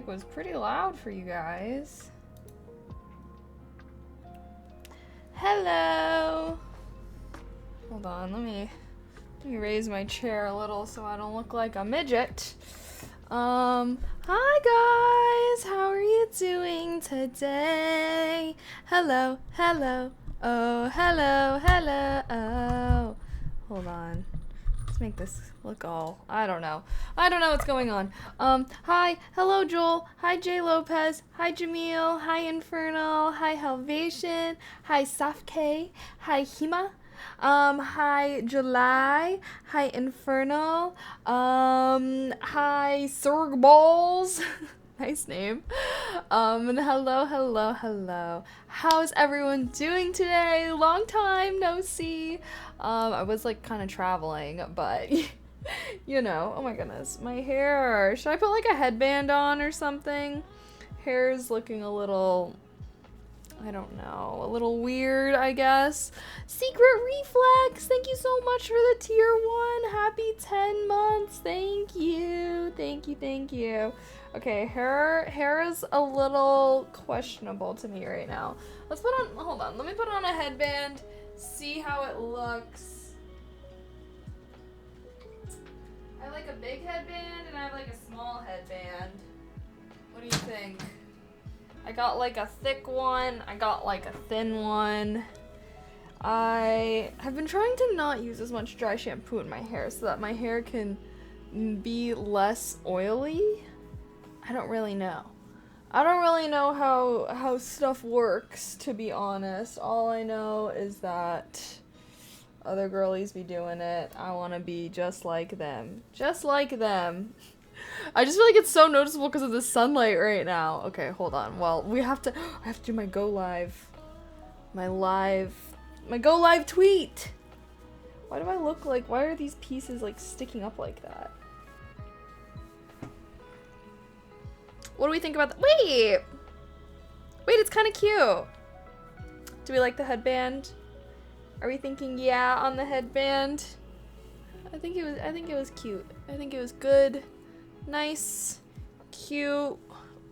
Was pretty loud for you guys. Hello. Hold on, let me raise my chair a little so I don't look like a midget. Hi guys, how are you doing today? Hello, hello, oh, hello, hello, oh. Hold on. Let's make this look all, I don't know what's going on. Hi, hello Joel, hi Jay Lopez, hi Jamil, hi Infernal, hi Helvation, hi Safke, hi Hima, hi July, hi Infernal, hi Sorg Balls, nice name, and hello. How's everyone doing today? Long time no see. I was like kind of traveling, but you know, oh my goodness, my hair. Should I put like a headband on or something? Hair's looking a little, I don't know, a little weird, I guess. Secret Reflex, thank you so much for the tier 1. Happy 10 months. Thank you. Okay, hair is a little questionable to me right now. Hold on, let me put on a headband, see how it looks. I have like a big headband and I have like a small headband. What do you think? I got like a thick one, I got like a thin one. I have been trying to not use as much dry shampoo in my hair so that my hair can be less oily. I don't really know how stuff works, to be honest. All I know is that other girlies be doing it. I want to be just like them. I just feel like it's so noticeable because of the sunlight right now. Okay, hold on. Well, I have to do my go live tweet. Why do I look like, why are these pieces like sticking up like that? What do we think about that? Wait, it's kind of cute. Do we like the headband? Are we thinking yeah on the headband? I think it was cute. I think it was good. Nice, cute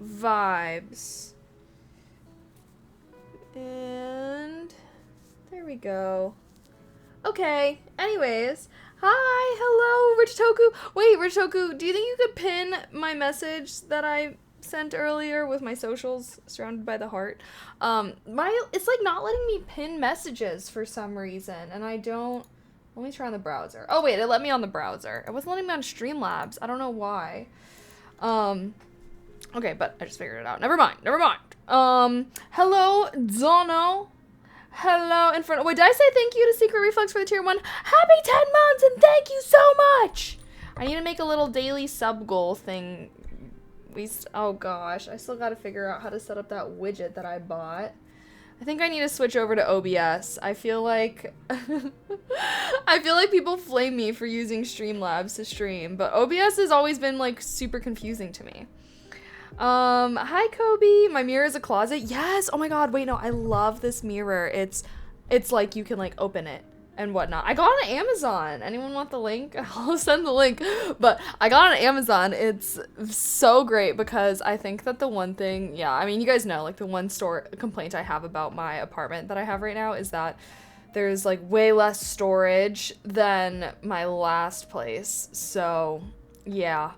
vibes. And there we go. Okay, anyways. Hi, hello, Rich Toku. Wait, Rich Toku, do you think you could pin my message that I sent earlier with my socials surrounded by the heart? It's like not letting me pin messages for some reason, and I don't. Let me try on the browser. Oh wait, it let me on the browser. It wasn't letting me on Streamlabs. I don't know why. Okay, but I just figured it out. Never mind. Hello, Dono. Hello, Inferno. Wait, did I say thank you to Secret Reflex for the tier 1? Happy 10 months and thank you so much! I need to make a little daily sub goal thing. Oh gosh, I still gotta figure out how to set up that widget that I bought. I think I need to switch over to OBS. I feel like people flame me for using Streamlabs to stream, but OBS has always been like super confusing to me. Hi Kobe. My mirror is a closet. Yes. Oh my god. Wait, no. I love this mirror. It's like you can like open it and whatnot. I got it on Amazon. Anyone want the link? I'll send the link. But I got it on Amazon. It's so great because I think that the one thing, yeah, I mean, you guys know, like the one complaint I have about my apartment that I have right now is that there's like way less storage than my last place. So, yeah.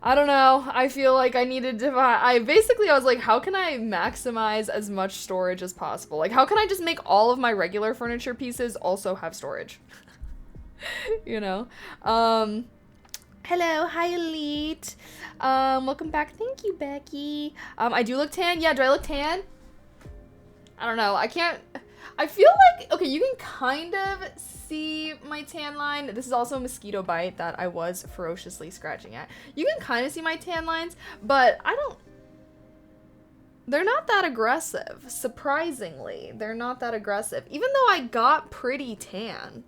I don't know. I feel like I needed to I was like, how can I maximize as much storage as possible? Like, how can I just make all of my regular furniture pieces also have storage? You know? Hello. Hi, Elite. Welcome back. Thank you, Becky. I do look tan. Yeah, do I look tan? I don't know. I feel like, okay, you can kind of see my tan line. This is also a mosquito bite that I was ferociously scratching at. You can kind of see my tan lines, but they're not that aggressive. Surprisingly, they're not that aggressive, even though I got pretty tan.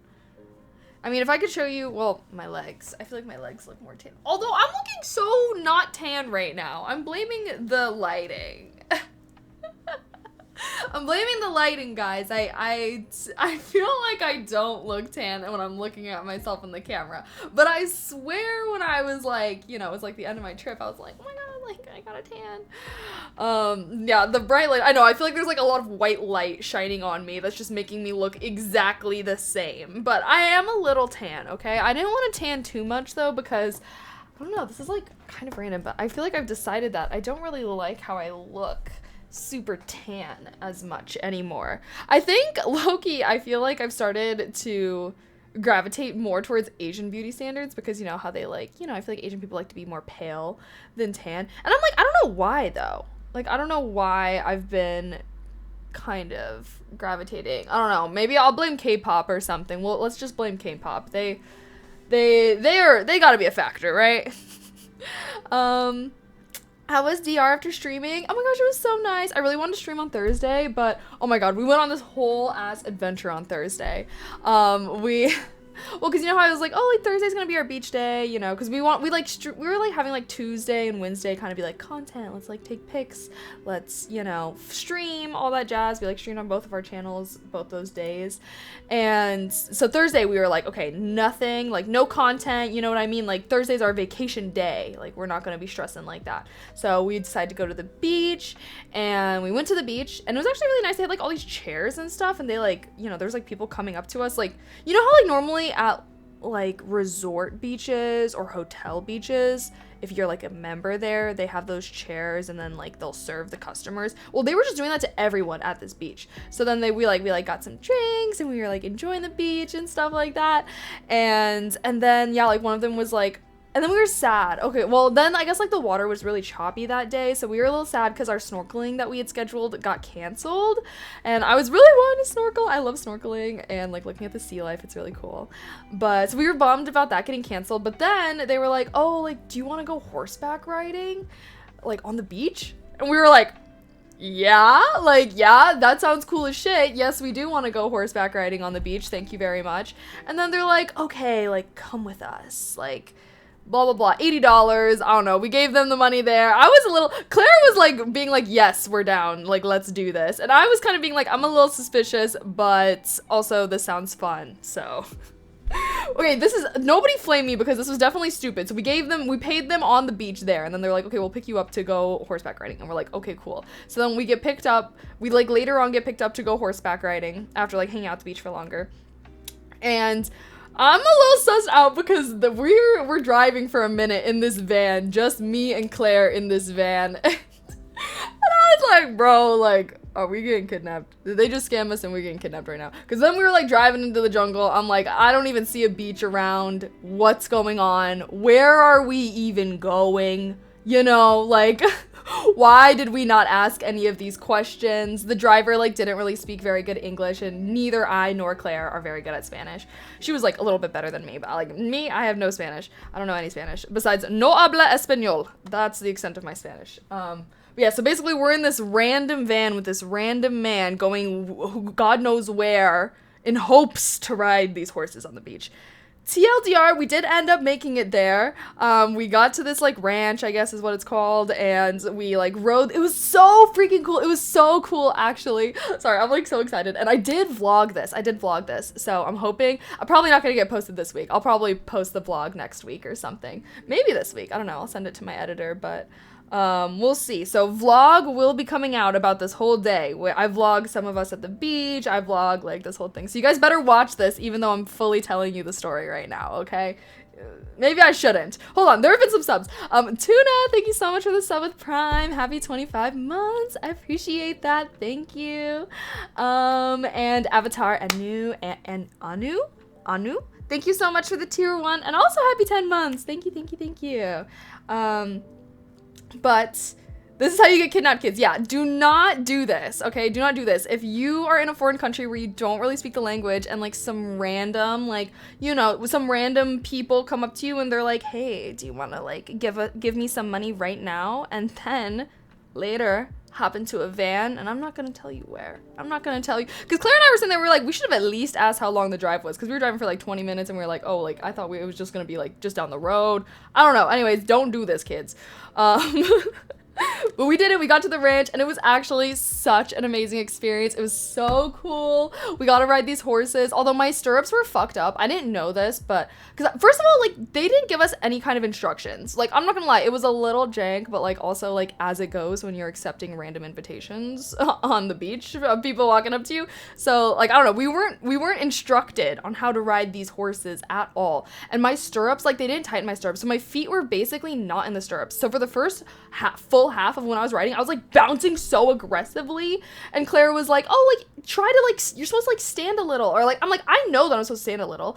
I mean, if I could show you, well, my legs. I feel like my legs look more tan. Although I'm looking so not tan right now. I'm blaming the lighting. I'm blaming the lighting, guys. I feel like I don't look tan when I'm looking at myself in the camera. But I swear when I was like, you know, it was like the end of my trip, I was like, oh my god, like, I got a tan. Yeah, the bright light, I know, I feel like there's like a lot of white light shining on me that's just making me look exactly the same. But I am a little tan, okay? I didn't want to tan too much, though, because, I don't know, this is like kind of random, but I feel like I've decided that I don't really like how I look super tan as much anymore. I think, low-key, I feel like I've started to gravitate more towards Asian beauty standards because, you know, how they like, you know, I feel like Asian people like to be more pale than tan. And I'm like, I don't know why, though. Like, I don't know why I've been kind of gravitating. I don't know. Maybe I'll blame K-pop or something. Well, let's just blame K-pop. They gotta be a factor, right? How was DR after streaming? Oh my gosh, it was so nice. I really wanted to stream on Thursday, but oh my god, we went on this whole ass adventure on Thursday. Well, because you know how I was like, oh, like Thursday's gonna be our beach day, you know, because we were like having like Tuesday and Wednesday kind of be like content. Let's like take pics. Let's, you know, stream, all that jazz. We like streamed on both of our channels both those days. And so Thursday we were like, okay, nothing, like no content, you know what I mean? Like Thursday's our vacation day. Like we're not gonna be stressing like that. So we decided to go to the beach and we went to the beach and it was actually really nice. They had like all these chairs and stuff and they like, you know, there's like people coming up to us. Like, you know how like normally at like resort beaches or hotel beaches, if you're like a member there, they have those chairs and then like they'll serve the customers. Well, they were just doing that to everyone at this beach. So then we got some drinks and we were like enjoying the beach and stuff like that. And then yeah, like one of them was like, and then we were sad. Okay, well then I guess like the water was really choppy that day, so we were a little sad because our snorkeling that we had scheduled got canceled. And I was really wanting to snorkel. I love snorkeling and like looking at the sea life. It's really cool. But so we were bummed about that getting canceled. But then they were like, oh, like, do you want to go horseback riding, like on the beach? And we were like, yeah, like, yeah, that sounds cool as shit. Yes, we do want to go horseback riding on the beach. Thank you very much. And then they're like, okay, like, come with us. Like, blah, blah, blah. $80. I don't know. We gave them the money there. I was a little, Claire was like, being like, yes, we're down. Like, let's do this. And I was kind of being like, I'm a little suspicious, but also this sounds fun. So. Okay, nobody flame me because this was definitely stupid. So we paid them on the beach there, and then they're like, okay, we'll pick you up to go horseback riding. And we're like, okay, cool. So then we get picked up, we like later on get picked up to go horseback riding after like hanging out at the beach for longer. And I'm a little sussed out because we're driving for a minute in this van, just me and Claire in this van. And I was like, bro, like, are we getting kidnapped? Did they just scam us and we're getting kidnapped right now? Because then we were like driving into the jungle. I'm like, I don't even see a beach around. What's going on? Where are we even going? You know, like, why did we not ask any of these questions? The driver like didn't really speak very good English, and neither I nor Claire are very good at Spanish. She was like a little bit better than me, but like me, I have no Spanish. I don't know any Spanish besides no habla español. That's the extent of my Spanish. Yeah, so basically we're in this random van with this random man going God knows where in hopes to ride these horses on the beach. TLDR, we did end up making it there. We got to this like ranch, I guess is what it's called, and we like rode. It was so freaking cool. It was so cool, actually. Sorry, I'm like so excited. And I did vlog this. So I'm hoping, I'm probably not gonna get posted this week. I'll probably post the vlog next week or something. Maybe this week, I don't know. I'll send it to my editor, but we'll see. So vlog will be coming out about this whole day. I vlog some of us at the beach. I vlog like this whole thing. So you guys better watch this, even though I'm fully telling you the story right now, okay? Maybe I shouldn't. Hold on, there have been some subs. Tuna, thank you so much for the sub with Prime. Happy 25 months. I appreciate that. Thank you. And Avatar Anu and Anu. Thank you so much for the tier 1. And also happy 10 months. Thank you. But this is how you get kidnapped, kids. Yeah, do not do this, okay? Do not do this. If you are in a foreign country where you don't really speak the language and like some random, like, you know, some random people come up to you and they're like, hey, do you want to like give me some money right now? And then later hop into a van, and I'm not gonna tell you where. I'm not gonna tell you, because Claire and I were sitting there, we were like, we should have at least asked how long the drive was, because we were driving for like 20 minutes and we were like, oh, like I thought it was just gonna be like just down the road. I don't know. Anyways, don't do this, kids. But we did it. We got to the ranch, and it was actually such an amazing experience. It was so cool. We got to ride these horses, although my stirrups were fucked up. I didn't know this, but because first of all, like, they didn't give us any kind of instructions. Like, I'm not gonna lie, it was a little jank, but like also like as it goes when you're accepting random invitations on the beach of people walking up to you. So like, I don't know, we weren't instructed on how to ride these horses at all. And my stirrups, like, they didn't tighten my stirrups, so my feet were basically not in the stirrups. So for the first full half of when I was riding, I was like bouncing so aggressively, and Claire was like, oh, like, try to like, you're supposed to like stand a little, or like, I'm like, I know that I'm supposed to stand a little,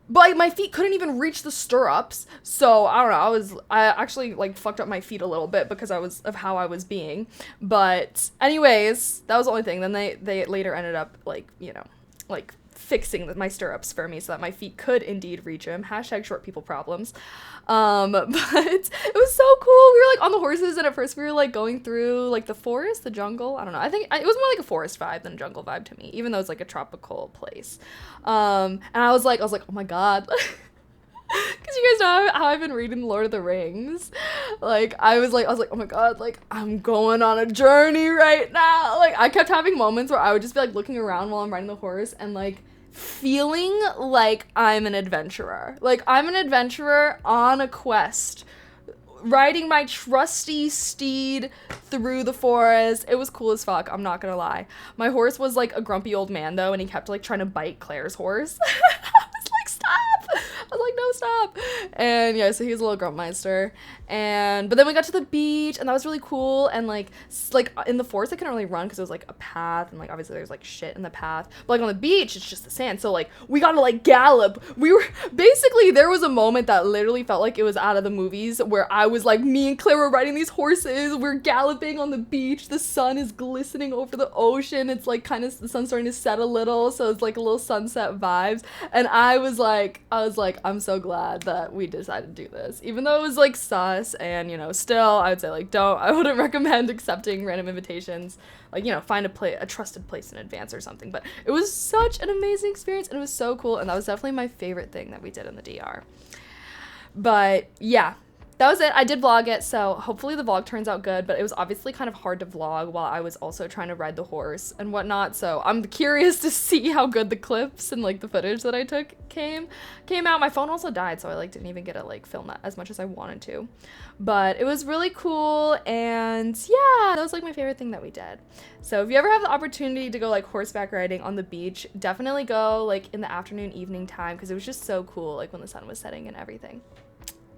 but like, my feet couldn't even reach the stirrups. So I don't know, I actually like fucked up my feet a little bit because of how I was being. But anyways, that was the only thing. Then they later ended up like, you know, like fixing my stirrups for me so that my feet could indeed reach them. Hashtag short people problems. But it was so cool. We were like on the horses, and at first we were like going through like the forest, the jungle. I don't know. I think it was more like a forest vibe than a jungle vibe to me, even though it's like a tropical place. And I was like, oh my God. Because you guys know how I've been reading Lord of the Rings. Like, I was like, oh my God, like, I'm going on a journey right now. Like, I kept having moments where I would just be like looking around while I'm riding the horse and like feeling like I'm an adventurer. Like, I'm an adventurer on a quest, riding my trusty steed through the forest. It was cool as fuck, I'm not gonna lie. My horse was like a grumpy old man though, and he kept like trying to bite Claire's horse. I was like, stop! I was like, no, stop. And yeah, so he was a little grumpmeister. But then we got to the beach, and that was really cool. And like in the forest, I couldn't really run because it was like a path, and like obviously there's like shit in the path. But like on the beach, it's just the sand. So like we got to like gallop. There was a moment that literally felt like it was out of the movies, where I was like, me and Claire were riding these horses. We're galloping on the beach. The sun is glistening over the ocean. It's like kind of, the sun's starting to set a little, so it's like a little sunset vibes. And I was like, I'm so glad that we decided to do this, even though it was like sus, and you know, still I would say like I wouldn't recommend accepting random invitations. Like, you know, find a trusted place in advance or something. But it was such an amazing experience, and it was so cool, and that was definitely my favorite thing that we did in the DR. But yeah, that was it. I did vlog it, so hopefully the vlog turns out good, but it was obviously kind of hard to vlog while I was also trying to ride the horse and whatnot, so I'm curious to see how good the clips and like the footage that I took came out. My phone also died, so I like didn't even get to like film that as much as I wanted to, but it was really cool. And yeah, that was like my favorite thing that we did. So if you ever have the opportunity to go like horseback riding on the beach, definitely go like in the afternoon, evening time, because it was just so cool, like when the sun was setting and everything.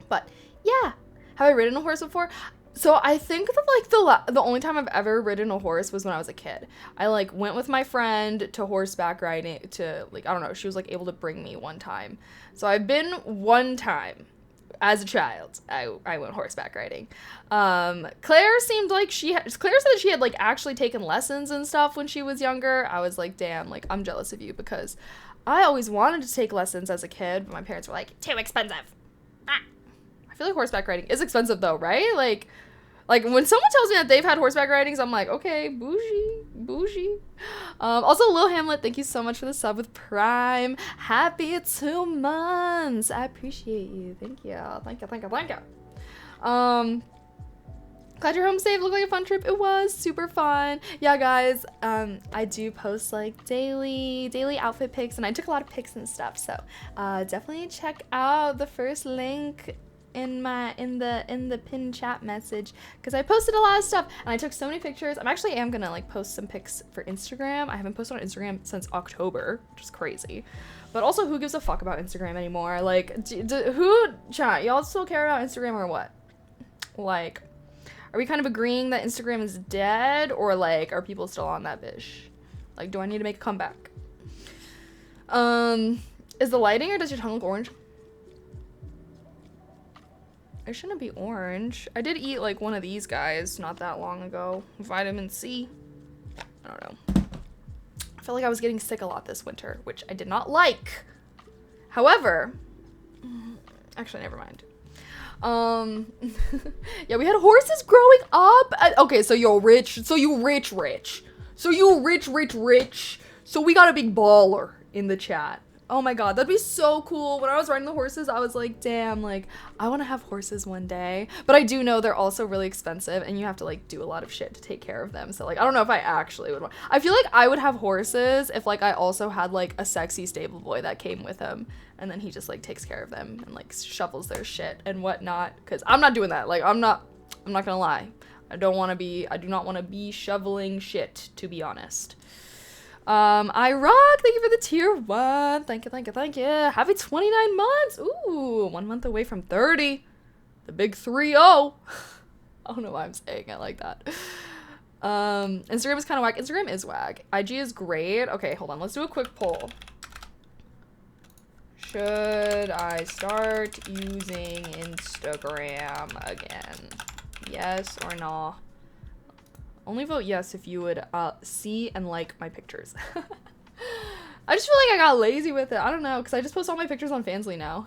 But yeah, have I ridden a horse before? So I think that like the only time I've ever ridden a horse was when I was a kid. I like went with my friend to horseback riding to like, I don't know, she was like able to bring me one time. So I've been one time as a child. I went horseback riding. Claire seemed like Claire said she had like actually taken lessons and stuff when she was younger. I was like, damn, like I'm jealous of you, because I always wanted to take lessons as a kid, but my parents were like, too expensive. I feel like horseback riding is expensive though, right? Like when someone tells me that they've had horseback ridings, I'm like, okay, bougie. Also, Lil Hamlet, thank you so much for the sub with Prime. Happy 2 months. I appreciate you. Thank you. Glad you're home safe. Looked like a fun trip. It was super fun. Yeah, guys, I do post like daily outfit pics, and I took a lot of pics and stuff. So definitely check out the first link in the pinned chat message, because I posted a lot of stuff and I took so many pictures. I am gonna like post some pics for Instagram. I haven't posted on Instagram since October, which is crazy. But also, who gives a fuck about Instagram anymore? Like, who chat? Y'all still care about Instagram or what? Like, are we kind of agreeing that Instagram is dead, or like are people still on that bitch? Like, do I need to make a comeback? Is the lighting, or does your tongue look orange? It shouldn't be orange. I did eat like one of these guys not that long ago. Vitamin C. I don't know. I felt like I was getting sick a lot this winter, which I did not like. However, actually, never mind. Yeah, we had horses growing up. Okay, so you're rich. So you rich. So you rich. So we got a big baller in the chat. Oh my god, that'd be so cool. When I was riding the horses, I was like, damn, like, I want to have horses one day. But I do know they're also really expensive, and you have to, like, do a lot of shit to take care of them. So, like, I don't know if I actually would want... I feel like I would have horses if, like, I also had, like, a sexy stable boy that came with him. And then he just, like, takes care of them and, like, shovels their shit and whatnot. Because I'm not doing that. Like, I'm not gonna lie. I do not want to be shoveling shit, to be honest. I rock. Thank you for the tier 1. Thank you. Happy 29 months. Ooh, 1 month away from 30. The big 3-0. I don't know why I'm saying it like that. Instagram is kind of whack. Instagram is whack. IG is great. Okay, hold on. Let's do a quick poll. Should I start using Instagram again? Yes or no? Only vote yes if you would see and like my pictures. I just feel like I got lazy with it. I don't know, because I just post all my pictures on Fansly now.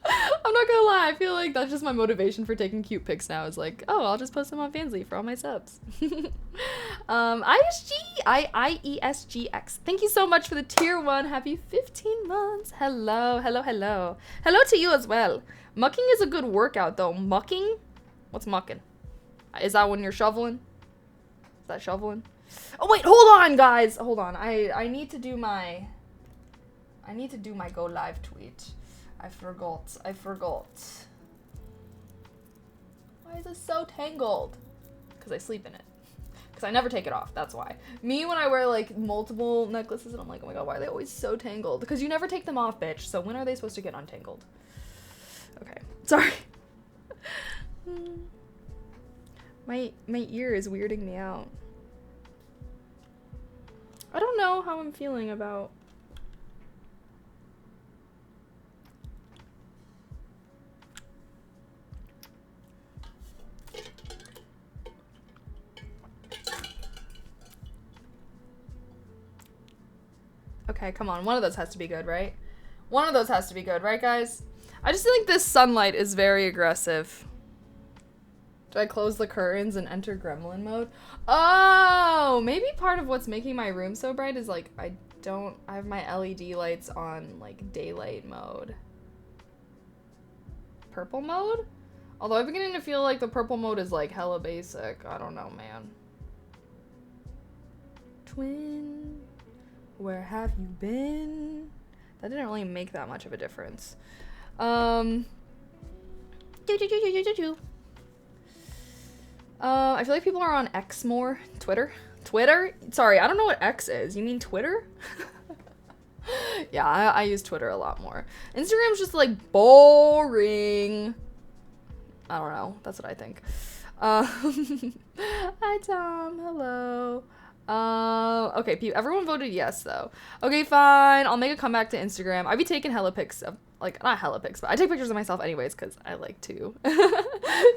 I'm not gonna lie, I feel like that's just my motivation for taking cute pics now, is like, oh, I'll just post them on Fansly for all my subs. IESGX. Thank you so much for the tier 1. Happy 15 months. Hello. Hello to you as well. Mucking is a good workout though. Mucking? What's mucking? Is that when you're shoveling? Is that shoveling? Oh wait, hold on guys. Hold on. I need to do my go live tweet. I forgot. Why is it so tangled? Because I sleep in it. Because I never take it off. That's why. Me, when I wear like multiple necklaces, and I'm like, oh my god, why are they always so tangled? Because you never take them off, bitch. So when are they supposed to get untangled? Okay. Sorry. My ear is weirding me out. I don't know how I'm feeling about... Okay, come on. One of those has to be good, right? One of those has to be good, right, guys? I just feel like this sunlight is very aggressive. Do I close the curtains and enter gremlin mode? Oh, maybe part of what's making my room so bright is like I have my LED lights on like daylight mode. Purple mode? Although I'm beginning to feel like the purple mode is like hella basic. I don't know, man. Twin, where have you been? That didn't really make that much of a difference. I feel like people are on X more. Twitter? Twitter? Sorry, I don't know what X is. You mean Twitter? Yeah, I use Twitter a lot more. Instagram's just like boring. I don't know. That's what I think. Hi Tom. Hello. Okay, everyone voted yes though. Okay, fine. I'll make a comeback to Instagram. I'd be taking hella pics of, like, not hella pics, but I take pictures of myself anyways because I like to.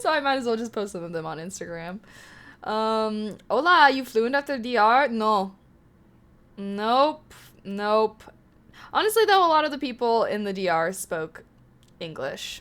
So I might as well just post some of them on Instagram. Hola, you fluent after DR? No. Nope. Honestly though, a lot of the people in the DR spoke English.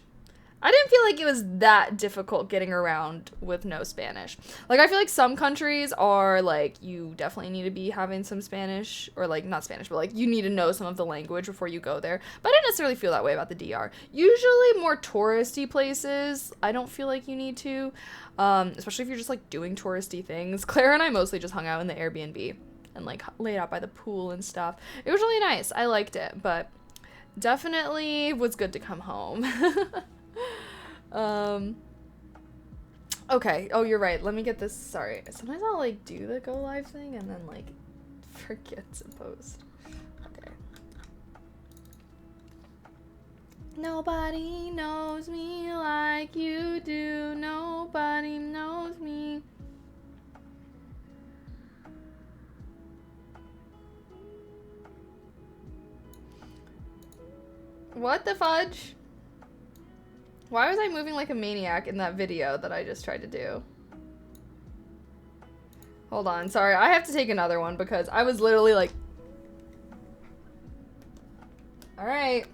I didn't feel like it was that difficult getting around with no Spanish. Like, I feel like some countries are, like, you definitely need to be having some Spanish, or, like, not Spanish, but, like, you need to know some of the language before you go there. But I didn't necessarily feel that way about the DR. Usually more touristy places, I don't feel like you need to, especially if you're just, like, doing touristy things. Claire and I mostly just hung out in the Airbnb and, like, laid out by the pool and stuff. It was really nice. I liked it, but definitely was good to come home. Okay. Oh, you're right. Let me get this. Sorry. Sometimes I'll, like, do the go live thing and then, like, forget to post. Okay. Nobody knows me like you do. Nobody knows me. What the fudge? Why was I moving like a maniac in that video that I just tried to do? Hold on, sorry, I have to take another one because I was literally like... Alright.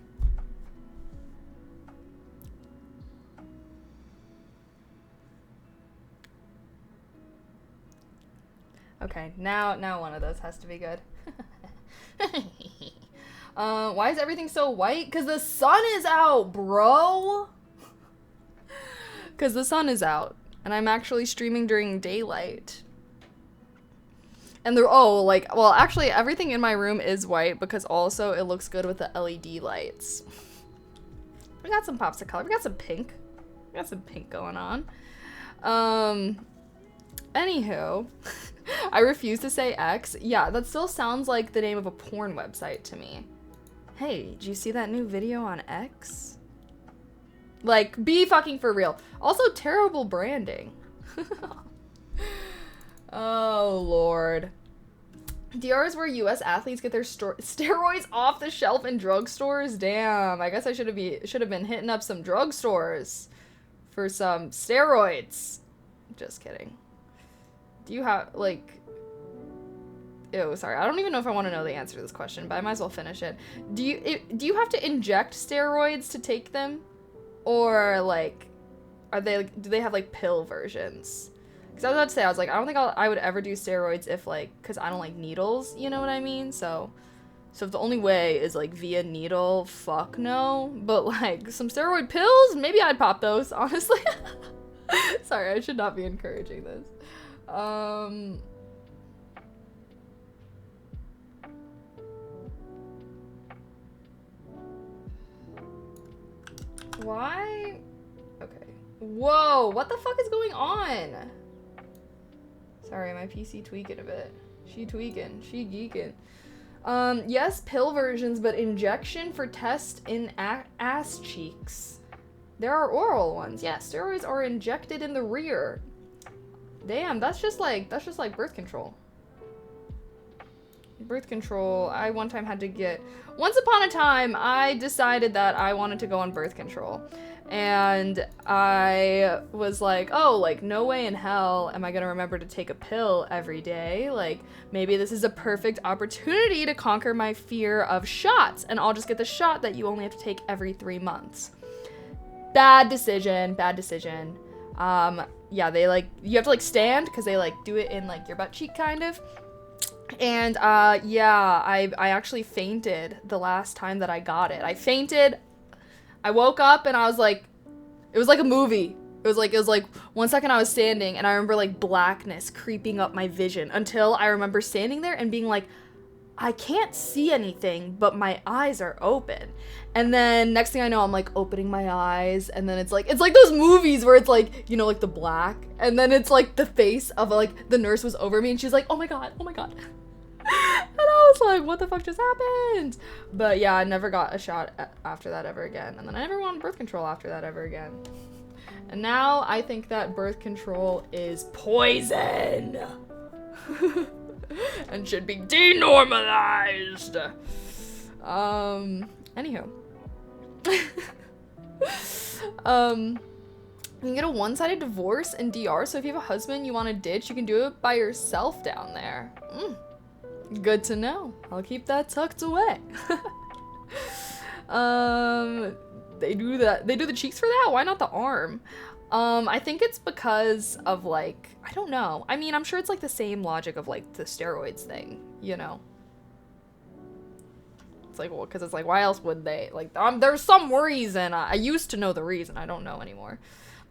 Okay, now one of those has to be good. Why is everything so white? Because the sun is out, bro! Because the sun is out, and I'm actually streaming during daylight. And well, actually, everything in my room is white because also it looks good with the LED lights. We got some pops of color. We got some pink. We got some pink going on. Anywho, I refuse to say X. Yeah, that still sounds like the name of a porn website to me. Hey, did you see that new video on X? Like, be fucking for real. Also, terrible branding. Oh, Lord. DR is where US athletes get their steroids off the shelf in drugstores? Damn, I guess I should have been hitting up some drugstores for some steroids. Just kidding. Do you have, like... Ew, sorry. I don't even know if I want to know the answer to this question, but I might as well finish it. Do you have to inject steroids to take them? Or, like, do they have, like, pill versions? Because I was about to say, I was like, I don't think I would ever do steroids if, like, because I don't like needles, you know what I mean? So if the only way is, like, via needle, fuck no. But, like, some steroid pills? Maybe I'd pop those, honestly. Sorry, I should not be encouraging this. Why? Okay. Whoa, what the fuck is going on? Sorry, my PC tweaking a bit. She tweaking. She geeking. Yes, pill versions, but injection for test in ass cheeks. There are oral ones. Yeah, steroids are injected in the rear. Damn, that's just like birth control. birth control. I one time had to get, once upon a time, I decided that I wanted to go on birth control. And I was like, oh, like, no way in hell am I gonna remember to take a pill every day. Like, maybe this is a perfect opportunity to conquer my fear of shots, and I'll just get the shot that you only have to take every 3 months. Bad decision, bad decision. Yeah, they, like, you have to, like, stand, because they, like, do it in, like, your butt cheek, kind of. And, yeah, I actually fainted the last time that I got it. I fainted. I woke up and I was like, it was like a movie. It was like 1 second I was standing and I remember like blackness creeping up my vision until I remember standing there and being like, I can't see anything, but my eyes are open. And then next thing I know, I'm like opening my eyes, and then it's like those movies where it's like, you know, like the black, and then it's like the face of like the nurse was over me and she's like, oh my god. And I was like, what the fuck just happened? But yeah, I never got a shot after that ever again. And then I never wanted birth control after that ever again. And now I think that birth control is poison. And should be denormalized. Anywho. You can get a one-sided divorce in DR, so if you have a husband you want to ditch, you can do it by yourself down there. Good to know. I'll keep that tucked away. They do that. They do the cheeks for that? Why not the arm? I think it's because of, like, I don't know. I mean, I'm sure it's, like, the same logic of, like, the steroids thing, you know? It's like, well, because it's like, why else would they? Like, there's some reason. I used to know the reason. I don't know anymore.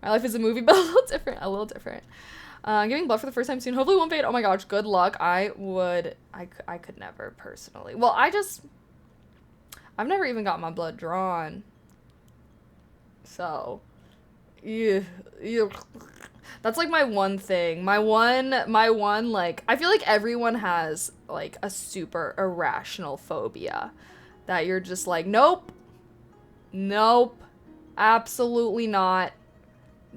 My life is a movie, but a little different. Giving blood for the first time soon. Hopefully won't fade. Oh my gosh, good luck. I could never personally. Well, I've never even got my blood drawn. So, yeah. That's like my one thing. My one, like, I feel like everyone has like a super irrational phobia that you're just like, nope, absolutely not.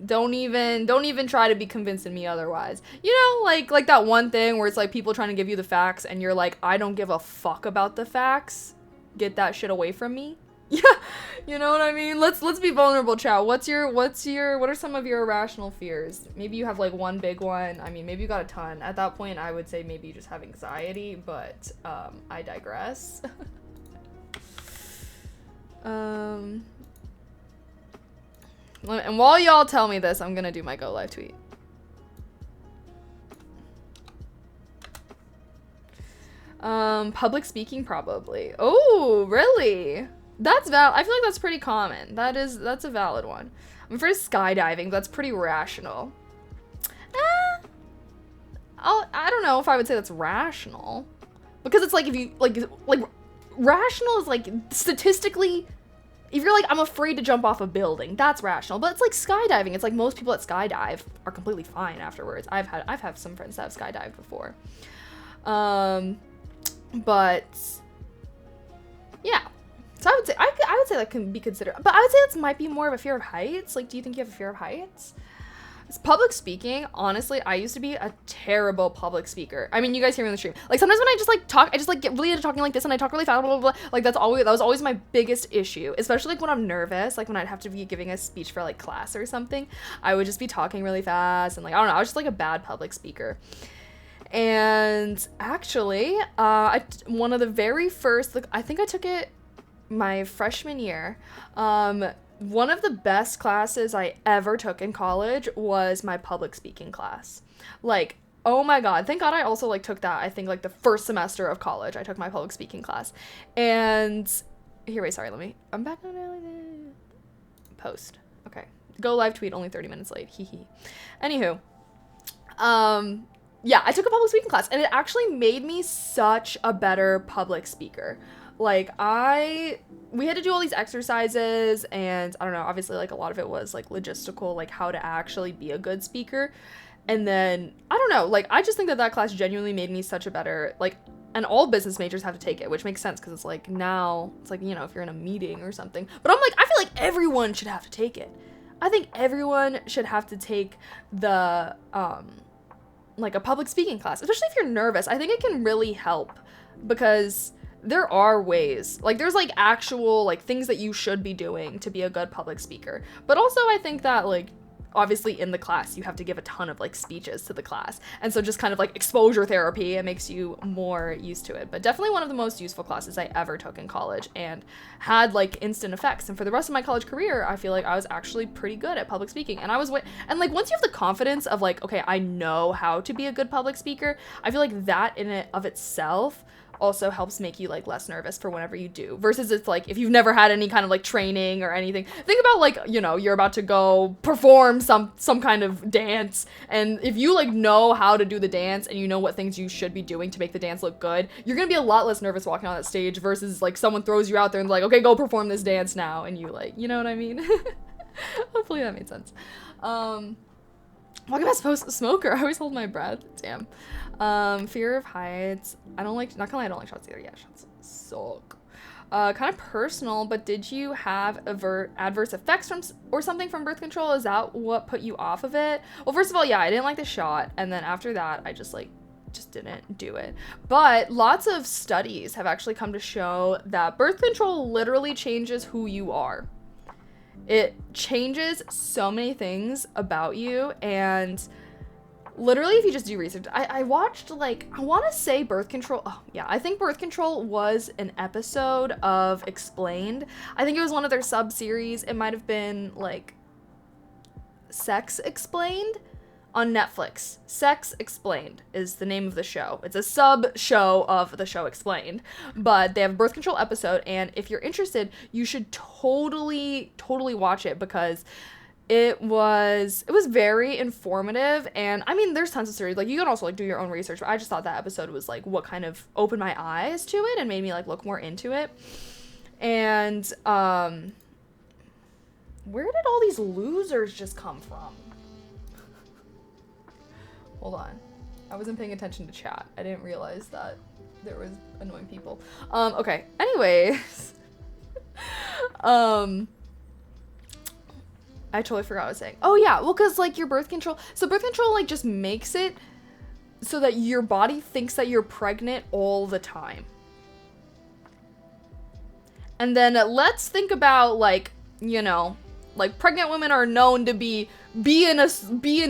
Don't even try to be convincing me otherwise. You know, like that one thing where it's like people trying to give you the facts and you're like, I don't give a fuck about the facts. Get that shit away from me. Yeah, you know what I mean? Let's be vulnerable, chat. What are some of your irrational fears? Maybe you have like one big one. I mean, maybe you got a ton. At that point, I would say maybe you just have anxiety, but I digress. And while y'all tell me this, I'm gonna do my go live tweet. Public speaking probably. Oh, really? That's I feel like that's pretty common. That's a valid one. I'm afraid of skydiving. That's pretty rational. I don't know if I would say that's rational. Because it's like if you like rational is like statistically, if you're like, I'm afraid to jump off a building, that's rational. But it's like skydiving. It's like most people that skydive are completely fine afterwards. I've had some friends that have skydived before. But yeah. So I would say that can be considered. But I would say that might be more of a fear of heights. Like, do you think you have a fear of heights? It's public speaking, honestly, I used to be a terrible public speaker. I mean, you guys hear me on the stream. Like, sometimes when I just, like, talk, I just, like, get really into talking like this, and I talk really fast, blah, blah, blah. Like, that was always my biggest issue. Especially, like, when I'm nervous, like, when I'd have to be giving a speech for, like, class or something. I would just be talking really fast, and, like, I don't know, I was just, like, a bad public speaker. And, actually, one of the very first, like, I think I took it my freshman year. One of the best classes I ever took in college was my public speaking class. Like, oh my god, thank god I also, like, took that, I think, like, the first semester of college, I took my public speaking class. And, here, wait, sorry, I'm back on post. Okay. Go live tweet, only 30 minutes late, hee. Anywho, yeah, I took a public speaking class, and it actually made me such a better public speaker. Like, we had to do all these exercises, and I don't know, obviously, like, a lot of it was, like, logistical, like, how to actually be a good speaker. And then, I don't know, like, I just think that class genuinely made me such a better, like, and all business majors have to take it, which makes sense, because it's, like, now, it's, like, you know, if you're in a meeting or something. But I'm, like, I feel like everyone should have to take it. I think everyone should have to take the, like, a public speaking class, especially if you're nervous. I think it can really help because there are ways, like there's like actual like things that you should be doing to be a good public speaker. But also I think that like obviously in the class you have to give a ton of like speeches to the class, and so just kind of like exposure therapy, it makes you more used to it. But definitely one of the most useful classes I ever took in college, and had like instant effects. And for the rest of my college career, I feel like I was actually pretty good at public speaking. And and like once you have the confidence of like, okay, I know how to be a good public speaker, I feel like that in it of itself also helps make you like less nervous for whenever you do, versus it's like if you've never had any kind of like training or anything. Think about like, you know, you're about to go perform some kind of dance, and if you like know how to do the dance and you know what things you should be doing to make the dance look good, you're gonna be a lot less nervous walking on that stage, versus like someone throws you out there and like, okay, go perform this dance now, and you like, you know what I mean? Hopefully that made sense. Walking past smoker, I always hold my breath. Damn. Fear of heights. I don't like, not gonna lie, I don't like shots either. Yeah, shots suck. Kind of personal, but did you have adverse effects from or something from birth control? Is that what put you off of it? Well, first of all, yeah, I didn't like the shot, and then after that, I just didn't do it. But lots of studies have actually come to show that birth control literally changes who you are. It changes so many things about you, and literally if you just do research, I watched like, I want to say birth control, oh yeah, I think birth control was an episode of Explained. I think it was one of their sub-series. It might have been like Sex Explained on Netflix. Sex Explained is the name of the show. It's a sub-show of the show Explained, but they have a birth control episode, and if you're interested, you should totally watch it, because it was very informative. And I mean, there's tons of series, like you can also like do your own research, but I just thought that episode was like what kind of opened my eyes to it and made me like look more into it. And where did all these losers just come from? Hold on. I wasn't paying attention to chat. I didn't realize that there was annoying people. Okay. Anyways. I totally forgot what I was saying. Oh yeah, well, cause like your birth control, so birth control like just makes it so that your body thinks that you're pregnant all the time. And then let's think about like, you know, like pregnant women are known to being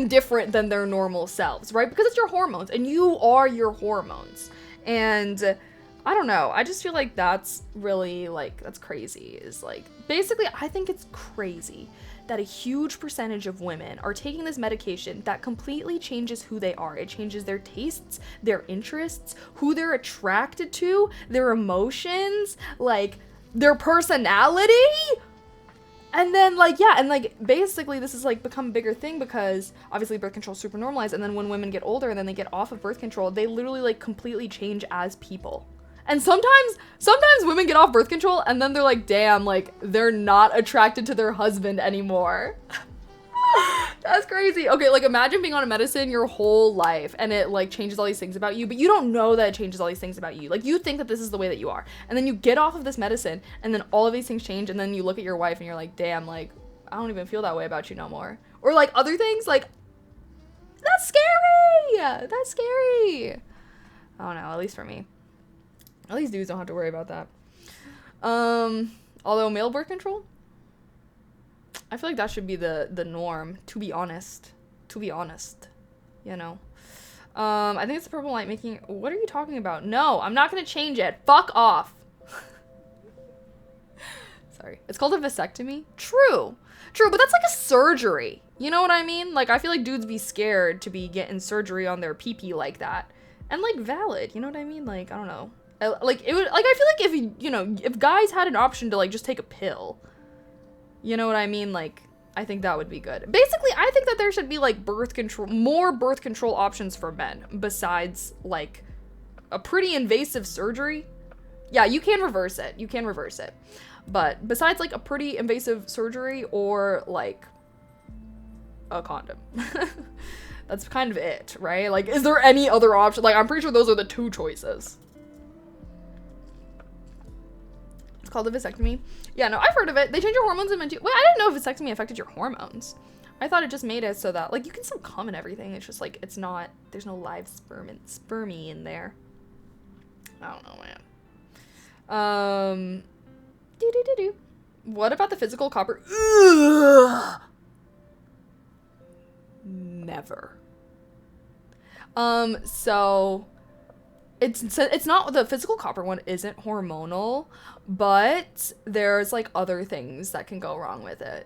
different than their normal selves, right? Because it's your hormones, and you are your hormones. And I don't know, I just feel like that's really like, that's crazy. Is like, basically I think it's crazy that a huge percentage of women are taking this medication that completely changes who they are. It changes their tastes, their interests, who they're attracted to, their emotions, like their personality. And then like, yeah, and like basically this is like become a bigger thing because obviously birth control is super normalized, and then when women get older and then they get off of birth control, they literally like completely change as people. And sometimes women get off birth control and then they're like, damn, like they're not attracted to their husband anymore. That's crazy. Okay, like imagine being on a medicine your whole life and it like changes all these things about you, but you don't know that it changes all these things about you. Like you think that this is the way that you are. And then you get off of this medicine and then all of these things change, and then you look at your wife and you're like, damn, like I don't even feel that way about you no more. Or like other things, like that's scary. That's scary. I don't know, at least for me. At least dudes don't have to worry about that. Although male birth control, I feel like that should be the norm, to be honest, you know. I think it's the purple light making, what are you talking about? No, I'm not gonna change it. Fuck off. Sorry. It's called a vasectomy. True, but that's like a surgery. You know what I mean? Like, I feel like dudes be scared to be getting surgery on their pee-pee like that. And like valid, you know what I mean? Like, I don't know. Like, it would, like, I feel like if, you know, if guys had an option to, like, just take a pill, you know what I mean? Like, I think that would be good. Basically, I think that there should be, like, more birth control options for men, besides, like, a pretty invasive surgery. Yeah, you can reverse it. But besides, like, a pretty invasive surgery or, like, a condom. That's kind of it, right? Like, is there any other option? Like, I'm pretty sure those are the two choices. Called a vasectomy. Yeah, no, I've heard of it. They change your hormones and wait, I didn't know if vasectomy affected your hormones. I thought it just made it so that, like, you can still come and everything. It's just, like, it's not, there's no live spermy in there. I don't know, man. What about the physical copper? Ugh. Never. So it's not, the physical copper one isn't hormonal, but there's like other things that can go wrong with it.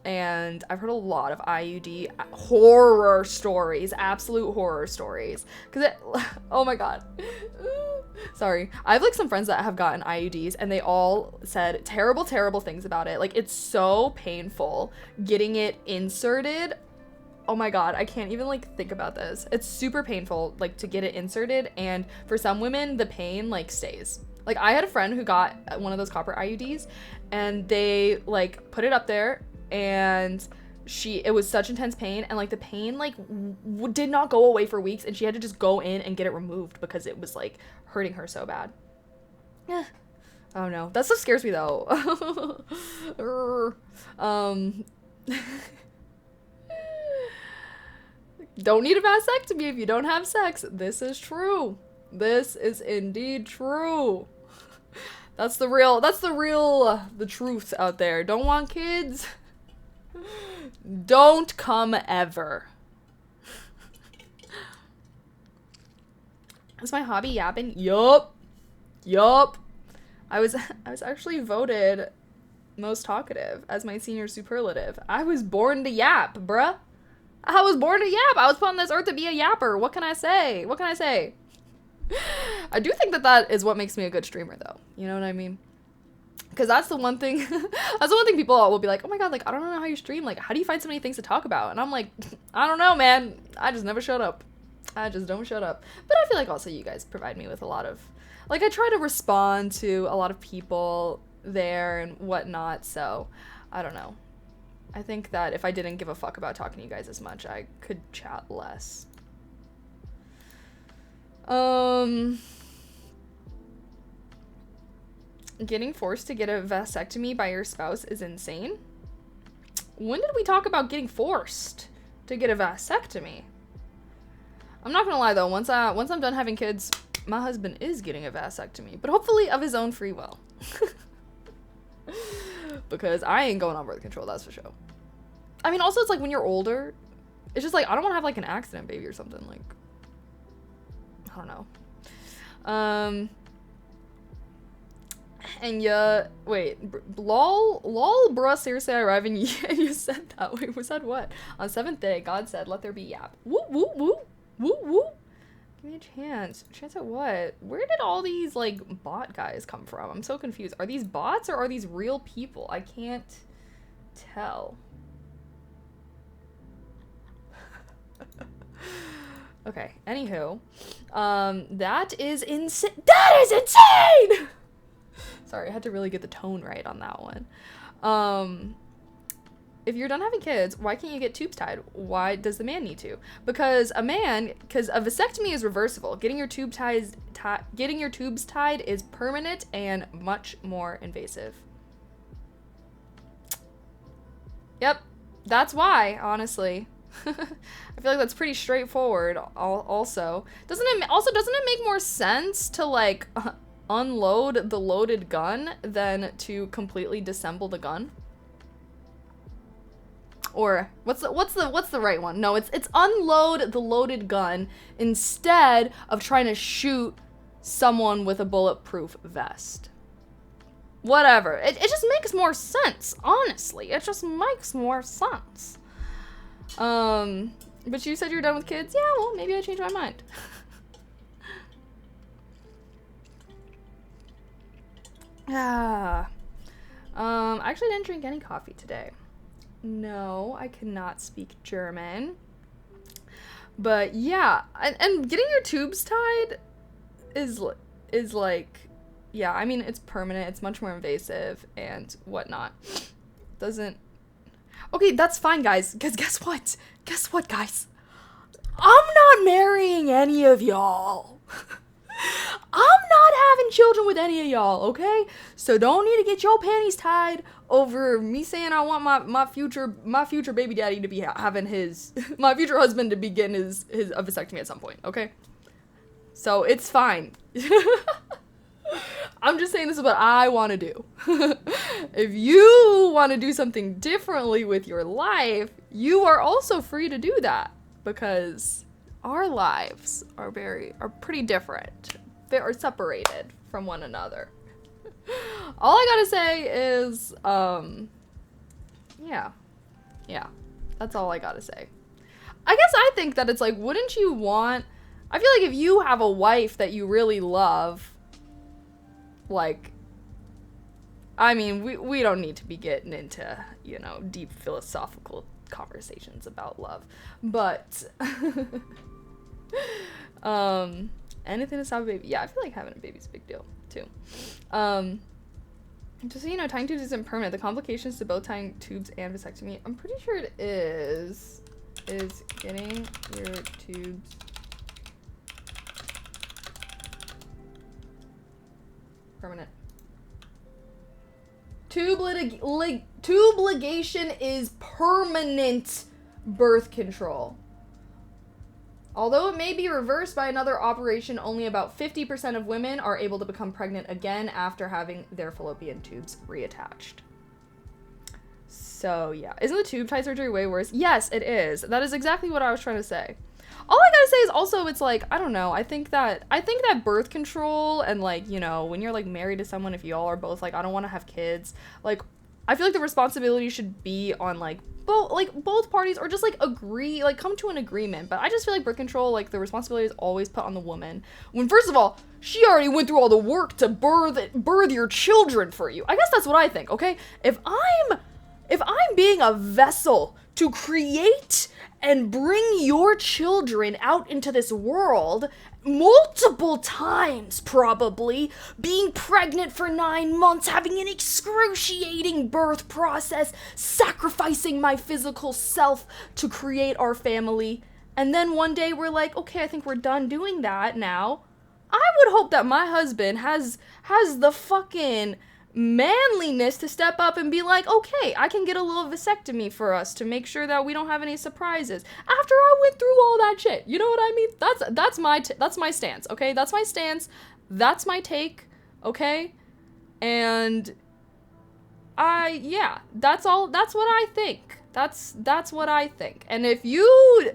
And I've heard a lot of IUD horror stories, absolute horror stories. Cause it, oh my god. Sorry. I have like some friends that have gotten IUDs and they all said terrible, terrible things about it. Like it's so painful getting it inserted. Oh my god, I can't even like think about this. It's super painful like to get it inserted, and for some women the pain like stays. Like I had a friend who got one of those copper IUDs and they like put it up there and it was such intense pain, and like the pain like did not go away for weeks, and she had to just go in and get it removed because it was like hurting her so bad. Yeah. Oh no, that stuff scares me though. Don't need a vasectomy if you don't have sex. This is true. This is indeed true. That's the truth out there. Don't want kids? Don't come ever. Is my hobby yapping? Yup. I was actually voted most talkative as my senior superlative. I was born to yap, bruh. I was born to yap. I was put on this earth to be a yapper. What can I say? I do think that is what makes me a good streamer, though. You know what I mean? Because that's the one thing. That's the one thing people will be like, oh my god, like I don't know how you stream. Like, how do you find so many things to talk about? And I'm like, I don't know, man. I just never shut up. I just don't shut up. But I feel like also you guys provide me with a lot of, like, I try to respond to a lot of people there and whatnot. So I don't know. I think that if I didn't give a fuck about talking to you guys as much, I could chat less. Getting forced to get a vasectomy by your spouse is insane. When did we talk about getting forced to get a vasectomy? I'm not gonna lie though, once I'm done having kids, my husband is getting a vasectomy, but hopefully of his own free will. Because I ain't going on birth control, that's for sure. I mean, also, it's like when you're older, it's just like, I don't want to have like an accident baby or something. Like, I don't know. And yeah, wait, lol, bruh, seriously, I arrived and you said that. Wait, was that what? On 7th day, God said, let there be yap. Woo, woo, woo, woo, woo. Give me a chance. Chance at what? Where did all these, like, bot guys come from? I'm so confused. Are these bots or are these real people? I can't tell. Okay, anywho. That is insane. That is insane! Sorry, I had to really get the tone right on that one. If you're done having kids, why can't you get tubes tied? Why does the man need to? Because a vasectomy is reversible. Getting your tubes tied is permanent and much more invasive. Yep, that's why, honestly. I feel like that's pretty straightforward. Also, doesn't it make more sense to like unload the loaded gun than to completely disassemble the gun? Or what's the right one? No, it's unload the loaded gun instead of trying to shoot someone with a bulletproof vest. Whatever. It just makes more sense, honestly. It just makes more sense. But you said you're done with kids? Yeah, well, maybe I changed my mind. I actually didn't drink any coffee today. No, I cannot speak German. But yeah, and getting your tubes tied is like, yeah, I mean, it's permanent, it's much more invasive and whatnot. Okay, that's fine, guys, because guess what? Guess what, guys? I'm not marrying any of y'all. I'm not having children with any of y'all, okay? So don't need to get your panties tied over me saying I want my future baby daddy to be having my future husband to be getting his vasectomy at some point, okay? So it's fine. I'm just saying this is what I want to do. If you want to do something differently with your life, you are also free to do that, because our lives are pretty different. They are separated from one another. All I gotta say is, yeah, that's all I gotta say. I guess I think that it's like, wouldn't you want, I feel like if you have a wife that you really love, like, I mean, we don't need to be getting into, you know, deep philosophical conversations about love, but, anything to stop a baby. Yeah, I feel like having a baby's a big deal, too. Just so you know, tying tubes isn't permanent. The complications to both tying tubes and vasectomy, I'm pretty sure it is getting your tubes permanent. Tube ligation is permanent birth control. Although it may be reversed by another operation, only about 50% of women are able to become pregnant again after having their fallopian tubes reattached. So yeah, isn't the tube tie surgery way worse? Yes, it is. That is exactly what I was trying to say. All I gotta say is also, it's like, I don't know, I think that birth control and, like, you know, when you're like married to someone, if y'all are both like, I don't want to have kids, like, I feel like the responsibility should be on like both parties, or just like agree, like come to an agreement. But I just feel like birth control, like the responsibility is always put on the woman, when first of all, she already went through all the work to birth your children for you. I guess that's what I think, okay? If I'm being a vessel to create and bring your children out into this world, multiple times probably, being pregnant for 9 months, having an excruciating birth process, sacrificing my physical self to create our family, and then one day we're like, okay, I think we're done doing that now. I would hope that my husband has the fucking manliness to step up and be like, okay, I can get a little vasectomy for us to make sure that we don't have any surprises after I went through all that shit. You know what I mean? That's my stance, okay? That's my stance. That's my take, okay? And that's all. That's what I think. That's what I think. And if you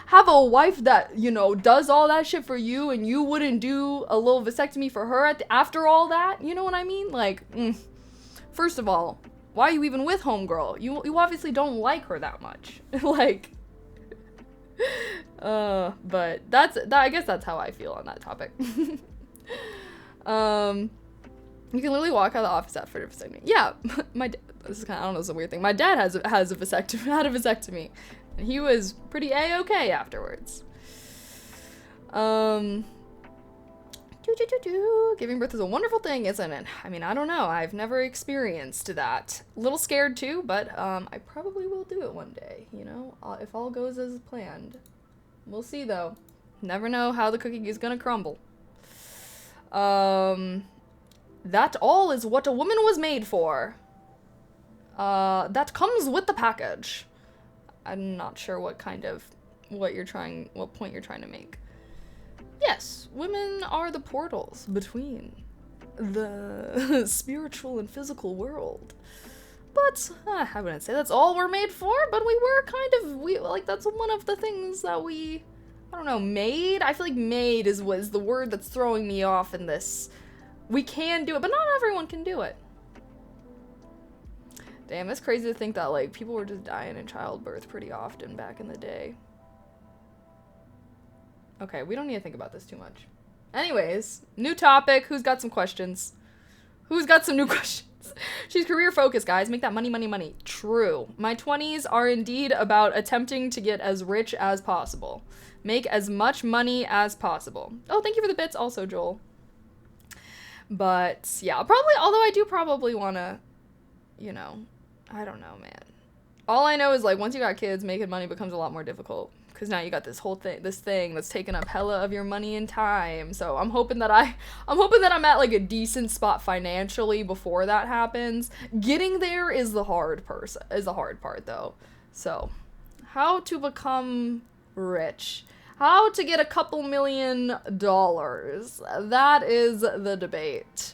have a wife that, you know, does all that shit for you, and you wouldn't do a little vasectomy for her after all that, you know what I mean? Like, first of all, why are you even with homegirl? You obviously don't like her that much. Like, but I guess that's how I feel on that topic. You can literally walk out of the office after a vasectomy. Yeah, this is kind of, I don't know, it's a weird thing. My dad had a vasectomy, and he was pretty A-okay afterwards. Giving birth is a wonderful thing, isn't it? I mean, I don't know. I've never experienced that. A little scared too, but I probably will do it one day, you know, if all goes as planned. We'll see, though. Never know how the cookie is gonna crumble. That all is what a woman was made for. That comes with the package. I'm not sure what point you're trying to make. Yes, women are the portals between the spiritual and physical world. But I wouldn't say that's all we're made for, but that's one of the things that I don't know, made? I feel like made was the word that's throwing me off in this. We can do it, but not everyone can do it. Damn, it's crazy to think that, like, people were just dying in childbirth pretty often back in the day. Okay, we don't need to think about this too much. Anyways, new topic. Who's got some questions? Who's got some new questions? She's career focused, guys. Make that money, money, money. True. My 20s are indeed about attempting to get as rich as possible. Make as much money as possible. Oh, thank you for the bits also, Joel. But, yeah, although I do probably want to, you know, I don't know, man. All I know is, like, once you got kids, making money becomes a lot more difficult. Because now you got this thing that's taking up hella of your money and time. So I'm hoping that I'm at, like, a decent spot financially before that happens. Getting there is the hard part, though. So, how to become rich. How to get a couple $1,000,000. That is the debate.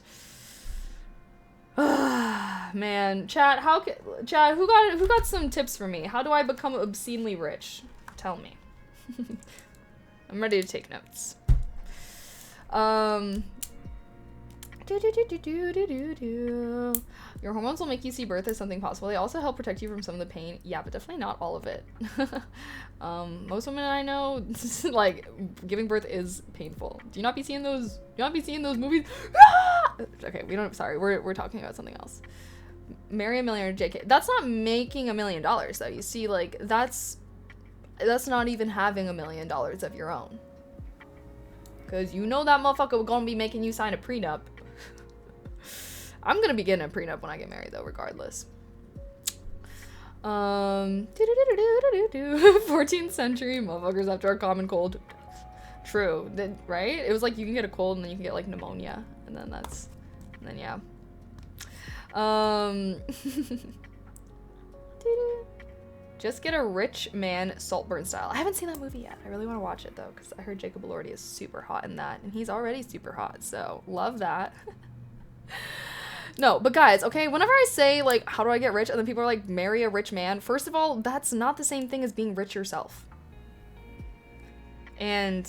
Man, chat, who got some tips for me? How do I become obscenely rich? Tell me. I'm ready to take notes. Your hormones will make you see birth as something possible. They also help protect you from some of the pain. Yeah, but definitely not all of it. Most women I know, like, giving birth is painful. Do you not be seeing those movies? Okay, sorry, we're talking about something else. Marry a millionaire, JK. That's not making $1 million though. You see, like, that's not even having $1 million of your own. Cause you know that motherfucker gonna be making you sign a prenup. I'm gonna be getting a prenup when I get married though, regardless. 14th century motherfuckers after a common cold. True, right? It was like you can get a cold and then you can get like pneumonia, and then yeah. Just get a rich man Saltburn style. I haven't seen that movie yet. I really want to watch it though, because I heard Jacob Elordi is super hot in that, and he's already super hot, so love that. No, but guys, okay, whenever I say, like, how do I get rich, and then people are like, marry a rich man, first of all, that's not the same thing as being rich yourself. And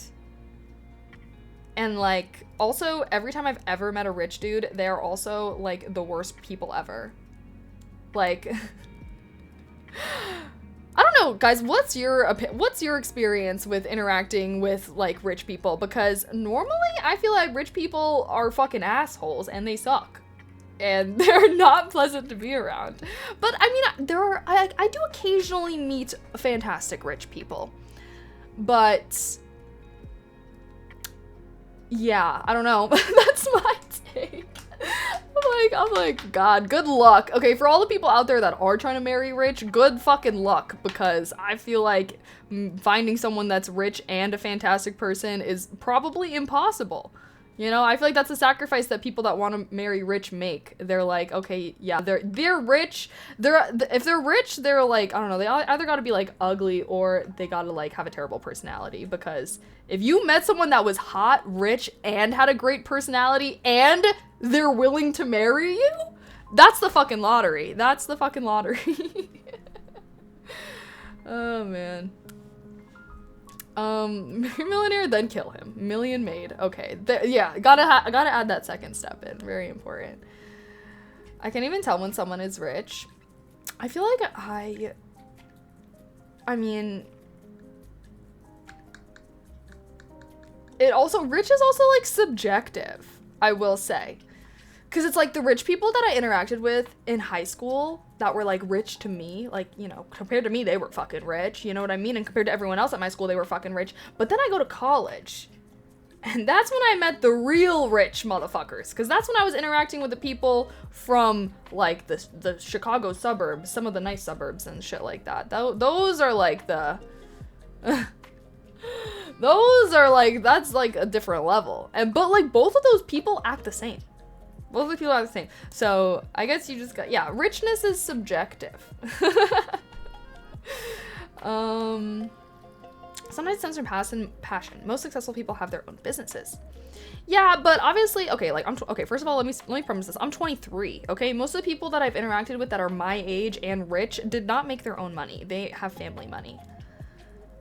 like, also, every time I've ever met a rich dude, they're also, like, the worst people ever. Like, I don't know, guys, what's your experience with interacting with, like, rich people? Because normally, I feel like rich people are fucking assholes, and they suck. And they're not pleasant to be around. But I mean, I do occasionally meet fantastic rich people. But yeah, I don't know. That's my take. I'm like, God, good luck. Okay, for all the people out there that are trying to marry rich, good fucking luck, because I feel like finding someone that's rich and a fantastic person is probably impossible. You know, I feel like that's a sacrifice that people that want to marry rich make. They're like, okay, yeah, they're rich. If they're rich, they're like, I don't know, they either got to be like ugly or they got to like have a terrible personality. Because if you met someone that was hot, rich, and had a great personality, and they're willing to marry you, that's the fucking lottery. That's the fucking lottery. Oh man. Millionaire, then kill him. Million made. Okay. Yeah, gotta add that second step in. Very important. I can't even tell when someone is rich. I feel like I mean, rich is also like subjective, I will say. Because it's like the rich people that I interacted with in high school that were like rich to me, like, you know, compared to me, they were fucking rich, you know what I mean? And compared to everyone else at my school, they were fucking rich. But then I go to college, and that's when I met the real rich motherfuckers. Because that's when I was interacting with the people from like the Chicago suburbs, some of the nice suburbs and shit like that. Those are like the... those are like, that's like a different level. But like both of those people act the same. Both of the people are the same. So I guess you just got, yeah, richness is subjective. Sometimes it stems from passion. Most successful people have their own businesses. Yeah, but obviously, okay, like okay, first of all, let me premise this. I'm 23, okay? Most of the people that I've interacted with that are my age and rich did not make their own money. They have family money.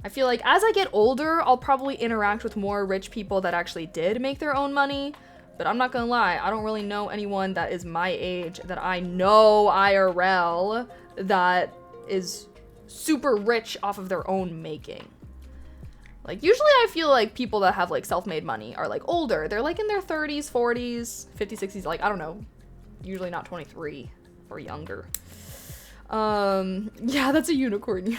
I feel like as I get older, I'll probably interact with more rich people that actually did make their own money. But I'm not gonna lie, I don't really know anyone that is my age that I know IRL that is super rich off of their own making. Like, usually I feel like people that have, like, self-made money are, like, older. They're, like, in their 30s, 40s, 50s, 60s, like, I don't know. Usually not 23 or younger. Yeah, that's a unicorn.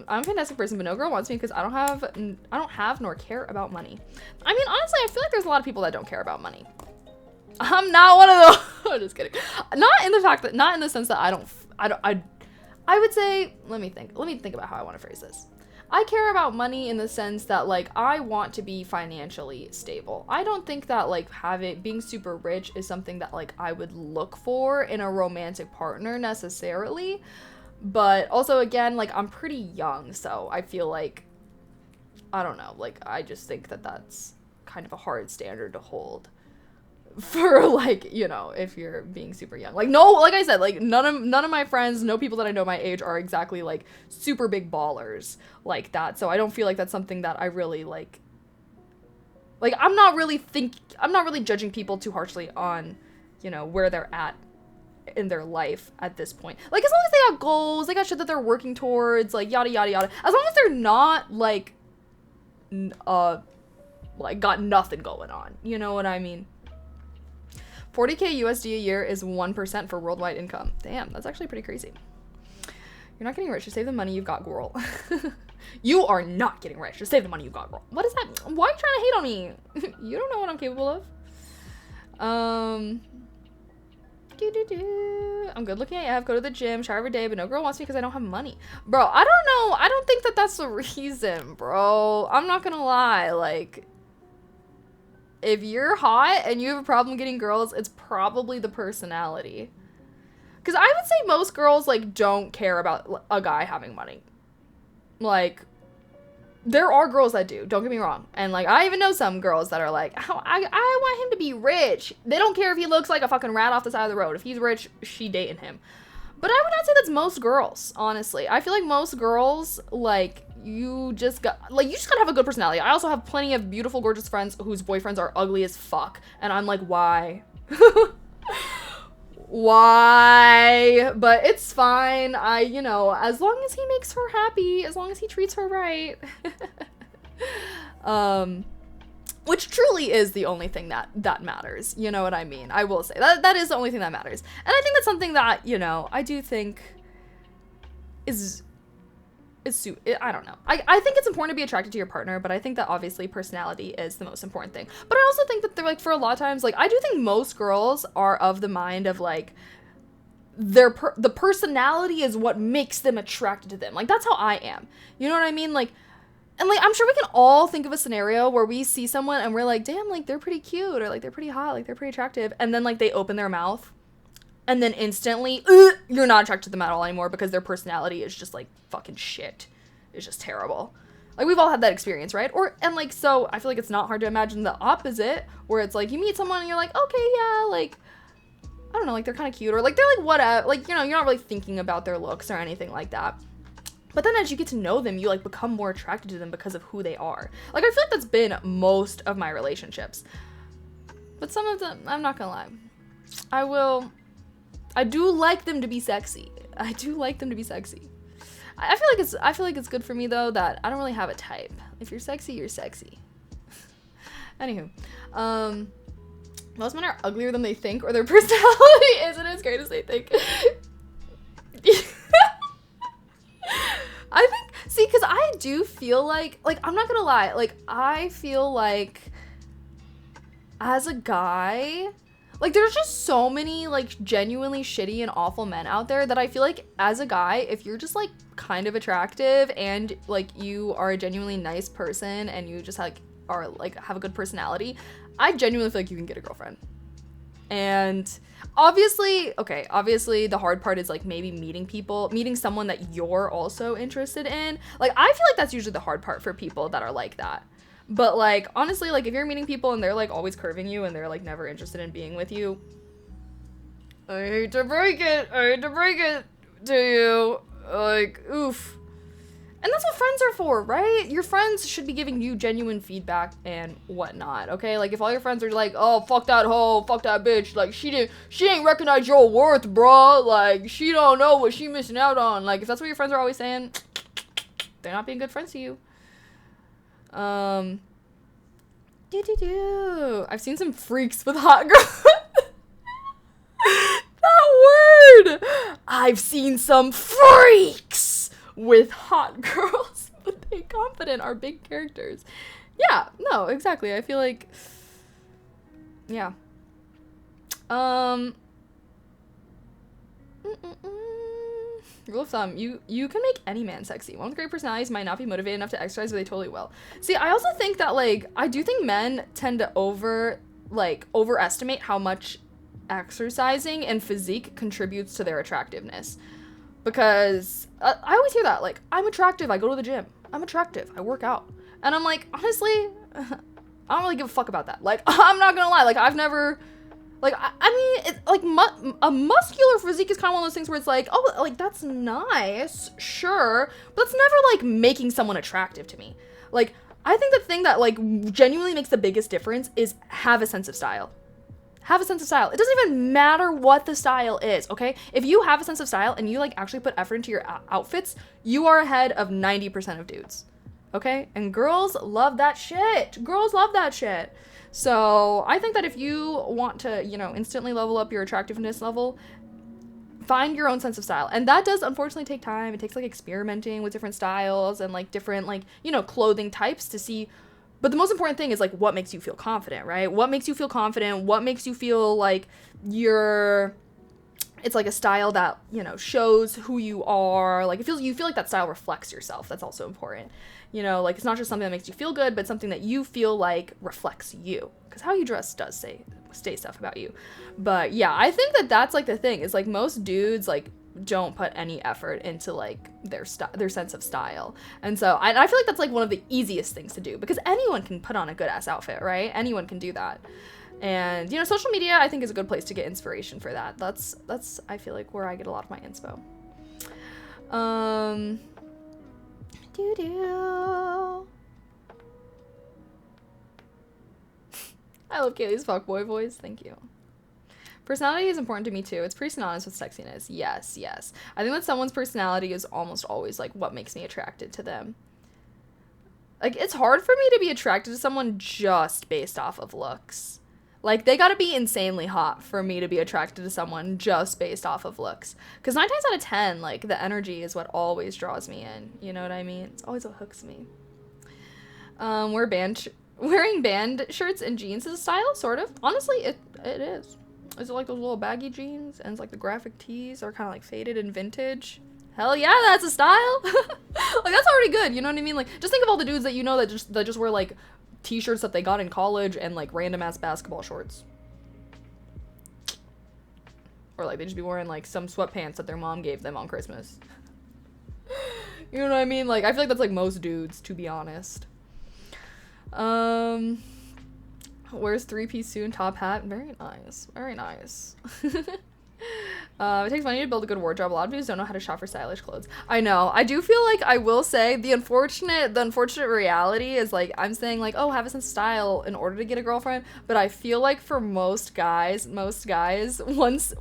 I'm a fantastic person, but no girl wants me because I don't have nor care about money. I mean, honestly, I feel like there's a lot of people that don't care about money. I'm not one of those. I'm just kidding. Not in the sense that I would say, let me think about how I want to phrase this. I care about money in the sense that, like, I want to be financially stable. I don't think that, like, being super rich is something that, like, I would look for in a romantic partner necessarily. But also, again, like, I'm pretty young, so I feel like, I don't know, like, I just think that that's kind of a hard standard to hold for, like, you know, if you're being super young. Like, no, like I said, like, none of my friends, no people that I know my age are exactly, like, super big ballers like that, so I don't feel like that's something that I really, like, I'm not really judging people too harshly on, you know, where they're at in their life at this point. Like, as long as they got goals, they got shit that they're working towards, like, yada yada yada. As long as they're not, like, got nothing going on. You know what I mean? 40K USD a year is 1% for worldwide income. Damn, that's actually pretty crazy. You're not getting rich. Just save the money you've got, girl. You are not getting rich. Just save the money you got, girl. What is that? Why are you trying to hate on me? You don't know what I'm capable of. I'm good looking AF, go to the gym, shower every day, but no girl wants me because I don't have money. Bro, I don't know. I don't think that that's the reason, bro. I'm not gonna lie. Like, if you're hot and you have a problem getting girls, it's probably the personality. Because I would say most girls, like, don't care about a guy having money. Like, there are girls that do, don't get me wrong. And, like, I even know some girls that are like, oh, I want him to be rich. They don't care if he looks like a fucking rat off the side of the road. If he's rich, she dating him. But I would not say that's most girls, honestly. I feel like most girls, like, you just gotta have a good personality. I also have plenty of beautiful, gorgeous friends whose boyfriends are ugly as fuck. And I'm like, why? Why? But it's fine. You know, as long as he makes her happy, as long as he treats her right. Which truly is the only thing that matters. You know what I mean? I will say that is the only thing that matters. And I think that's something that, you know, I do think I don't know. I think it's important to be attracted to your partner, but I think that obviously personality is the most important thing. But I also think that they're, like, for a lot of times, like, I do think most girls are of the mind of, like, the personality is what makes them attracted to them. Like, that's how I am. You know what I mean? Like, and, like, I'm sure we can all think of a scenario where we see someone and we're like, damn, like, they're pretty cute, or, like, they're pretty hot, like, they're pretty attractive. And then, like, they open their mouth and then instantly, you're not attracted to them at all anymore because their personality is just, like, fucking shit. It's just terrible. Like, we've all had that experience, right? And, like, so I feel like it's not hard to imagine the opposite, where it's, like, you meet someone and you're like, okay, yeah, like, I don't know, like, they're kind of cute, or, like, they're, like, whatever. Like, you know, you're not really thinking about their looks or anything like that. But then as you get to know them, you, like, become more attracted to them because of who they are. Like, I feel like that's been most of my relationships. But some of them, I'm not gonna lie. I do like them to be sexy. I do like them to be sexy. I feel like it's good for me, though, that I don't really have a type. If you're sexy, you're sexy. Anywho, most men are uglier than they think, or their personality isn't as great as they think. I think, see, because I do feel like, I'm not gonna lie, like, I feel like, as a guy, like, there's just so many, like, genuinely shitty and awful men out there that I feel like, as a guy, if you're just, like, kind of attractive and, like, you are a genuinely nice person and you just, like, are, like, have a good personality, I genuinely feel like you can get a girlfriend. And obviously the hard part is, like, maybe meeting someone that you're also interested in. Like, I feel like that's usually the hard part for people that are like that. But, like, honestly, like, if you're meeting people and they're, like, always curving you and they're, like, never interested in being with you, I hate to break it to you. Like, oof. And that's what friends are for, right? Your friends should be giving you genuine feedback and whatnot, okay? Like, if all your friends are like, oh, fuck that hoe, fuck that bitch, like, she ain't recognize your worth, bruh, like, she don't know what she missing out on. Like, if that's what your friends are always saying, they're not being good friends to you. I've seen some freaks with hot girls. That word! I've seen some freaks with hot girls, but they confident are big characters. Yeah, no, exactly. I feel like, yeah. Rule of thumb, you can make any man sexy. One with great personalities might not be motivated enough to exercise, but they totally will. See, I also think that, like, I do think men tend to overestimate how much exercising and physique contributes to their attractiveness. Because I always hear that, like, I'm attractive, I go to the gym. I'm attractive, I work out. And I'm like, honestly, I don't really give a fuck about that. Like, I'm not gonna lie, like, I've never, like, I mean, it's like, a muscular physique is kind of one of those things where it's like, oh, like, that's nice, sure, but it's never, like, making someone attractive to me. Like, I think the thing that, like, genuinely makes the biggest difference is have a sense of style. Have a sense of style. It doesn't even matter what the style is, okay? If you have a sense of style and you, like, actually put effort into your outfits, you are ahead of 90% of dudes, okay? And girls love that shit. Girls love that shit. So I think that if you want to, you know, instantly level up your attractiveness level, find your own sense of style. And that does unfortunately take time. It takes, like, experimenting with different styles and, like, different, like, you know, clothing types to see. But the most important thing is, like, what makes you feel confident, right? What makes you feel confident? What makes you feel like it's like a style that, you know, shows who you are. Like, you feel like that style reflects yourself. That's also important. You know, like, it's not just something that makes you feel good, but something that you feel like reflects you. Because how you dress does say stuff about you. But yeah, I think that that's, like, the thing is, like, most dudes, like, don't put any effort into, like, their sense of style. And so I feel like that's, like, one of the easiest things to do, because anyone can put on a good ass outfit, right? Anyone can do that. And, you know, social media, I think, is a good place to get inspiration for that. That's I feel like where I get a lot of my inspo. I love Kaylee's fuckboy voice. Thank you. Personality is important to me too. It's pretty synonymous with sexiness. Yes, yes. I think that someone's personality is almost always, like, what makes me attracted to them. Like, it's hard for me to be attracted to someone just based off of looks. Like, they gotta be insanely hot for me to be attracted to someone just based off of looks. Because 9 times out of 10, like, the energy is what always draws me in. You know what I mean? It's always what hooks me. Wearing band shirts and jeans is a style, sort of. Honestly, it is. Is it like those little baggy jeans? And it's like the graphic tees are kind of like faded and vintage. Hell yeah, that's a style. Like, that's already good, you know what I mean? Like, just think of all the dudes that you know that just wear, like, t-shirts that they got in college and, like, random ass basketball shorts. Or, like, they just be wearing, like, some sweatpants that their mom gave them on Christmas. You know what I mean? Like, I feel like that's, like, most dudes, to be honest. Wears 3-piece suit and top hat. Very nice. Very nice. It takes money to build a good wardrobe. A lot of dudes don't know how to shop for stylish clothes. I know. I do feel like, I will say, the unfortunate reality is, like, I'm saying, like, oh, have a sense of style in order to get a girlfriend. But I feel like for most guys, once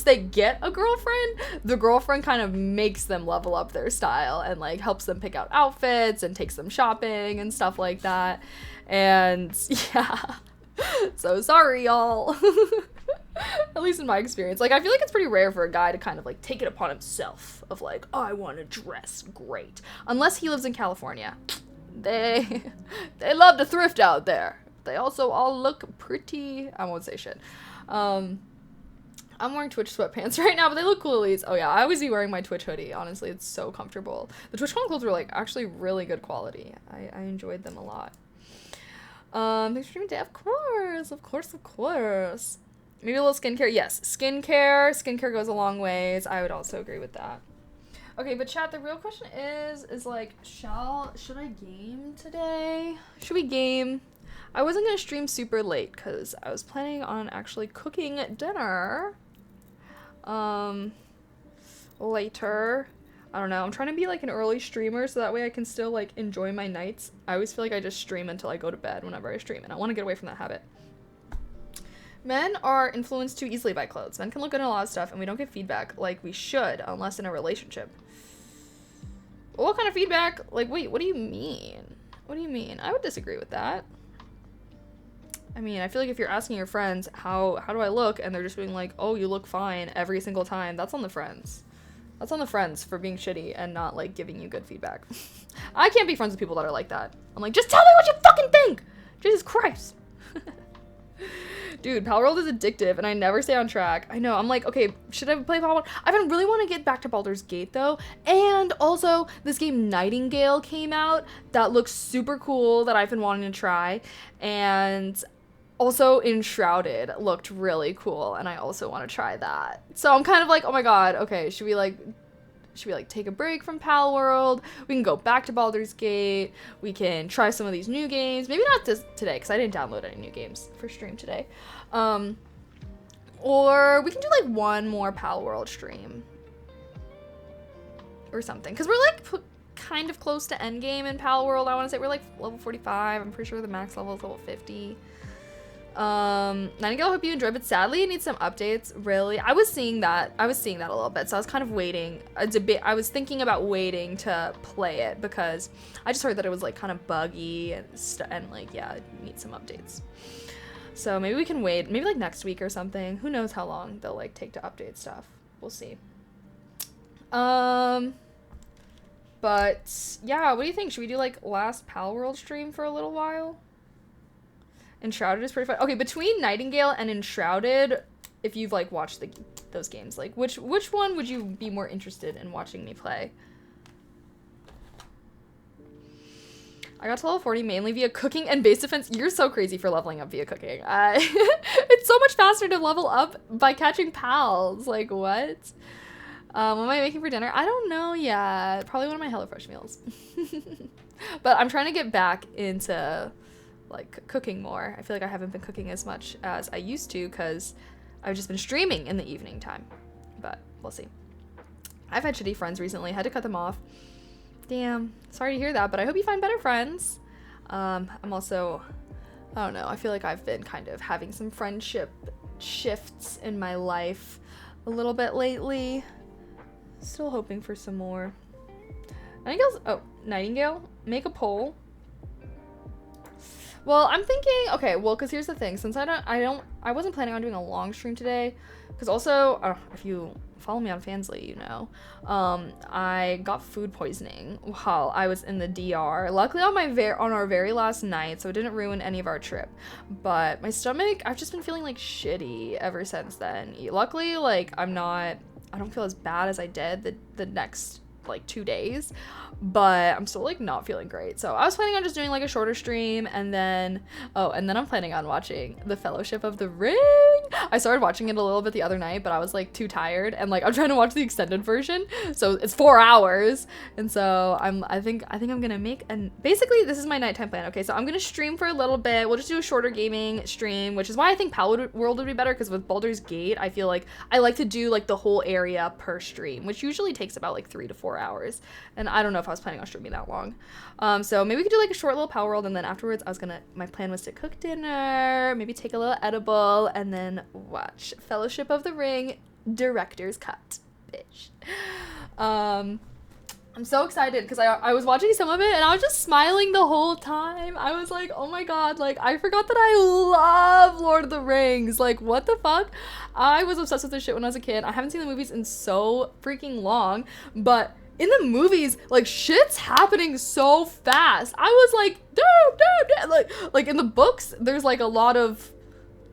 they get a girlfriend, the girlfriend kind of makes them level up their style and, like, helps them pick out outfits and takes them shopping and stuff like that. And yeah. So sorry, y'all. At least in my experience. Like, I feel like it's pretty rare for a guy to kind of, like, take it upon himself of, like, oh, I want to dress great. Unless he lives in California. They love to thrift out there. They also all look pretty. I won't say shit. I'm wearing Twitch sweatpants right now, but they look cool at least. Oh yeah, I always be wearing my Twitch hoodie. Honestly, it's so comfortable. The TwitchCon clothes were, like, actually really good quality. I enjoyed them a lot. Thanks for streaming today. Of course. Maybe a little skincare. Yes, skincare goes a long ways. I would also agree with that. Okay, but chat, the real question is like, should I game today? Should we game? I wasn't gonna stream super late because I was planning on actually cooking dinner later. I don't know. I'm trying to be, like, an early streamer so that way I can still, like, enjoy my nights. I always feel like I just stream until I go to bed whenever I stream, and I want to get away from that habit. Men are influenced too easily by clothes. Men can look good at a lot of stuff, and we don't get feedback like we should unless in a relationship. What kind of feedback? Like, wait, what do you mean? What do you mean? I would disagree with that. I mean, I feel like if you're asking your friends, how do I look? And they're just being like, oh, you look fine every single time. That's on the friends. That's on the friends for being shitty and not, like, giving you good feedback. I can't be friends with people that are like that. I'm like, just tell me what you fucking think! Jesus Christ. Dude, Palworld is addictive, and I never stay on track. I know, I'm like, okay, should I play Palworld? I really want to get back to Baldur's Gate, though. And also, this game Nightingale came out that looks super cool that I've been wanting to try. And also, Enshrouded looked really cool, and I also want to try that. So I'm kind of like, oh my god, okay, should we, like, should we like take a break from Pal World? We can go back to Baldur's Gate. We can try some of these new games. Maybe not this today because I didn't download any new games for stream today. Or we can do like one more Pal World stream or something because we're like kind of close to endgame in Pal World. I want to say we're like level 45. I'm pretty sure the max level is level 50. Nightingale, hope you enjoyed, but sadly it needs some updates. Really, I was seeing that a little bit, so I was kind of waiting I was thinking about waiting to play it because I just heard that it was like kind of buggy and like, yeah, it needs some updates. So maybe we can wait, maybe like next week or something. Who knows how long they'll like take to update stuff. We'll see. But yeah, what do you think? Should we do like last Pal World stream for a little while? Enshrouded is pretty fun. Okay, between Nightingale and Enshrouded, if you've like watched those games, like which one would you be more interested in watching me play? I got to level 40 mainly via cooking and base defense. You're so crazy for leveling up via cooking. It's so much faster to level up by catching pals. Like, what? What am I making for dinner? I don't know yet. Probably one of my HelloFresh meals. But I'm trying to get back into like cooking more. I feel like I haven't been cooking as much as I used to because I've just been streaming in the evening time. But we'll see. I've had shitty friends recently. Had to cut them off. Damn. Sorry to hear that, but I hope you find better friends. I'm also, I don't know, I feel like I've been kind of having some friendship shifts in my life a little bit lately. Still hoping for some more. Nightingale, make a poll. Well, I'm thinking, okay, well, because here's the thing, since I wasn't planning on doing a long stream today, because also, if you follow me on Fansly, you know, I got food poisoning while I was in the DR. Luckily on our very last night, so it didn't ruin any of our trip. But my stomach, I've just been feeling like shitty ever since then. Luckily, like, I don't feel as bad as I did the next like 2 days, but I'm still like not feeling great. So I was planning on just doing like a shorter stream, and then I'm planning on watching The Fellowship of the Ring. I started watching it a little bit the other night, but I was like too tired, and like I'm trying to watch the extended version, so it's 4 hours, and so I think I'm gonna make basically this is my nighttime plan. Okay, so I'm gonna stream for a little bit. We'll just do a shorter gaming stream, which is why I think Pal World would be better, because with Baldur's Gate I feel like I like to do like the whole area per stream, which usually takes about like 3 to 4 hours, and I don't know if I was planning on streaming that long. So maybe we could do like a short little Pal World, and then afterwards my plan was to cook dinner, maybe take a little edible, and then watch Fellowship of the Ring director's cut. Bitch. I'm so excited because I was watching some of it and I was just smiling the whole time. I was like, oh my god, like I forgot that I love Lord of the Rings. Like, what the fuck? I was obsessed with this shit when I was a kid. I haven't seen the movies in so freaking long, but in the movies, like, shit's happening so fast. I was like, dude. Like in the books, there's like a lot of,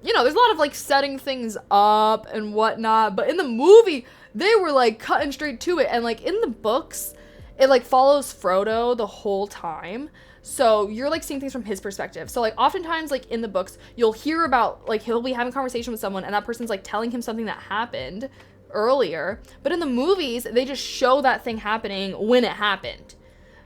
there's a lot of like setting things up and whatnot, but in the movie, they were like cutting straight to it. And like in the books, it like follows Frodo the whole time. So you're like seeing things from his perspective. So like oftentimes like in the books, you'll hear about like he'll be having a conversation with someone and that person's like telling him something that happened earlier. But in the movies, they just show that thing happening when it happened.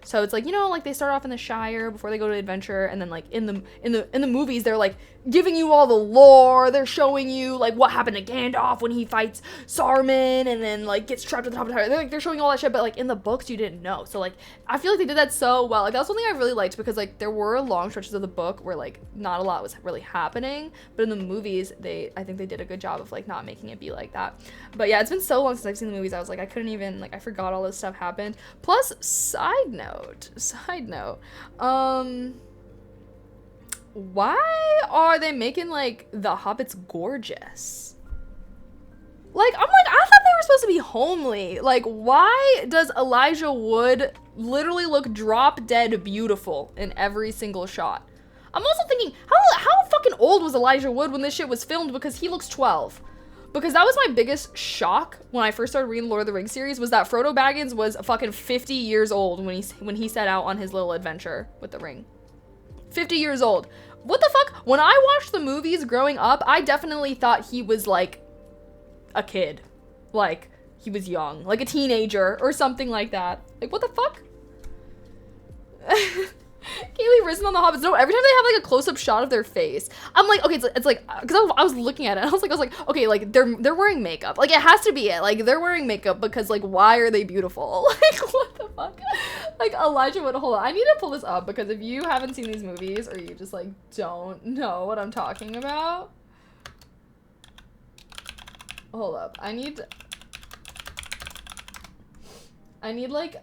So it's like, like they start off in the Shire before they go to adventure, and then like in the movies they're like giving you all the lore. They're showing you like what happened to Gandalf when he fights Saruman and then like gets trapped at the top of the tower. They're showing all that shit, but like in the books you didn't know. So like I feel like they did that so well. Like that's one thing I really liked, because like there were long stretches of the book where like not a lot was really happening, but in the movies I think they did a good job of like not making it be like that. But yeah, it's been so long since I've seen the movies. I was like, I couldn't even, like, I forgot all this stuff happened. Plus, side note, why are they making like the hobbits gorgeous? Like, I'm like, I thought they were supposed to be homely. Like, why does Elijah Wood literally look drop dead beautiful in every single shot? I'm also thinking, how fucking old was Elijah Wood when this shit was filmed? Because he looks 12. Because that was my biggest shock when I first started reading Lord of the Rings series, was that Frodo Baggins was fucking 50 years old when he set out on his little adventure with the ring. 50 years old. What the fuck? When I watched the movies growing up, I definitely thought he was like a kid. Like, he was young, like a teenager or something like that. Like, what the fuck? Kaylee risen on the hobbits. No, every time they have like a close-up shot of their face, I'm like, okay, it's like, because I was looking at it, I was like, okay, like they're wearing makeup. Like, it has to be it. Like, they're wearing makeup because like, why are they beautiful? Like, what the fuck? Like, Elijah would, hold on, I need to pull this up because if you haven't seen these movies or you just like don't know what I'm talking about, hold up, I need like,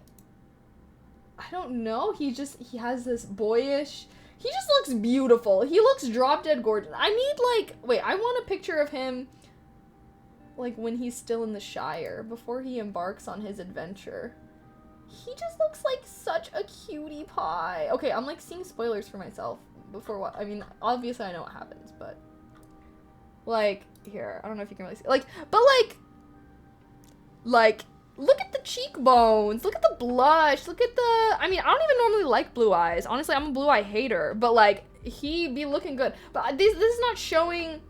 I don't know, he has this boyish, he just looks beautiful. He looks drop dead gorgeous. I need like, wait, I want a picture of him like when he's still in the Shire before he embarks on his adventure. He just looks like such a cutie pie. Okay, I'm like seeing spoilers for myself before what, I mean, obviously I know what happens, but like, here, I don't know if you can really see, like, but like, look at the cheekbones, look at the blush, look at the, I mean, I don't even normally like blue eyes. Honestly, I'm a blue eye hater, but like, he be looking good. But this is not showing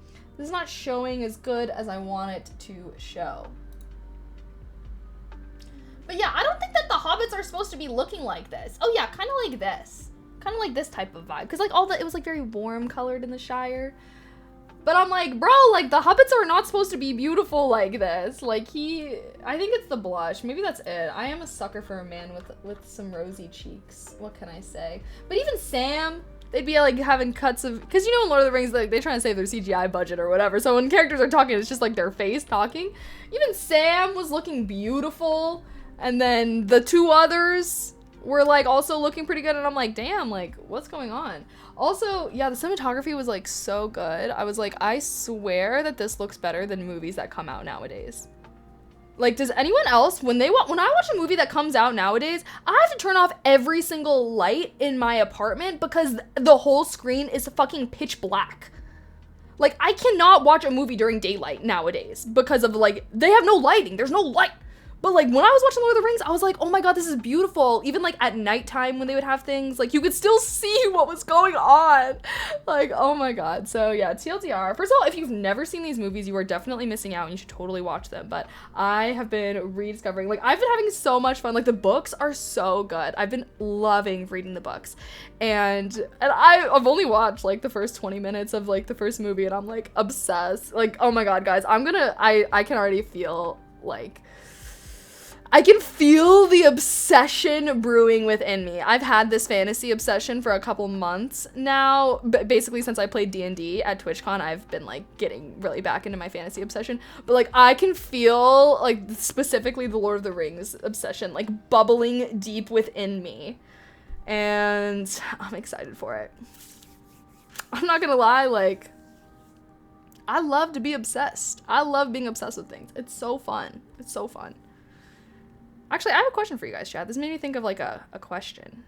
as good as I want it to show. But yeah, I don't think that the hobbits are supposed to be looking like this. Oh yeah, kind of like this. Kind of like this type of vibe. Because like it was like very warm colored in the Shire. But I'm like, bro, like the hobbits are not supposed to be beautiful like this. Like I think it's the blush. Maybe that's it. I am a sucker for a man with some rosy cheeks. What can I say? But even Sam, they'd be like having cuts of, because you know in Lord of the Rings, like they try to save their CGI budget or whatever. So when characters are talking, it's just like their face talking. Even Sam was looking beautiful. And then the two others were like also looking pretty good. And I'm like, damn, like what's going on? Also, yeah, the cinematography was like so good. I was like, I swear that this looks better than movies that come out nowadays. Like, does anyone else, when I watch a movie that comes out nowadays, I have to turn off every single light in my apartment because the whole screen is fucking pitch black. Like, I cannot watch a movie during daylight nowadays because of like, they have no lighting. There's no light. But like when I was watching Lord of the Rings, I was like, oh my god, this is beautiful. Even like at nighttime when they would have things, like you could still see what was going on. Like, oh my god. So yeah, TLDR. First of all, if you've never seen these movies, you are definitely missing out and you should totally watch them. But I have been rediscovering, like I've been having so much fun. Like the books are so good. I've been loving reading the books. And I've only watched like the first 20 minutes of like the first movie and I'm like obsessed. Like, oh my god, guys, I can already feel like, I can feel the obsession brewing within me. I've had this fantasy obsession for a couple months now. Basically, since I played D&D at TwitchCon, I've been like getting really back into my fantasy obsession. But like, I can feel like specifically the Lord of the Rings obsession like bubbling deep within me. And I'm excited for it. I'm not gonna lie, like, I love to be obsessed. I love being obsessed with things. It's so fun. It's so fun. Actually, I have a question for you guys, chat. This made me think of like a question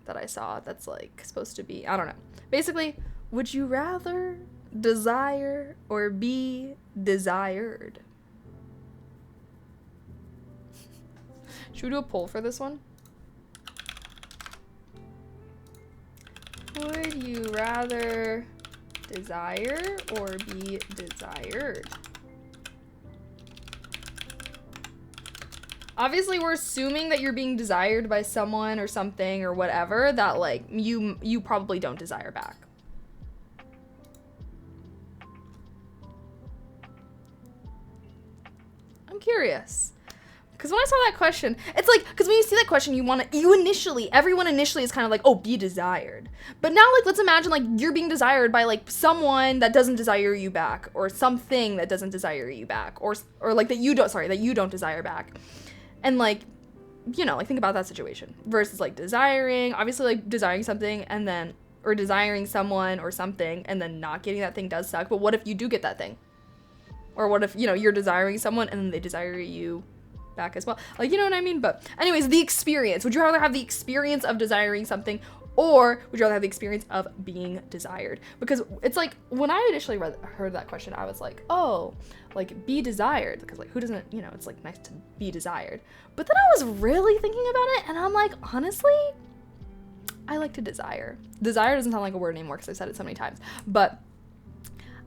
that I saw that's like supposed to be, I don't know. Basically, would you rather desire or be desired? Should we do a poll for this one? Would you rather desire or be desired? Obviously, we're assuming that you're being desired by someone or something or whatever that, like, you probably don't desire back. I'm curious. Because when I saw that question, it's like, because when you see that question, everyone initially is kind of like, oh, be desired. But now, like, let's imagine, like, you're being desired by, like, someone that doesn't desire you back, or something that doesn't desire you back, or like, that you don't desire back. And like, you know, like think about that situation versus like desiring, obviously like desiring something and then, or desiring someone or something and then not getting that thing does suck. But what if you do get that thing? Or what if, you know, you're desiring someone and then they desire you back as well? Like, you know what I mean? But anyways, the experience. Would you rather have the experience of desiring something or would you rather have the experience of being desired? Because it's like, when I initially heard that question, I was like, oh, like be desired. Because like, who doesn't, you know, it's like nice to be desired. But then I was really thinking about it and I'm like, honestly, I like to desire. Desire doesn't sound like a word anymore because I've said it so many times. But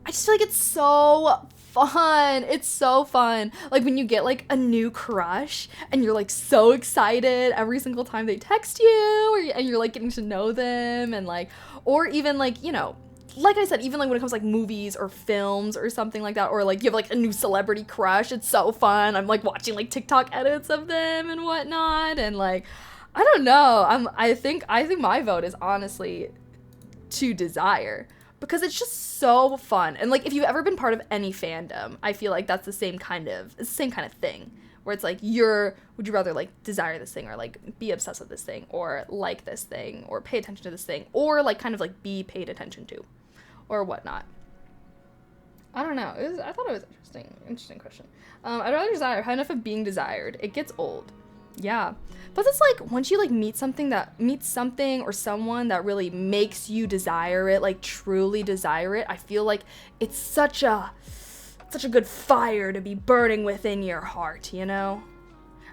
I just feel like it's so fun. It's so fun. Like when you get like a new crush and you're like so excited every single time they text you, and you're like getting to know them, and like, or even like, you know, like I said, even like when it comes to like movies or films or something like that, or like you have like a new celebrity crush, it's so fun. I'm like watching like TikTok edits of them and whatnot, and like, I don't know. I think my vote is honestly to Desire, because it's just so fun. And like if you've ever been part of any fandom, I feel like that's the same kind of thing, where it's like would you rather like desire this thing, or like be obsessed with this thing, or like this thing, or pay attention to this thing, or like kind of like be paid attention to, or whatnot. I don't know. I thought it was interesting question. I'd rather desire. Have enough of being desired. It gets old. Yeah. But it's like once you like meet something or someone that really makes you desire it, like truly desire it, I feel like it's such a good fire to be burning within your heart, you know?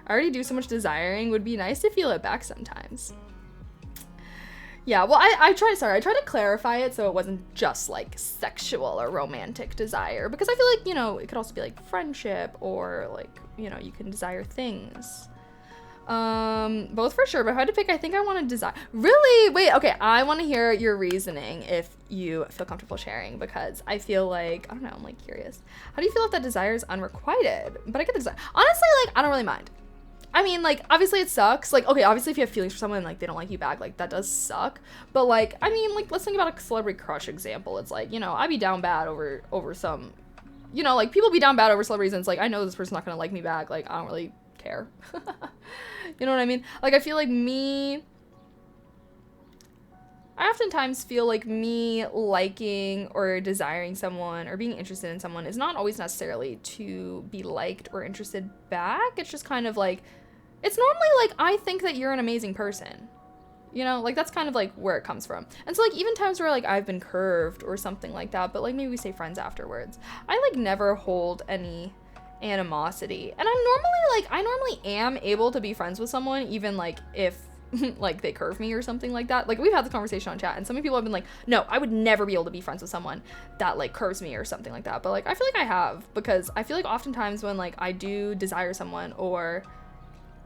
I already do so much desiring. Would be nice to feel it back sometimes. Yeah, well, I tried to clarify it so it wasn't just like sexual or romantic desire, because I feel like, you know, it could also be like friendship, or like, you know, you can desire things. Both for sure, but if I had to pick, I think I want to desire. Really? Wait, okay, I want to hear your reasoning if you feel comfortable sharing, because I feel like, I don't know, I'm like curious. How do you feel if that desire is unrequited? But I get the desire. Honestly, like, I don't really mind. I mean, like, obviously it sucks. Like, okay, obviously if you have feelings for someone and, like, they don't like you back, like, that does suck. But, like, I mean, like, let's think about a celebrity crush example. It's like, you know, I'd be down bad over some, you know, like, people be down bad over celebrities, and it's like, I know this person's not gonna like me back. Like, I don't really care. You know what I mean? Like, I feel like I oftentimes feel like me liking or desiring someone or being interested in someone is not always necessarily to be liked or interested back. It's just kind of like, it's normally like, I think that you're an amazing person. You know, like that's kind of like where it comes from. And so like even times where like I've been curved or something like that, but like maybe we stay friends afterwards, I like never hold any animosity. And I normally am able to be friends with someone even like if like they curve me or something like that. Like we've had this conversation on chat, and so many people have been like, no, I would never be able to be friends with someone that like curves me or something like that. But like I feel like I have, because I feel like oftentimes when like I do desire someone or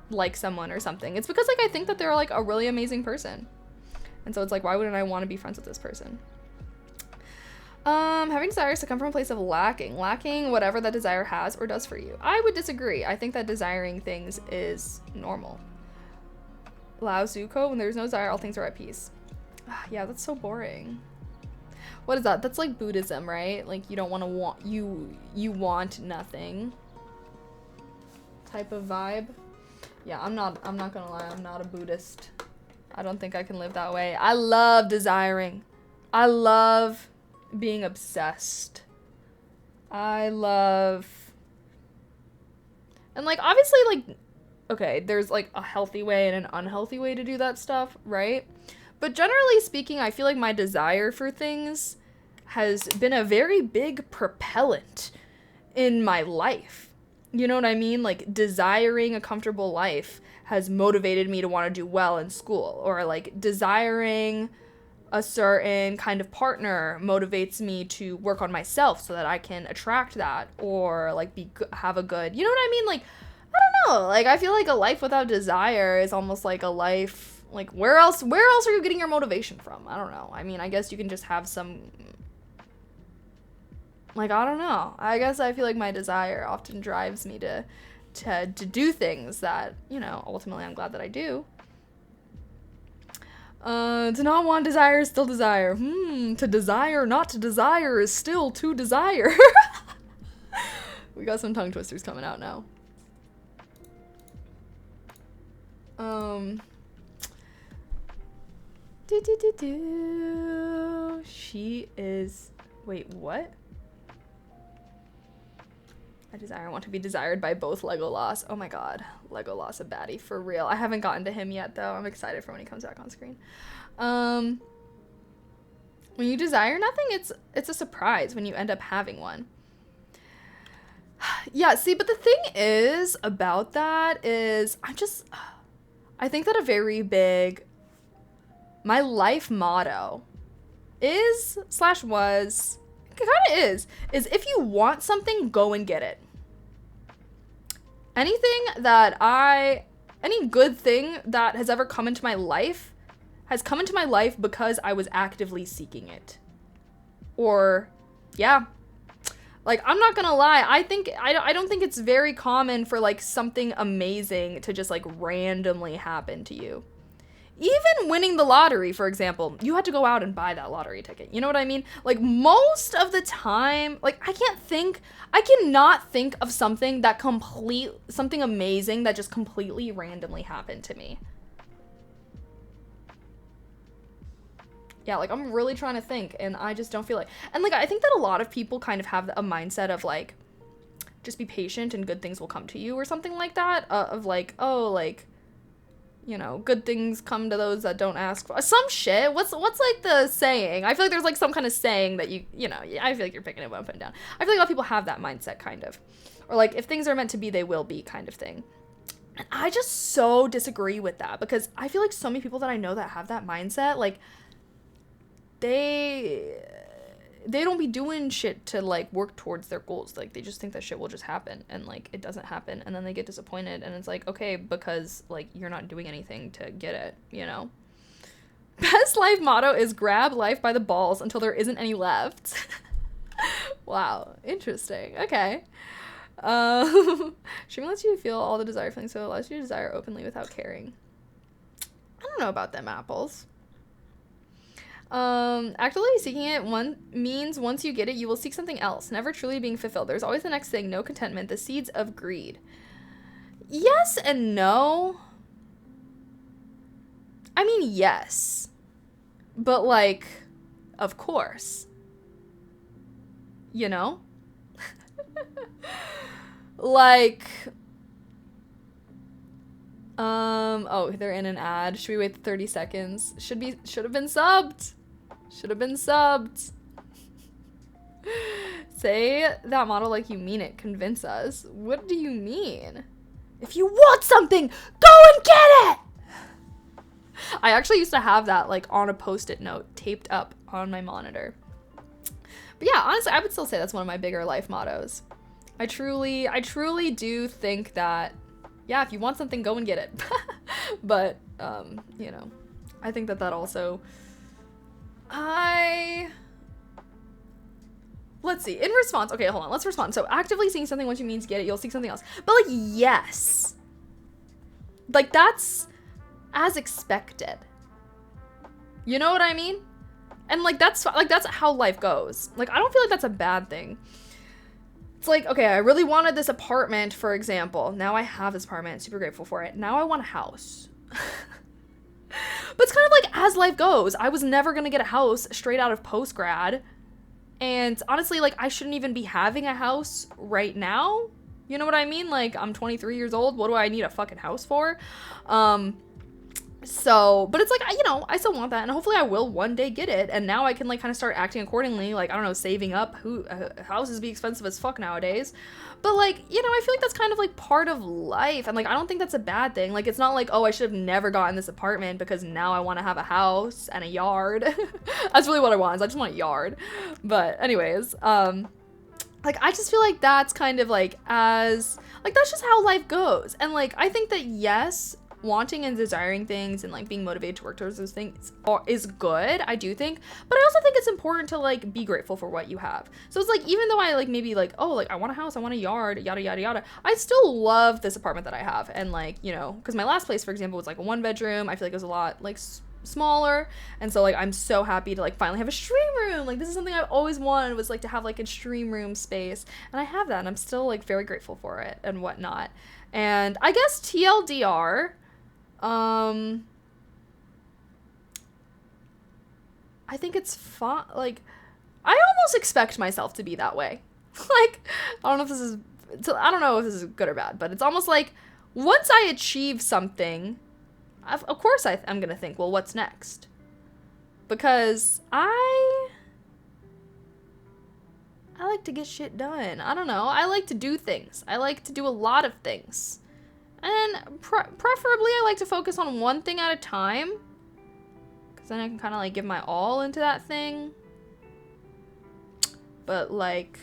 like someone or something, it's because like I think that they're like a really amazing person, and so it's like, why wouldn't I want to be friends with this person? Having desires to come from a place of lacking whatever that desire has or does for you. I would disagree. I think that desiring things is normal. Lao Zuko, when there's no desire, all things are at peace. Yeah, that's so boring. What is that? That's like Buddhism, right? Like you don't want to you want nothing type of vibe. Yeah, I'm not gonna lie, I'm not a Buddhist. I don't think I can live that way. I love desiring. I love being obsessed. I love, and like obviously like, okay, there's like a healthy way and an unhealthy way to do that stuff, right? But generally speaking, I feel like my desire for things has been a very big propellant in my life. You know what I mean? Like desiring a comfortable life has motivated me to want to do well in school, or like desiring a certain kind of partner motivates me to work on myself so that I can attract that, or like have a good, you know what I mean? Like, I don't know. Like, I feel like a life without desire is almost like a life, like where else are you getting your motivation from? I don't know. I mean, I guess you can just have some, like, I don't know. I guess I feel like my desire often drives me to do things that, you know, ultimately I'm glad that I do. To not want desire is still desire. To desire not to desire is still to desire. We got some tongue twisters coming out now. She is, wait, what? I want to be desired by both Legolas. Oh my god, Legolas a baddie, for real. I haven't gotten to him yet though. I'm excited for when he comes back on screen. When you desire nothing, it's a surprise when you end up having one. Yeah, see, but the thing is about that is I think that a very big, my life motto is / was kind of is if you want something, go and get it. Any good thing that has ever come into my life has come into my life because I was actively seeking it. Or, yeah. Like, I'm not gonna lie, I don't think it's very common for, like, something amazing to just, like, randomly happen to you. Even winning the lottery, for example, you had to go out and buy that lottery ticket. You know what I mean? Like, most of the time, like, I cannot think of something amazing that just completely randomly happened to me. Yeah, like, I'm really trying to think, and I just don't feel like, and, like, I think that a lot of people kind of have a mindset of, like, just be patient and good things will come to you, or something like that, of, like, oh, like, you know, good things come to those that don't ask for some shit. What's like the saying? I feel like there's like some kind of saying that you know, I feel like you're picking it up and down. I feel like a lot of people have that mindset kind of. Or like if things are meant to be, they will be kind of thing. And I just so disagree with that because I feel like so many people that I know that have that mindset, like they don't be doing shit to like work towards their goals. Like they just think that shit will just happen and like it doesn't happen and then they get disappointed and it's like, okay, because like you're not doing anything to get it, you know? Best life motto is grab life by the balls until there isn't any left. Wow, interesting. Okay. Streaming lets you feel all the desire feelings, so it allows you to desire openly without caring. I don't know about them apples. Actively seeking it means once you get it, you will seek something else, never truly being fulfilled. There's always the next thing, no contentment, the seeds of greed. Yes and no. I mean, yes. But, like, of course. You know? Like, oh, they're in an ad. Should we wait 30 seconds? Should have been subbed. Should have been subbed. Say that motto like you mean it. Convince us. What do you mean? If you want something, go and get it! I actually used to have that like on a post-it note taped up on my monitor. But yeah, honestly, I would still say that's one of my bigger life mottos. I truly do think that, yeah, if you want something, go and get it. But, you know, I think that also, let's see, in response, okay, hold on, let's respond. So actively seeking something once you mean to get it, you'll seek something else. But like, yes. Like that's as expected. You know what I mean? And like, that's how life goes. Like, I don't feel like that's a bad thing. It's like, okay, I really wanted this apartment, for example. Now I have this apartment, super grateful for it. Now I want a house. But it's kind of like as life goes. I was never gonna get a house straight out of post-grad. And honestly, like, I shouldn't even be having a house right now. You know what I mean? Like, I'm 23 years old. What do I need a fucking house for? So, but it's like, you know, I still want that, and hopefully I will one day get it, and now I can, like, kind of start acting accordingly, like, I don't know, saving up. Houses be expensive as fuck nowadays, but, like, you know, I feel like that's kind of, like, part of life, and, like, I don't think that's a bad thing. Like, it's not like, oh, I should have never gotten this apartment because now I want to have a house and a yard. That's really what I want, is I just want a yard. But anyways, like, I just feel like that's kind of, like, that's just how life goes, and, like, I think that, yes, wanting and desiring things and like being motivated to work towards those things is good, I do think, but I also think it's important to like be grateful for what you have. So it's like, even though I like maybe like, oh, like I want a house, I want a yard, yada yada yada, I still love this apartment that I have. And like, you know, because my last place, for example, was like a 1-bedroom. I feel like it was a lot like smaller, and so like I'm so happy to like finally have a stream room. Like, this is something I've always wanted, was like to have like a stream room space, and I have that, and I'm still like very grateful for it and whatnot. And I guess TLDR, I think it's fun. Like, I almost expect myself to be that way. Like, I don't know if this is good or bad, but it's almost like once I achieve something, of course I'm gonna think, well, what's next? Because I like to get shit done. I don't know. I like to do things. I like to do a lot of things. And preferably, I like to focus on one thing at a time, because then I can kind of like give my all into that thing. but like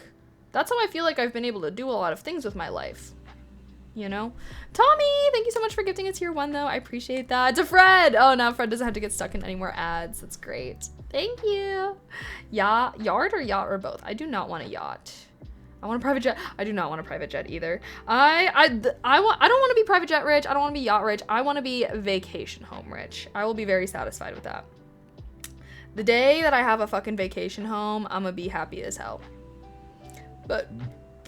that's how I feel like I've been able to do a lot of things with my life. You know? Tommy, thank you so much for gifting a tier 1 though. I appreciate that. To Fred! Oh, now Fred doesn't have to get stuck in any more ads. That's great. Thank you. Yeah, yard or yacht or both? I do not want a yacht. I want a private jet. I do not want a private jet either. I don't want to be private jet rich. I don't want to be yacht rich. I want to be vacation home rich. I will be very satisfied with that. The day that I have a fucking vacation home, I'm gonna be happy as hell. But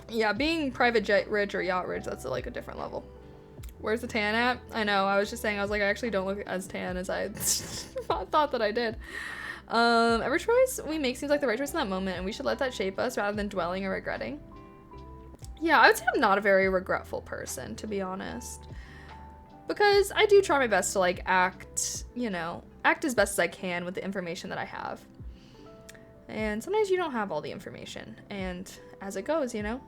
yeah, being private jet rich or yacht rich, that's like a different level. Where's the tan at? I know, I was just saying, I was like, I actually don't look as tan as I thought that I did. Every choice we make seems like the right choice in that moment, and we should let that shape us rather than dwelling or regretting. Yeah, I would say I'm not a very regretful person, to be honest. Because I do try my best to like act as best as I can with the information that I have. And sometimes you don't have all the information, and as it goes, you know?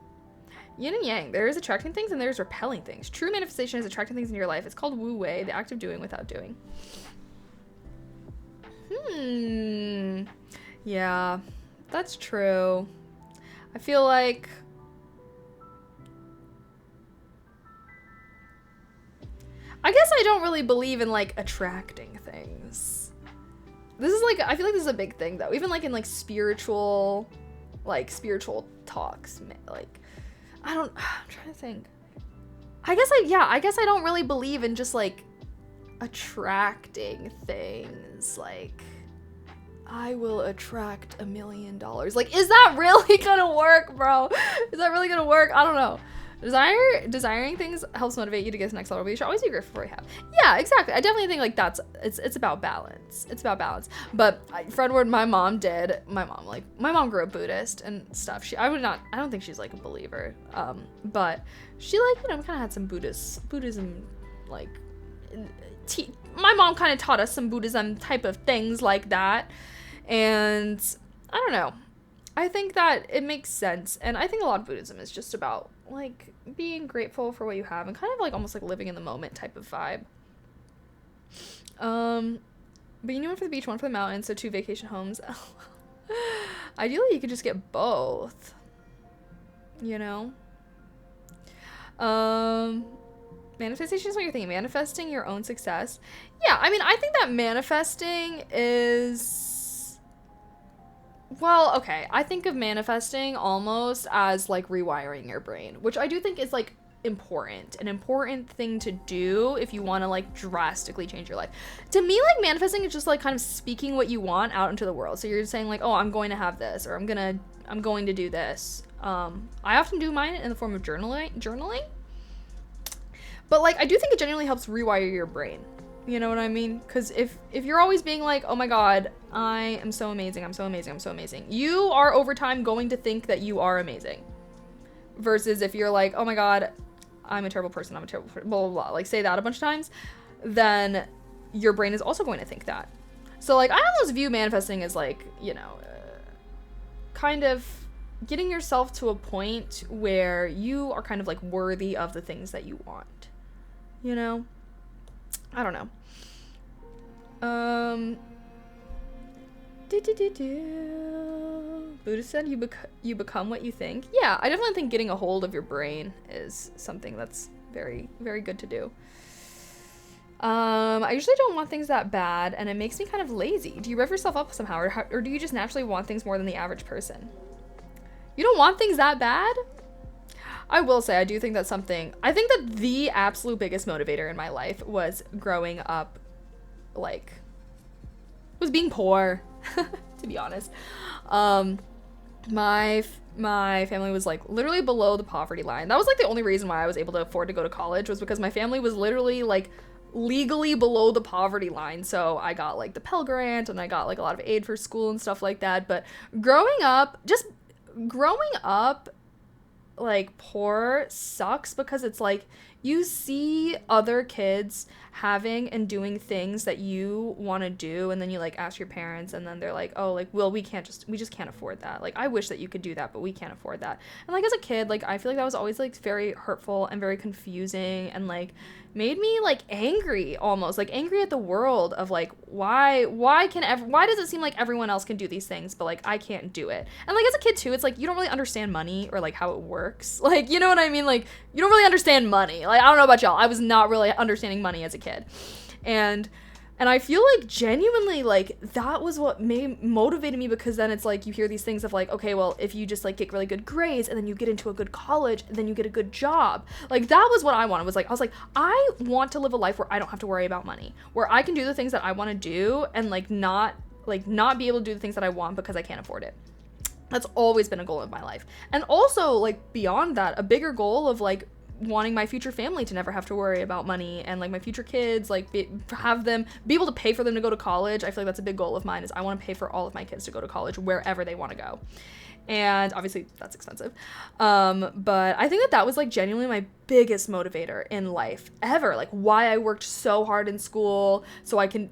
Yin and yang, there is attracting things and there's repelling things. True manifestation is attracting things in your life. It's called wu wei, the act of doing without doing. Yeah, that's true. I feel like I guess I don't really believe in like attracting things. This is like, I feel like this is a big thing though. Even like in like spiritual talks, like I'm trying to think. I guess I don't really believe in just like attracting things. Like, I will attract $1 million. Like, is that really gonna work, bro? Is that really gonna work? I don't know. Desiring things helps motivate you to get to the next level, but you should always be grateful for what you have. Yeah, exactly. I definitely think like it's about balance. It's about balance. But Fredward, my mom grew up Buddhist and stuff. I don't think she's like a believer. But she like, kind of had some Buddhism like, my mom kind of taught us some Buddhism type of things like that. And I don't know. I think that it makes sense. And I think a lot of Buddhism is just about like being grateful for what you have and kind of like almost like living in the moment type of vibe. But you need one for the beach, one for the mountains, so 2 vacation homes. Ideally, you could just get both, you know? Manifestation is what you're thinking. Manifesting your own success. Yeah, I mean, I think that manifesting is... Well, okay, I think of manifesting almost as like rewiring your brain, which I do think is like an important thing to do if you want to like drastically change your life. To me, like manifesting is just like kind of speaking what you want out into the world. So you're saying like, oh, I'm going to have this, or I'm going to do this. I often do mine in the form of journaling. But like, I do think it genuinely helps rewire your brain. You know what I mean? Because if you're always being like, oh my god, I am so amazing, I'm so amazing, I'm so amazing, you are over time going to think that you are amazing. Versus if you're like, oh my god, I'm a terrible person, blah, blah, blah, like say that a bunch of times, then your brain is also going to think that. So like, I almost view manifesting as like, kind of getting yourself to a point where you are kind of like worthy of the things that you want. You know? I don't know. Buddha said you become what you think. Yeah, I definitely think getting a hold of your brain is something that's very, very good to do. I usually don't want things that bad, and it makes me kind of lazy. Do you rev yourself up somehow, or do you just naturally want things more than the average person? You don't want things that bad? I will say, I do think that's something, I think that the absolute biggest motivator in my life was growing up, was being poor, to be honest. My family was like literally below the poverty line. That was like the only reason why I was able to afford to go to college, was because my family was literally like legally below the poverty line. So I got like the Pell Grant, and I got like a lot of aid for school and stuff like that. But growing up like poor sucks, because it's like you see other kids having and doing things that you want to do, and then you like ask your parents, and then they're like, oh, like, well, we just can't afford that. Like, I wish that you could do that, but we can't afford that. And like as a kid, like I feel like that was always like very hurtful and very confusing, and like made me like angry, almost like angry at the world of like, why does it seem like everyone else can do these things but like I can't do it? And like as a kid too, it's like you don't really understand money or like how it works, like, you know what I mean? Like, you don't really understand money. Like, I don't know about y'all, I was not really understanding money as a kid. And I feel like genuinely, like, that was what motivated me, because then it's like you hear these things of like, okay, well, if you just like get really good grades and then you get into a good college and then you get a good job. Like, that was what I wanted. I was like, I want to live a life where I don't have to worry about money, where I can do the things that I want to do and like not be able to do the things that I want because I can't afford it. That's always been a goal of my life. And also, like, beyond that, a bigger goal of like wanting my future family to never have to worry about money, and like my future kids, like be able to pay for them to go to college. I feel like that's a big goal of mine, is I want to pay for all of my kids to go to college wherever they want to go. And obviously that's expensive. But I think that was like genuinely my biggest motivator in life ever. Like, why I worked so hard in school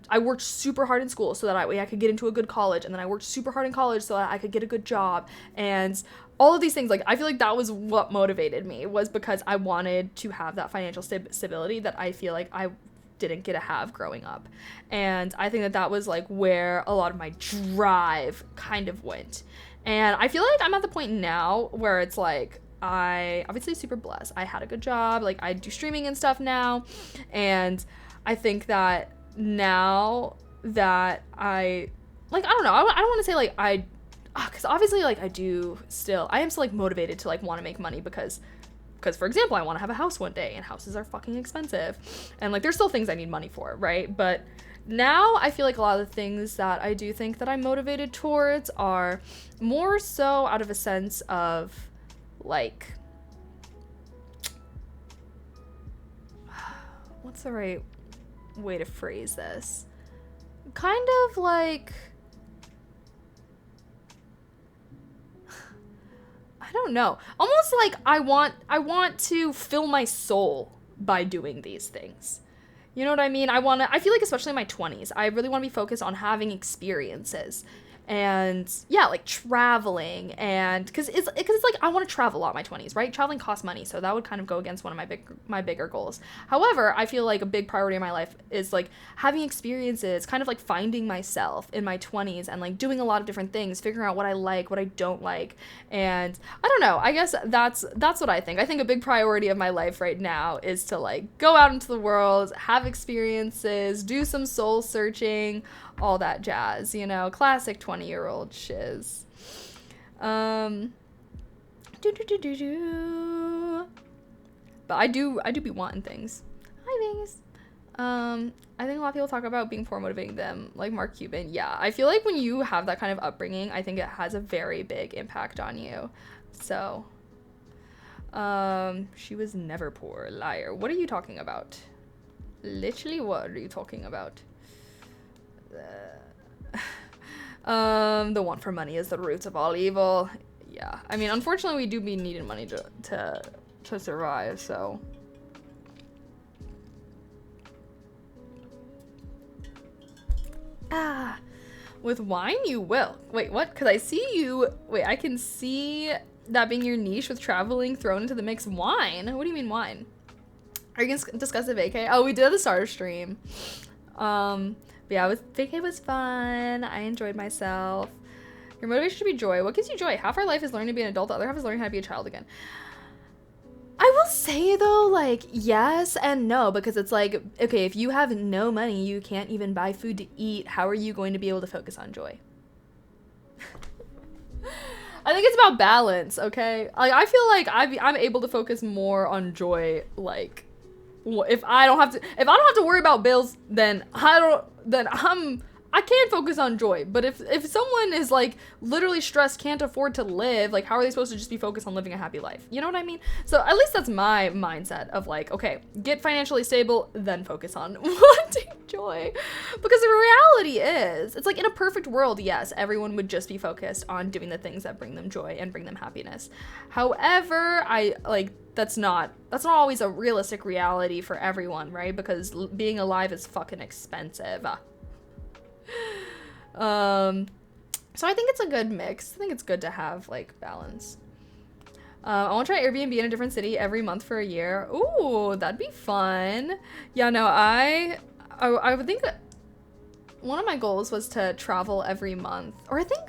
I worked super hard in school so that I could get into a good college, and then I worked super hard in college so that I could get a good job, and all of these things. Like, I feel like that was what motivated me, was because I wanted to have that financial stability that I feel like I didn't get to have growing up. And I think that was like where a lot of my drive kind of went. And I feel like I'm at the point now where it's like, I obviously super blessed. I had a good job. Like, I do streaming and stuff now. And I think that now that I don't know, I don't want to say like because obviously like I am still like motivated to like want to make money, because for example, I want to have a house one day, and houses are fucking expensive, and like there's still things I need money for, right? But now I feel like a lot of the things that I do think that I'm motivated towards are more so out of a sense of like, what's the right way to phrase this? Kind of like, I don't know. Almost like I want to fill my soul by doing these things. You know what I mean? I feel like especially in my 20s, I really want to be focused on having experiences. And yeah, like traveling, and because it's like I want to travel a lot in my 20s, right? Traveling costs money, so that would kind of go against one of my bigger goals. However, I feel like a big priority in my life is like having experiences, kind of like finding myself in my 20s, and like doing a lot of different things, figuring out what I like, what I don't like. And I don't know, I guess that's what I think. I think a big priority of my life right now is to like go out into the world, have experiences, do some soul searching, all that jazz, you know, classic 20-year-old shiz. But I do be wanting things. Hi, Vegas. I think a lot of people talk about being poor motivating them, like Mark Cuban. Yeah, I feel like when you have that kind of upbringing, I think it has a very big impact on you. So, she was never poor. Liar. What are you talking about? Literally, what are you talking about? The want for money is the root of all evil. Yeah, I mean, unfortunately, we do be needing money to survive, so. With wine, you will. Wait, what? Because I see you. Wait, I can see that being your niche with traveling thrown into the mix. Wine? What do you mean wine? Are you gonna discuss the vacay? Oh, we did the starter stream. But yeah, vacay was fun. I enjoyed myself. Your motivation should be joy. What gives you joy? Half our life is learning to be an adult. The other half is learning how to be a child again. I will say though, like, yes and no, because it's like, okay, if you have no money, you can't even buy food to eat. How are you going to be able to focus on joy? I think it's about balance, okay? Like, I feel like I'm able to focus more on joy, like, if I don't have to worry about bills, then I'm I can focus on joy, but if someone is like literally stressed, can't afford to live, like how are they supposed to just be focused on living a happy life? You know what I mean? So at least that's my mindset of like, okay, get financially stable, then focus on wanting joy. Because the reality is, it's like in a perfect world, yes, everyone would just be focused on doing the things that bring them joy and bring them happiness. However, that's not always a realistic reality for everyone, right? Because being alive is fucking expensive. So I think it's a good mix. I think it's good to have like balance. I want to try Airbnb in a different city every month for a year. Ooh, that'd be fun. Yeah, no, I would think that one of my goals was to travel every month, or I think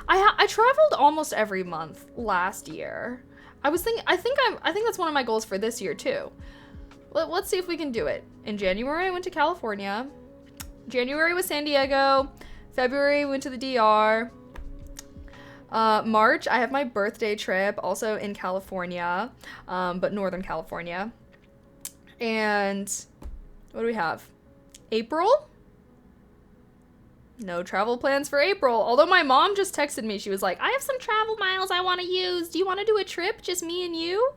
I traveled almost every month last year. I think that's one of my goals for this year too. Let's see if we can do it. In January, I went to California. January was San Diego. February, went to the DR. March, I have my birthday trip, also in California, but Northern California. And what do we have? April? No travel plans for April. Although my mom just texted me. She was like, I have some travel miles I want to use. Do you want to do a trip? Just me and you?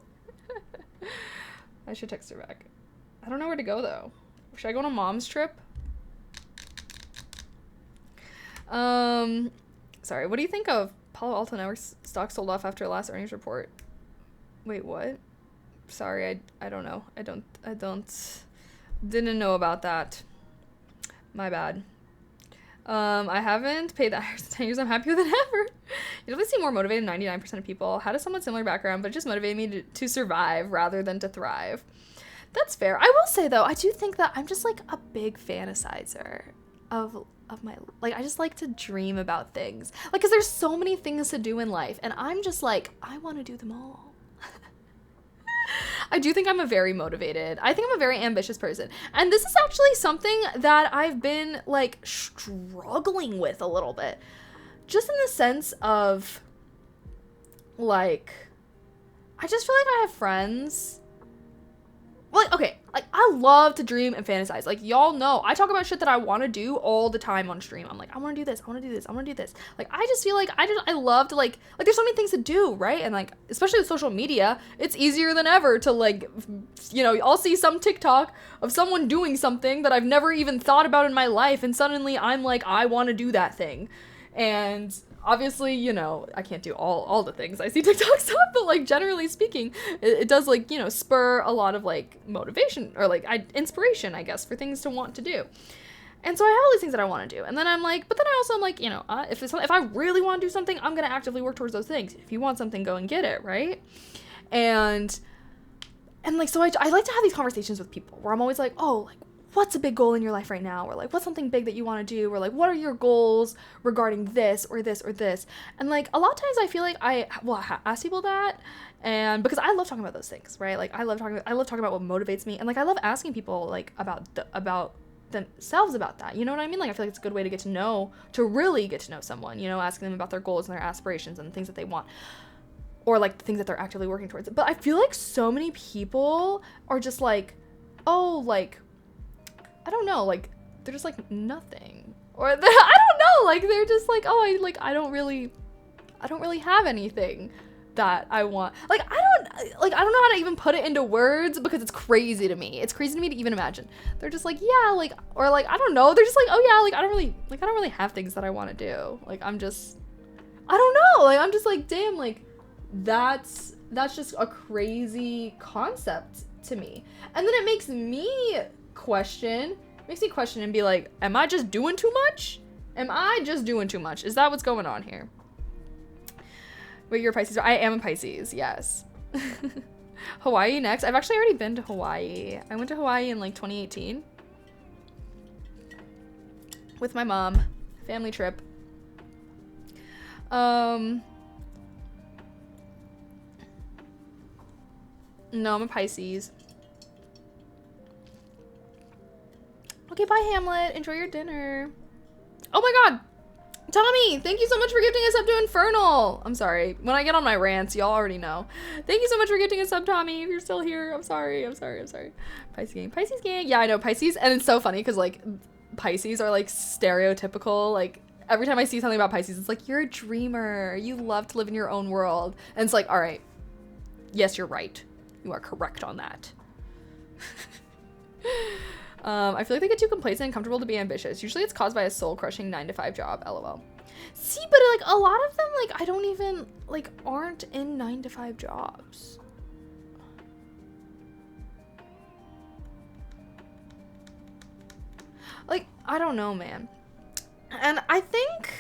I should text her back. I don't know where to go, though. Should I go on a mom's trip? Sorry, what do you think of Palo Alto Networks stock sold off after last earnings report? Wait, what? Sorry, I don't know. Didn't know about that. My bad. I haven't paid that higher 10 years. I'm happier than ever. You definitely seem more motivated than 99% of people. Had a somewhat similar background, but it just motivated me to survive rather than to thrive. That's fair. I will say, though, I do think that I'm just, like, a big fantasizer of my, like, I just like to dream about things. Like, because there's so many things to do in life, and I'm just like, I want to do them all. I do think I'm a very motivated. I think I'm a very ambitious person. And this is actually something that I've been, like, struggling with a little bit. Just in the sense of, like, I just feel like I have friends. Like, okay, like, I love to dream and fantasize. Like, y'all know, I talk about shit that I want to do all the time on stream. I'm like, I want to do this, I want to do this, I want to do this. Like, I just feel like I love to, like, there's so many things to do, right? And, like, especially with social media, it's easier than ever to, like, you know, I'll see some TikTok of someone doing something that I've never even thought about in my life, and suddenly I'm like, I want to do that thing. And obviously, you know, I can't do all the things I see TikToks of, but, like, generally speaking, it does, like, you know, spur a lot of, like, motivation or, like, inspiration, I guess, for things to want to do. And so I have all these things that I want to do. And then I'm like, but then I also am like, you know, if I really want to do something, I'm going to actively work towards those things. If you want something, go and get it, right? And like, so I like to have these conversations with people where I'm always like, oh, like, what's a big goal in your life right now? Or, like, what's something big that you want to do? Or, like, what are your goals regarding this or this or this? And, like, a lot of times I feel like I ask people that, and because I love talking about those things, right? Like, I love talking about what motivates me, and, like, I love asking people, like, about themselves about that. You know what I mean? Like, I feel like it's a good way to really get to know someone, you know, asking them about their goals and their aspirations and the things that they want. Or, like, the things that they're actively working towards. But I feel like so many people are just like, oh, like, I don't know, like, they're just like nothing, or I don't know, like, they're just like, oh, I don't really have anything that I want. Like, I don't know how to even put it into words because it's crazy to me. It's crazy to me to even imagine. They're just like, yeah, like, or like, I don't know. They're just like, oh yeah, like, I don't really have things that I want to do. Like, I don't know. Like, I'm just like, damn, like, that's just a crazy concept to me. And then it makes me question and be like, am I just doing too much? Is that what's going on here? Wait, you're a Pisces? I am a Pisces, yes. Hawaii next. I've actually already been to Hawaii. I went to Hawaii in, like, 2018 with my mom. Family trip. No, I'm a Pisces. Okay, bye, Hamlet. Enjoy your dinner. Oh my god! Tommy, thank you so much for gifting us up to Infernal. I'm sorry. When I get on my rants, y'all already know. Thank you so much for gifting us up, Tommy. If you're still here, I'm sorry. Pisces gang. Yeah, I know, Pisces. And it's so funny because, like, Pisces are like stereotypical. Like every time I see something about Pisces, it's like, you're a dreamer. You love to live in your own world. And it's like, all right, yes, you're right. You are correct on that. I feel like they get too complacent and comfortable to be ambitious. Usually it's caused by a soul-crushing 9-to-5 job, lol. See, but like a lot of them, like I don't even, like aren't in 9-to-5 jobs. Like, I don't know, man. And I think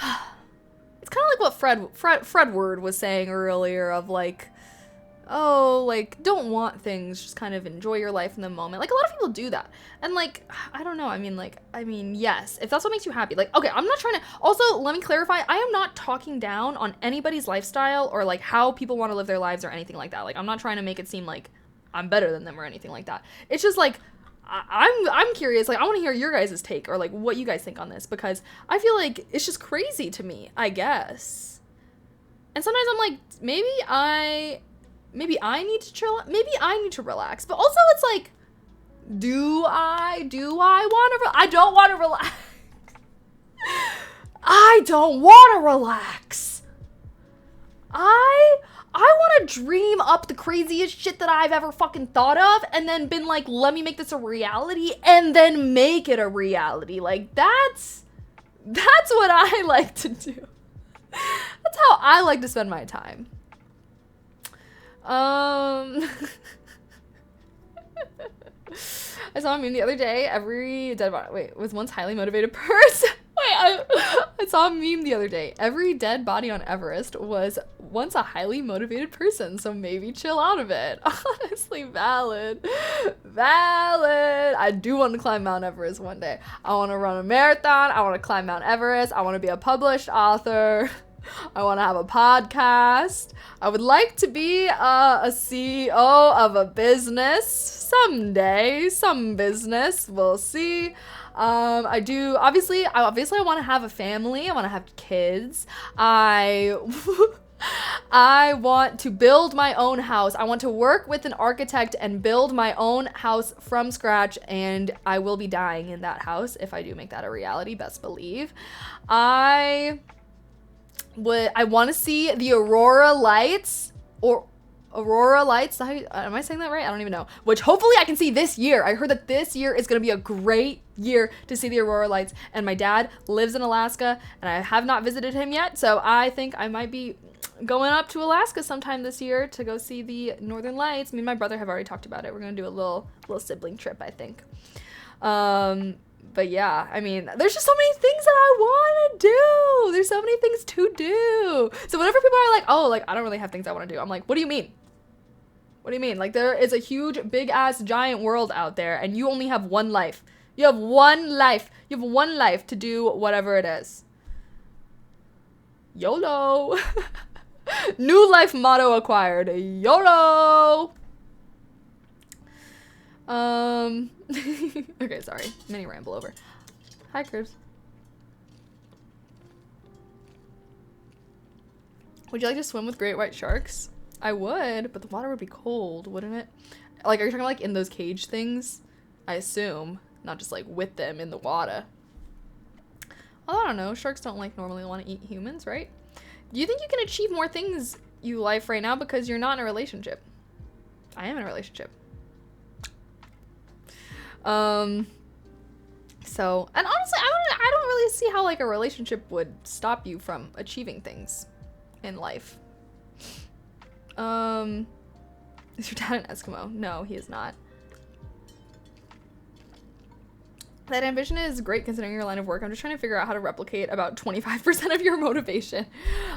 it's kind of like what Fred Word was saying earlier of like, oh, like, don't want things, just kind of enjoy your life in the moment. Like, a lot of people do that. And, like, I don't know, I mean, yes, if that's what makes you happy. Like, okay, I'm not trying to, also, let me clarify, I am not talking down on anybody's lifestyle or, like, how people want to live their lives or anything like that. Like, I'm not trying to make it seem like I'm better than them or anything like that. It's just, like, I'm curious, like, I want to hear your guys' take or, like, what you guys think on this, because I feel like it's just crazy to me, I guess. And sometimes I'm like, maybe I need to chill, maybe I need to relax, but also it's like, do I want to, I don't want to relax. I don't want to relax. I want to dream up the craziest shit that I've ever fucking thought of and then been like, let me make this a reality and then make it a reality. Like, that's what I like to do. That's how I like to spend my time. I saw a meme the other day. Every dead body was once highly motivated person. I saw a meme the other day. Every dead body on Everest was once a highly motivated person, so maybe chill out a bit. Honestly, valid. I do want to climb Mount Everest one day. I want to run a marathon. I want to climb Mount Everest. I want to be a published author. I want to have a podcast. I would like to be a CEO of a business someday. Some business. We'll see. I do. Obviously, I want to have a family. I want to have kids. I want to build my own house. I want to work with an architect and build my own house from scratch, and I will be dying in that house if I do make that a reality, best believe. I want to see the Aurora Lights, or Aurora Lights. Am I saying that right? I don't even know. Which hopefully I can see this year. I heard that this year is going to be a great year to see the Aurora Lights. And my dad lives in Alaska, and I have not visited him yet. So I think I might be going up to Alaska sometime this year to go see the Northern Lights. Me and my brother have already talked about it. We're going to do a little sibling trip, I think. But yeah, I mean, there's just so many things that I want to do. There's so many things to do. So whenever people are like, oh, like, I don't really have things I want to do, I'm like, what do you mean? What do you mean? Like, there is a huge, big-ass, giant world out there, and you only have one life. You have one life. You have one life to do whatever it is. YOLO. New life motto acquired. YOLO. Okay, sorry. Mini ramble over. Hi, Cribs. Would you like to swim with great white sharks? I would, but the water would be cold, wouldn't it? Like, are you talking like in those cage things? I assume. Not just like with them in the water. Well, I don't know. Sharks don't like normally want to eat humans, right? Do you think you can achieve more things you life right now because you're not in a relationship? I am in a relationship. So, and honestly, I don't really see how like a relationship would stop you from achieving things in life. Is your dad an Eskimo? No, he is not. That ambition is great considering your line of work. I'm just trying to figure out how to replicate about 25% of your motivation.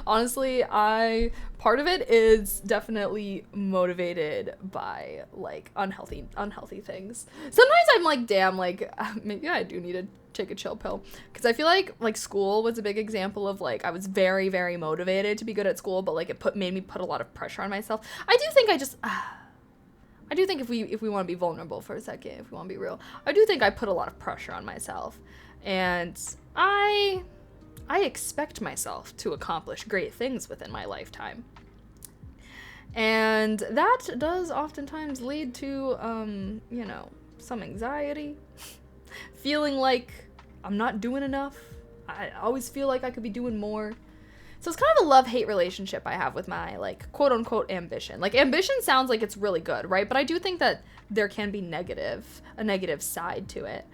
Honestly, part of it is definitely motivated by like unhealthy things. Sometimes I'm like, damn, like maybe I do need to take a chill pill, because I feel like school was a big example of like I was very, very motivated to be good at school, but like it made me put a lot of pressure on myself. I do think if we want to be vulnerable for a second, if we want to be real, I do think I put a lot of pressure on myself, and I expect myself to accomplish great things within my lifetime. And that does oftentimes lead to, some anxiety, feeling like I'm not doing enough. I always feel like I could be doing more. So it's kind of a love-hate relationship I have with my, like, quote-unquote ambition. Like, ambition sounds like it's really good, right? But I do think that there can be a negative side to it.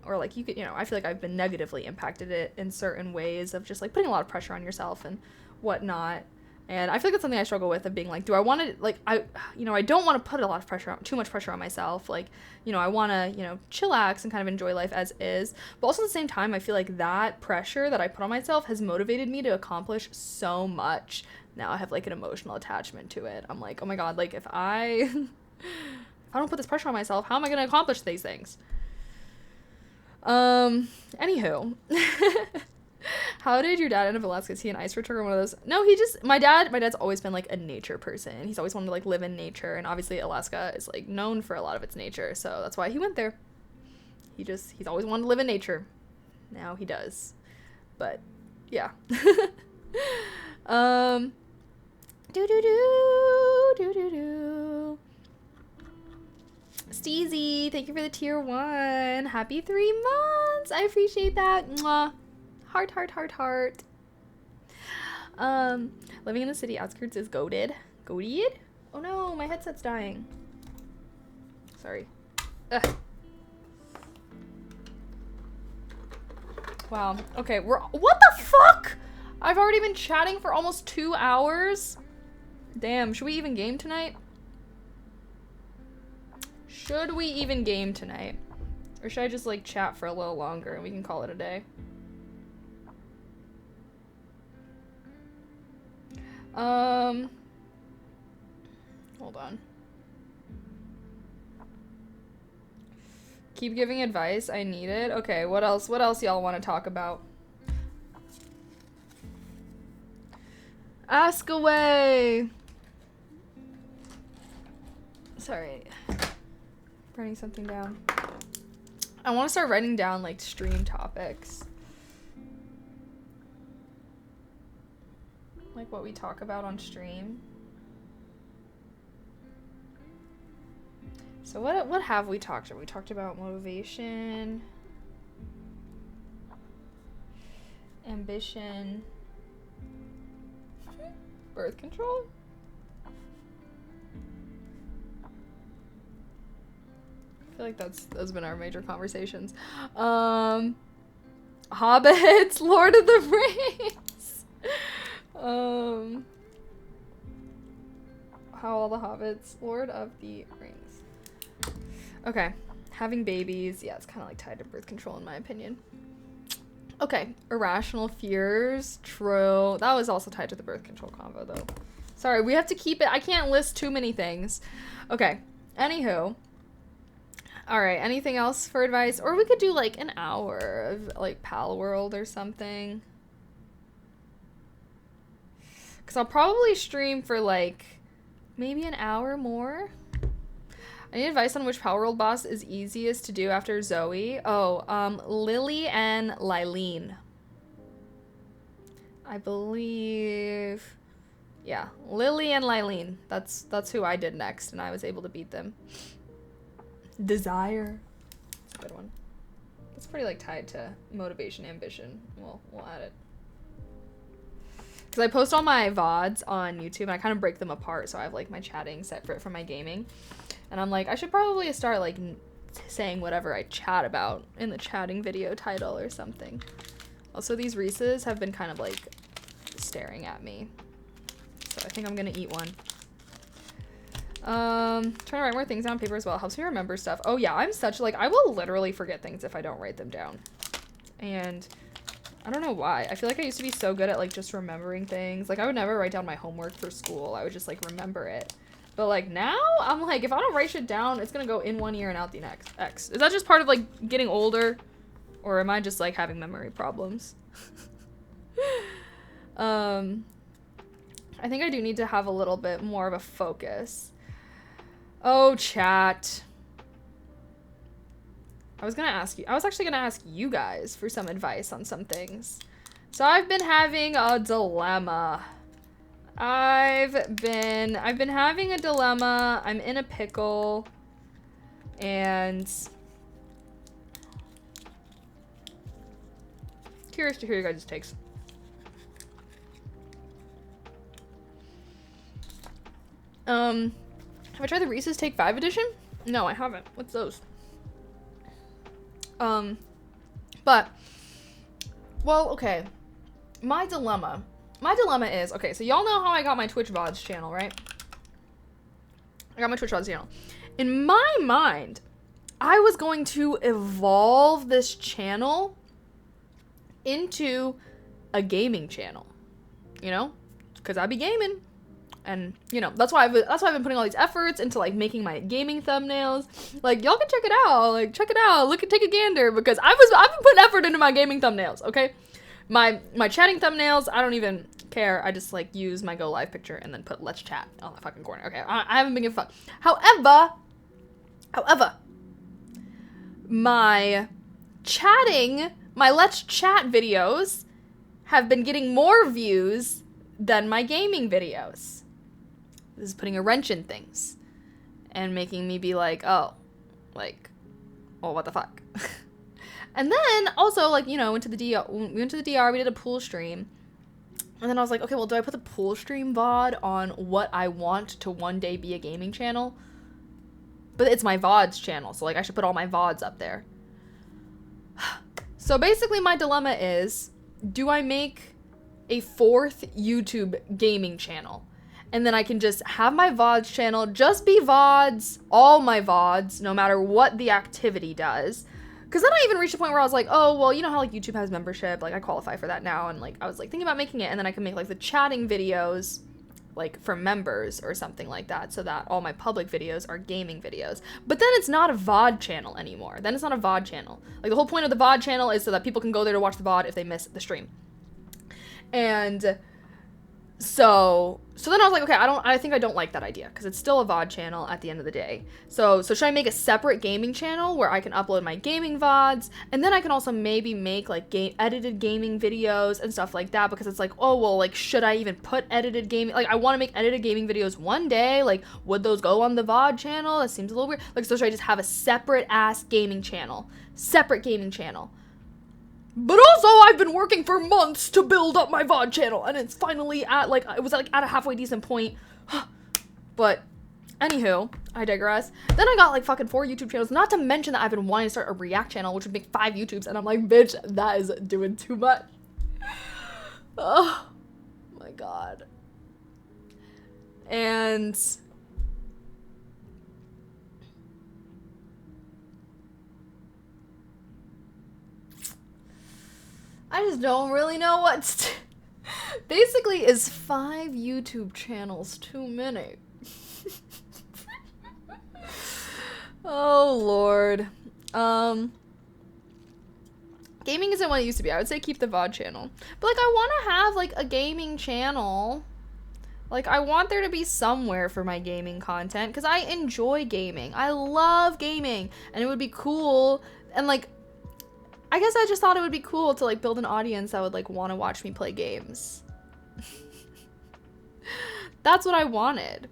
Or, like, you could, you know, I feel like I've been negatively impacted it in certain ways of just, like, putting a lot of pressure on yourself and whatnot. And I feel like that's something I struggle with, of being like, do I want to, like, I don't want to put a lot of pressure on, too much pressure on myself. Like, you know, I want to, you know, chillax and kind of enjoy life as is. But also at the same time, I feel like that pressure that I put on myself has motivated me to accomplish so much. Now I have, like, an emotional attachment to it. I'm like, oh my God, like, if I don't put this pressure on myself, how am I going to accomplish these things? Anywho. How did your dad end up in Alaska? Is he an ice return or one of those? No, my dad's always been, like, a nature person. He's always wanted to, like, live in nature, and obviously Alaska is, like, known for a lot of its nature, so that's why he went there. He's always wanted to live in nature. Now he does. But, yeah. Steezy, thank you for the tier 1. Happy 3 months. I appreciate that. Mwah. Heart, heart, heart, heart. Living in the city outskirts is goated. Goated? Oh no, my headset's dying. Sorry. Ugh. Wow. Okay, what the fuck? I've already been chatting for almost 2 hours. Damn, should we even game tonight? Should we even game tonight? Or should I just, like, chat for a little longer and we can call it a day? Hold on. Keep giving advice. I need it. Okay, what else y'all want to talk about? Ask away. Sorry. Writing something down. I want to start writing down, like, stream topics. Like what we talk about on stream. So what have we talked about? We talked about motivation, ambition, birth control. I feel like those have been our major conversations. Hobbits, Lord of the Rings. How all the hobbits, Lord of the Rings. Okay, having babies, yeah, it's kind of like tied to birth control in my opinion. Okay, irrational fears, true. That was also tied to the birth control convo though. Sorry, we have to keep it. I can't list too many things. Okay, anywho. All right, anything else for advice? Or we could do like an hour of like Pal World or something. Because I'll probably stream for like maybe an hour more. I need advice on which Power World boss is easiest to do after Zoe. Oh, Lily and Lylene. I believe... Yeah, Lily and Lylene. That's who I did next, and I was able to beat them. Desire. That's a good one. It's pretty, like, tied to motivation, ambition. We'll add it. Because I post all my VODs on YouTube, and I kind of break them apart, so I have, like, my chatting separate from my gaming. And I'm like, I should probably start, like, saying whatever I chat about in the chatting video title or something. Also, these Reese's have been kind of, like, staring at me. So I think I'm gonna eat one. Trying to write more things down on paper as well. Helps me remember stuff. Oh, yeah, I'm such, like, I will literally forget things if I don't write them down. And I don't know why. I feel like I used to be so good at, like, just remembering things. Like, I would never write down my homework for school. I would just, like, remember it. But, like, now, I'm like, if I don't write shit down, it's gonna go in one ear and out the next. Is that just part of, like, getting older? Or am I just, like, having memory problems? I think I do need to have a little bit more of a focus. Oh, chat. I was actually gonna ask you guys for some advice on some things. So I've been having a dilemma. I've been having a dilemma. I'm in a pickle. And curious to hear your guys' takes. Have I tried the Reese's Take 5 edition? No, I haven't. What's those? But, well, okay. My dilemma is, okay, so y'all know how I got my Twitch VODs channel, right? I got my Twitch VODs channel. In my mind, I was going to evolve this channel into a gaming channel, you know? Because I be gaming. And, you know, that's why I've been putting all these efforts into, like, making my gaming thumbnails. Like, y'all can check it out. Like, check it out. Take a gander. Because I've been putting effort into my gaming thumbnails, okay? My chatting thumbnails, I don't even care. I just, like, use my go live picture and then put let's chat on the fucking corner. Okay, I haven't been giving a fuck. However, my let's chat videos have been getting more views than my gaming videos. This is putting a wrench in things and making me be like, oh, what the fuck? And then also, like, you know, we went to the DR, we did a pool stream. And then I was like, okay, well, do I put the pool stream VOD on what I want to one day be a gaming channel? But it's my VODs channel, so, like, I should put all my VODs up there. So basically my dilemma is, do I make a 4th YouTube gaming channel? And then I can just have my VODs channel just be VODs, all my VODs, no matter what the activity does. Because then I even reached a point where I was like, oh, well, you know how, like, YouTube has membership? Like, I qualify for that now. And, like, I was, like, thinking about making it. And then I can make, like, the chatting videos, like, for members or something like that. So that all my public videos are gaming videos. But then it's not a VOD channel anymore. Then it's not a VOD channel. Like, the whole point of the VOD channel is so that people can go there to watch the VOD if they miss the stream. And so then I was like, okay, I think I don't like that idea because it's still a VOD channel at the end of the day. So should I make a separate gaming channel where I can upload my gaming VODs, and then I can also maybe make, like, edited gaming videos and stuff like that, because it's like, oh, well, like, should I even put edited gaming, like, I want to make edited gaming videos one day, like, would those go on the VOD channel? That seems a little weird. Like, so should I just have a separate gaming channel? But also, I've been working for months to build up my VOD channel, and it's finally at, like, it was, like, at a halfway decent point. But, anywho, I digress. Then I got, like, fucking 4 YouTube channels, not to mention that I've been wanting to start a React channel, which would make 5 YouTubes, and I'm like, bitch, that is doing too much. Oh, my God. And I just don't really know what to Basically, is 5 YouTube channels too many? Oh, Lord. Gaming isn't what it used to be. I would say keep the VOD channel. But, like, I want to have, like, a gaming channel. Like, I want there to be somewhere for my gaming content, because I enjoy gaming. I love gaming, and it would be cool, and, like, I guess I just thought it would be cool to, like, build an audience that would, like, want to watch me play games. That's what I wanted.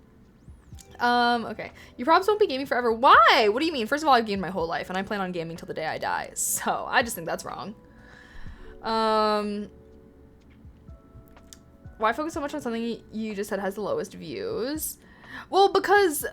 Okay. You probably won't be gaming forever. Why? What do you mean? First of all, I've gamed my whole life, and I plan on gaming till the day I die, so I just think that's wrong. Why focus so much on something you just said has the lowest views? Because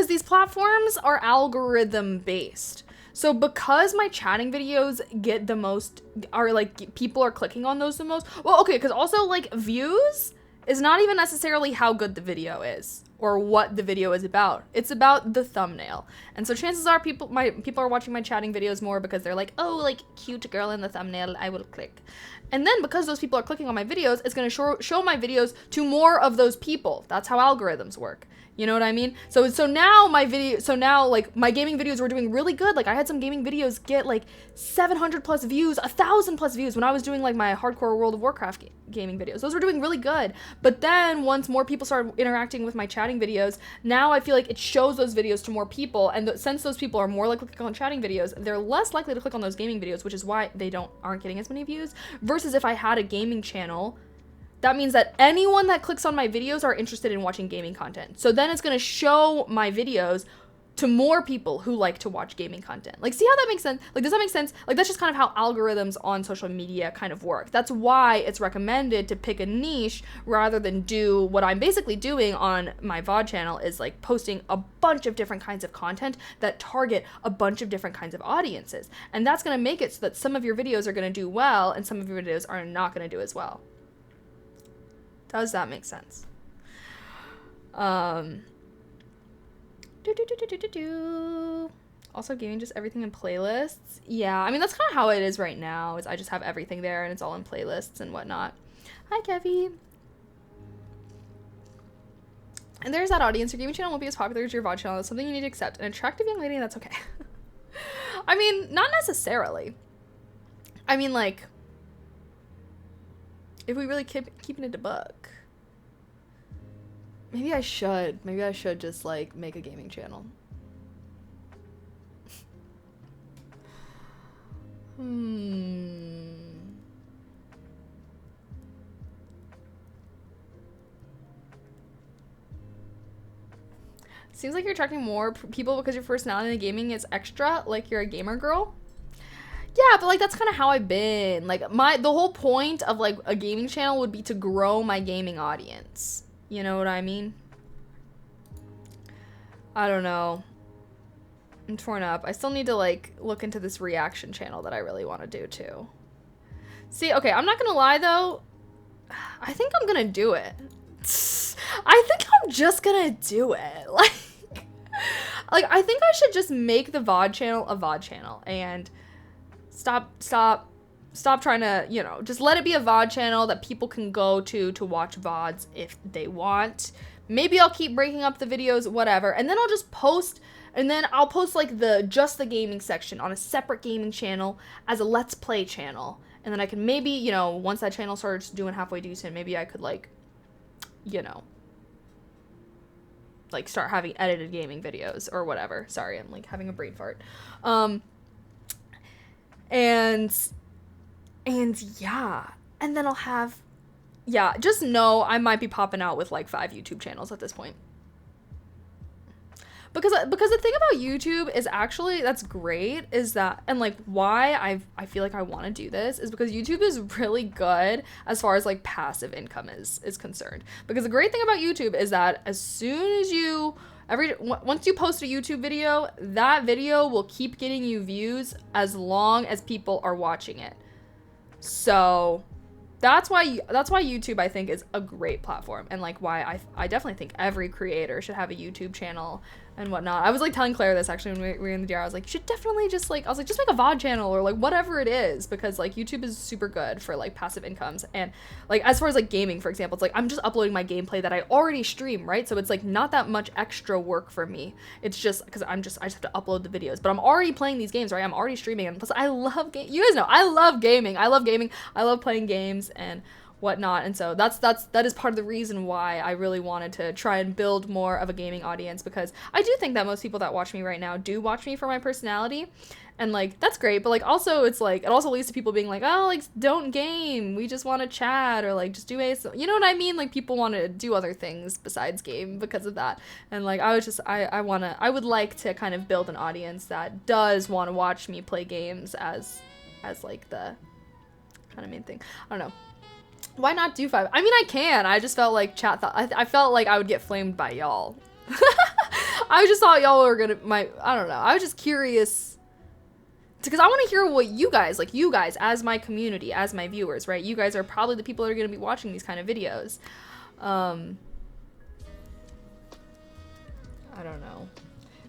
these platforms are algorithm based. So because my chatting videos get the most, are, like, people are clicking on those the most. Well, okay, because also, like, views is not even necessarily how good the video is or what the video is about. It's about the thumbnail. And so chances are people are watching my chatting videos more because they're like, oh, like, cute girl in the thumbnail, I will click. And then because those people are clicking on my videos, it's going to show my videos to more of those people. That's how algorithms work. You know what I mean? So now my like, my gaming videos were doing really good. Like, I had some gaming videos get, like, 700 plus views, 1,000 plus views when I was doing, like, my hardcore World of Warcraft gaming videos. Those were doing really good. But then once more people started interacting with my chatting videos, now I feel like it shows those videos to more people. And since those people are more likely to click on chatting videos, they're less likely to click on those gaming videos, which is why they aren't getting as many views. Versus if I had a gaming channel, that means that anyone that clicks on my videos are interested in watching gaming content. So then it's going to show my videos to more people who like to watch gaming content. Like, see how that makes sense? Like, does that make sense? Like, that's just kind of how algorithms on social media kind of work. That's why it's recommended to pick a niche rather than do what I'm basically doing on my VOD channel, is like posting a bunch of different kinds of content that target a bunch of different kinds of audiences. And that's going to make it so that some of your videos are going to do well and some of your videos are not going to do as well. Does that make sense? Also, gaming, just everything in playlists. Yeah, I mean, that's kind of how it is right now, is I just have everything there and it's all in playlists and whatnot. Hi, Kevy. And there's that audience. Your gaming channel won't be as popular as your VOD channel. That's something you need to accept. An attractive young lady, that's okay. I mean, not necessarily. I mean, like, if we really keeping it a buck. Maybe I should. Maybe I should just, like, make a gaming channel. Seems like you're attracting more people because your personality in gaming is extra, like you're a gamer girl. Yeah, but, like, that's kind of how I've been. Like, the whole point of, like, a gaming channel would be to grow my gaming audience. You know what I mean? I don't know. I'm torn up. I still need to, like, look into this reaction channel that I really want to do, too. See, okay, I'm not gonna lie, though. I think I'm gonna do it. I think I'm just gonna do it. Like, I think I should just make the VOD channel a VOD channel and stop trying to, you know, just let it be a VOD channel that people can go to watch VODs if they want. Maybe I'll keep breaking up the videos, whatever. And then I'll just post, and then I'll post, like, just the gaming section on a separate gaming channel as a Let's Play channel. And then I can maybe, you know, once that channel starts doing halfway decent, maybe I could, like, you know, like, start having edited gaming videos or whatever. Sorry, I'm, like, having a brain fart. And yeah, and then I'll have, yeah, just know I might be popping out with, like, 5 YouTube channels at this point. Because the thing about YouTube is actually, that's great, is that, and, like, why I feel like I want to do this is because YouTube is really good as far as, like, passive income is concerned. Because the great thing about YouTube is that as soon as once you post a YouTube video, that video will keep getting you views as long as people are watching it. So that's why YouTube, I think, is a great platform, and, like, why I definitely think every creator should have a YouTube channel and whatnot. I was, like, telling Claire this, actually, when we were in the DR. I was like, you should definitely just, like, just make a VOD channel or, like, whatever it is, because, like, YouTube is super good for, like, passive incomes. And, like, as far as, like, gaming, for example, it's like I'm just uploading my gameplay that I already stream, right? So it's, like, not that much extra work for me. It's just because I just have to upload the videos, but I'm already playing these games, right? I'm already streaming, and plus I love you guys know I love gaming. I love playing games and whatnot, and so that is part of the reason why I really wanted to try and build more of a gaming audience, because I do think that most people that watch me right now do watch me for my personality, and, like, that's great, but, like, also it's like it also leads to people being like, oh, like, don't game, we just want to chat, or, like, just do you know what I mean? Like, people want to do other things besides game because of that. And, like, I would like to kind of build an audience that does want to watch me play games as like the kind of main thing. I don't know. Why not do 5? I mean, I can. I just felt like I felt like I would get flamed by y'all. I just thought y'all were gonna, I don't know. I was just curious. Because I want to hear what you guys, as my community, as my viewers, right? You guys are probably the people that are going to be watching these kind of videos. I don't know.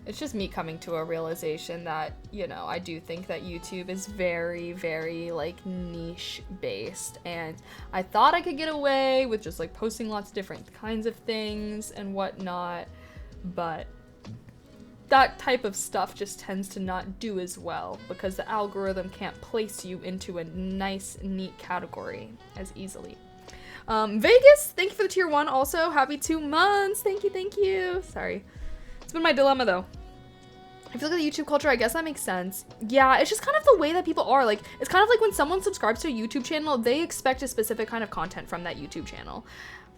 It's just me coming to a realization that, you know, I do think that YouTube is very, very, like, niche based, and I thought I could get away with just, like, posting lots of different kinds of things and whatnot, but that type of stuff just tends to not do as well because the algorithm can't place you into a nice, neat category as easily. Vegas, thank you for the tier 1 also. Happy 2 months. Thank you. Sorry. It's been my dilemma, though. I feel like the YouTube culture, I guess that makes sense. Yeah, it's just kind of the way that people are. Like, it's kind of like when someone subscribes to a YouTube channel, they expect a specific kind of content from that YouTube channel.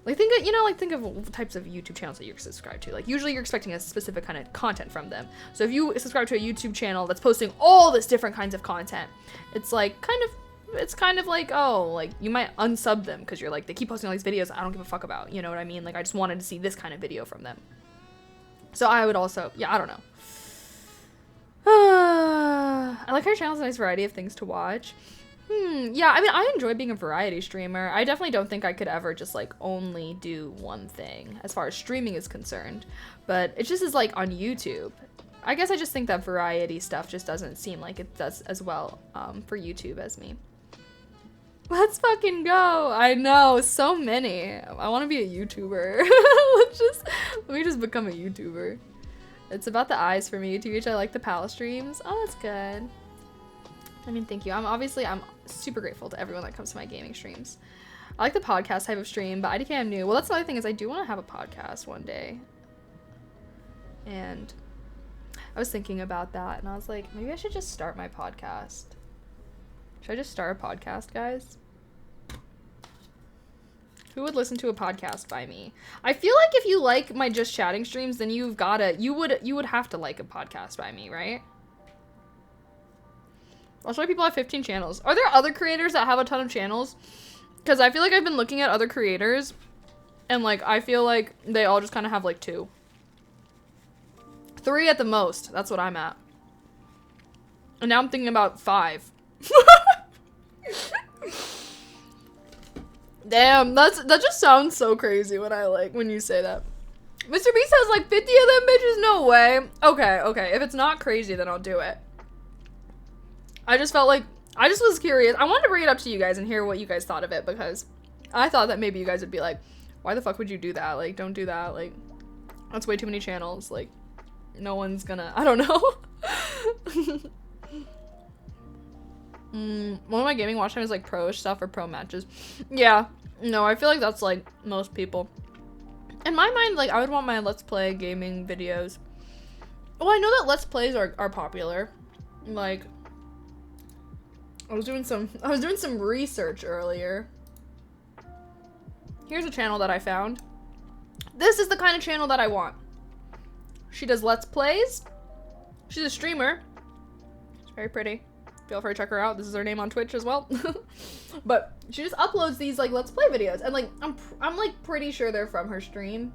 Like think of types of YouTube channels that you're subscribed to. Like usually you're expecting a specific kind of content from them. So if you subscribe to a YouTube channel that's posting all this different kinds of content, it's kind of like, oh, like you might unsub them because you're like, they keep posting all these videos I don't give a fuck about. You know what I mean? Like I just wanted to see this kind of video from them. So I would also, I don't know. I like her channel has a nice variety of things to watch. Yeah, I mean, I enjoy being a variety streamer. I definitely don't think I could ever just, like, only do one thing as far as streaming is concerned. But it just is, like, on YouTube. I guess I just think that variety stuff just doesn't seem like it does as well for YouTube as me. Let's fucking go. I know, so many. I want to be a YouTuber. Let me just become a YouTuber. It's about the eyes for me, TBH. I like the pal streams. Oh, that's good. I mean, thank you. I'm super grateful to everyone that comes to my gaming streams. I like the podcast type of stream, but IDK I'm new. Well, that's another thing is I do want to have a podcast one day. And I was thinking about that, and I was like, maybe I should just start my podcast. Should I just start a podcast, guys? Who would listen to a podcast by me? I feel like if you like my just chatting streams, then you would have to like a podcast by me, right? Also, people have 15 channels. Are there other creators that have a ton of channels? Because I feel like I've been looking at other creators, and like I feel like they all just kind of have like 2. 3 at the most. That's what I'm at. And now I'm thinking about 5. Damn, that just sounds so crazy when you say that. Mr. Beast has like 50 of them bitches? No way. Okay. If it's not crazy, then I'll do it. I just was curious. I wanted to bring it up to you guys and hear what you guys thought of it, because I thought that maybe you guys would be like, why the fuck would you do that? Like, don't do that. Like, that's way too many channels. Like, no one's gonna, I don't know. One of my gaming watch time is like pro stuff or pro matches. Yeah, no, I feel like that's like most people. In my mind, like I would want my Let's Play gaming videos. Well, I know that Let's Plays are popular. Like, I was doing some research earlier. Here's a channel that I found. This is the kind of channel that I want. She does Let's Plays. She's a streamer. She's very pretty. Feel free to check her out. This is her name on Twitch as well. But she just uploads these like Let's Play videos, and like I'm like pretty sure they're from her stream,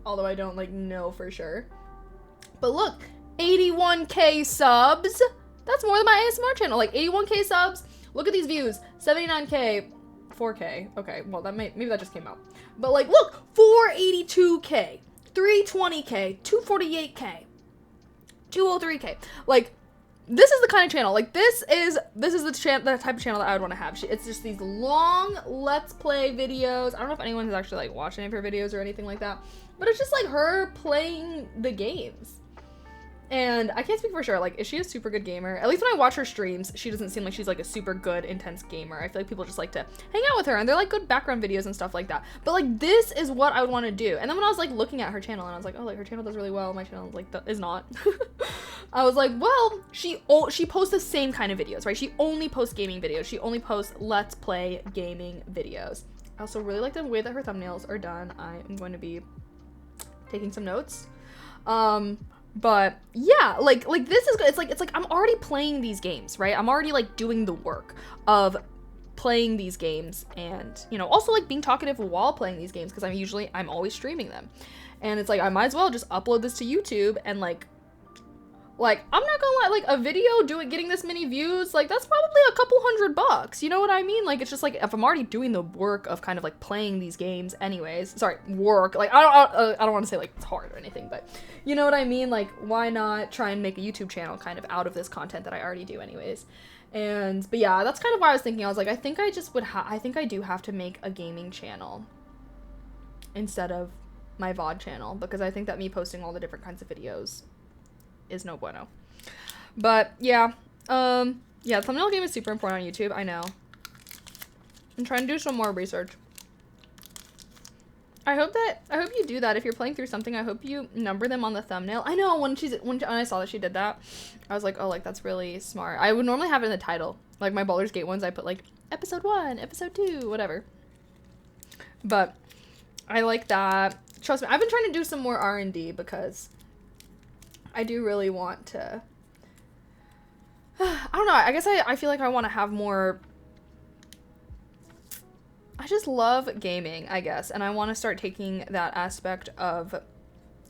although I don't like know for sure. But look, 81k subs. That's more than my ASMR channel. Like 81k subs. Look at these views. 79k, 4k. Okay, well maybe that just came out. But like, look, 482k, 320k, 248k, 203k. Like, this is the kind of channel. Like, this is the type of channel that I would want to have. It's just these long Let's Play videos. I don't know if anyone has actually like watched any of her videos or anything like that, but it's just like her playing the games. And I can't speak for sure, like, is she a super good gamer? At least when I watch her streams, she doesn't seem like she's like a super good, intense gamer. I feel like people just like to hang out with her, and they're like good background videos and stuff like that. But like, this is what I would want to do. And then when I was like looking at her channel, and I was like, oh, like her channel does really well, my channel like is not. I was like, well, she posts the same kind of videos, right? She only posts gaming videos. She only posts Let's Play gaming videos. I also really like the way that her thumbnails are done. I am going to be taking some notes. But yeah, like this is good. It's like I'm already playing these games, right? I'm already like doing the work of playing these games, and you know, also like being talkative while playing these games, because I'm always streaming them. And it's like I might as well just upload this to YouTube, and like I'm not gonna lie, like a video getting this many views, like that's probably a couple $100, you know what I mean? Like, it's just like if I'm already doing the work of kind of like playing these games anyways, sorry, work, like I don't want to say like it's hard or anything, but you know what I mean? Like, why not try and make a YouTube channel kind of out of this content that I already do anyways? But yeah, that's kind of why I was thinking. I was like, I think I do have to make a gaming channel instead of my VOD channel, because I think that me posting all the different kinds of videos is no bueno. But yeah, thumbnail game is super important on YouTube. I know. I'm trying to do some more research. I hope you do that. If you're playing through something, I hope you number them on the thumbnail. I know when I saw that she did that, I was like, oh, like that's really smart. I would normally have it in the title. Like my Baldur's Gate ones, I put like episode 1, episode 2, whatever. But I like that. Trust me, I've been trying to do some more R&D because I do really want to, I don't know, I guess I feel like I want to have more, I just love gaming, I guess, and I want to start taking that aspect of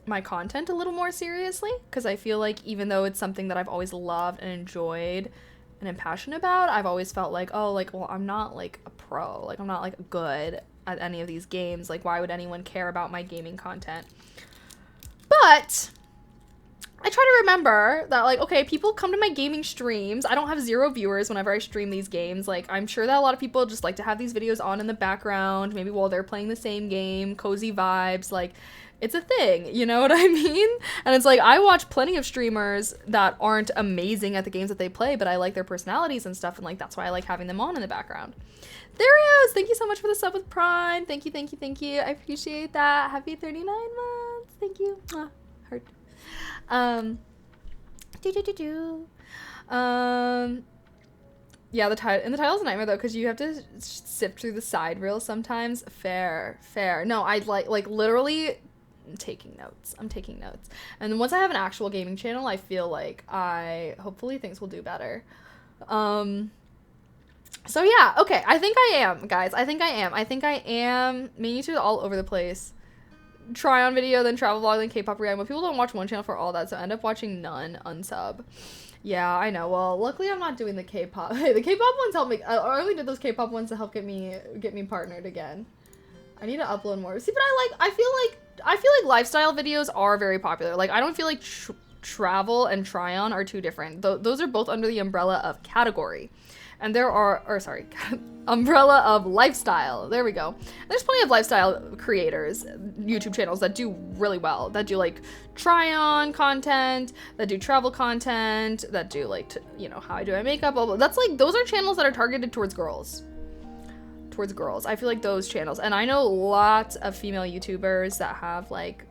my content a little more seriously, because I feel like even though it's something that I've always loved and enjoyed and am passionate about, I've always felt like, oh, like, well, I'm not like a pro, like I'm not like good at any of these games, like why would anyone care about my gaming content? But I try to remember that, like, okay, people come to my gaming streams. I don't have 0 viewers whenever I stream these games. Like, I'm sure that a lot of people just like to have these videos on in the background, maybe while they're playing the same game, cozy vibes, like, it's a thing, you know what I mean? And it's like, I watch plenty of streamers that aren't amazing at the games that they play, but I like their personalities and stuff, and like, that's why I like having them on in the background. There he is! Thank you so much for the sub with Prime. Thank you, thank you, thank you. I appreciate that. Happy 39 months. Thank you. Heart. Yeah, the title's a nightmare though, because you have to sift through the side reels sometimes. Fair. No, I like literally taking notes. I'm taking notes. And once I have an actual gaming channel, I feel like hopefully things will do better. So yeah, okay, I think I am, guys. I think I am. Me and YouTube all over the place. Try on video, then travel vlog, then K-pop react. But people don't watch one channel for all that, so I end up watching none, unsub. Yeah, I know. Well, luckily I'm not doing the K-pop. Hey, the K-pop ones help me. I only did those K-pop ones to help get me partnered again. I need to upload more. See, but I feel like lifestyle videos are very popular. Like, I don't feel like travel and try on are too different. Those are both under the umbrella of category. And there are, umbrella of lifestyle. There we go. There's plenty of lifestyle creators, YouTube channels that do really well, that do like try on content, that do travel content, that do like, how I do my makeup, blah, blah. That's like, those are channels that are targeted towards girls. I feel like those channels. And I know lots of female YouTubers that have like,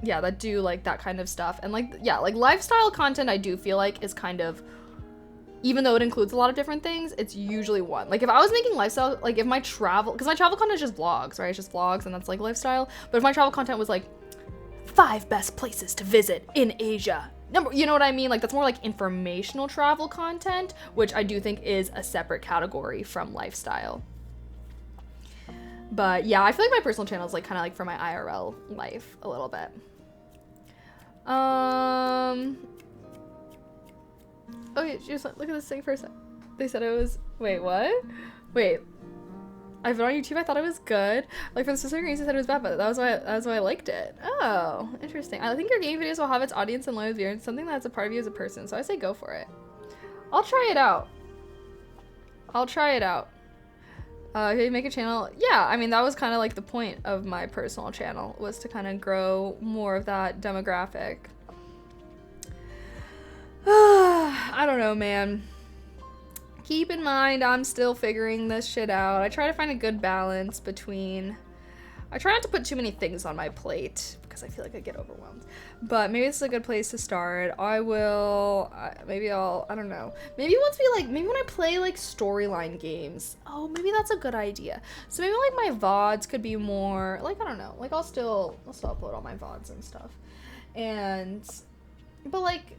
yeah, that do like that kind of stuff. And like, yeah, like lifestyle content I do feel like is kind of, even though it includes a lot of different things, it's usually one. Like if I was making lifestyle, like if my travel, because my travel content is just vlogs, right? It's just vlogs and that's like lifestyle. But if my travel content was like 5 best places to visit in Asia, you know what I mean? Like that's more like informational travel content, which I do think is a separate category from lifestyle. But yeah, I feel like my personal channel is like kind of like for my IRL life a little bit. Okay, just look at this thing for a sec. They said it was, wait, what? Wait, I've been on YouTube, I thought it was good. Like from specific reasons, said it was bad, but that was why I liked it. Oh, interesting. I think your game videos will have its audience and loyal viewers, something that's a part of you as a person, so I say go for it. I'll try it out. If you make a channel, yeah, I mean, that was kind of like the point of my personal channel, was to kind of grow more of that demographic. I don't know, man. Keep in mind, I'm still figuring this shit out. I try to find a good balance between... I try not to put too many things on my plate because I feel like I get overwhelmed. But maybe this is a good place to start. I don't know. Maybe maybe when I play like storyline games. Oh, maybe that's a good idea. So maybe like my VODs could be more, like, I don't know. Like I'll still upload all my VODs and stuff. But like,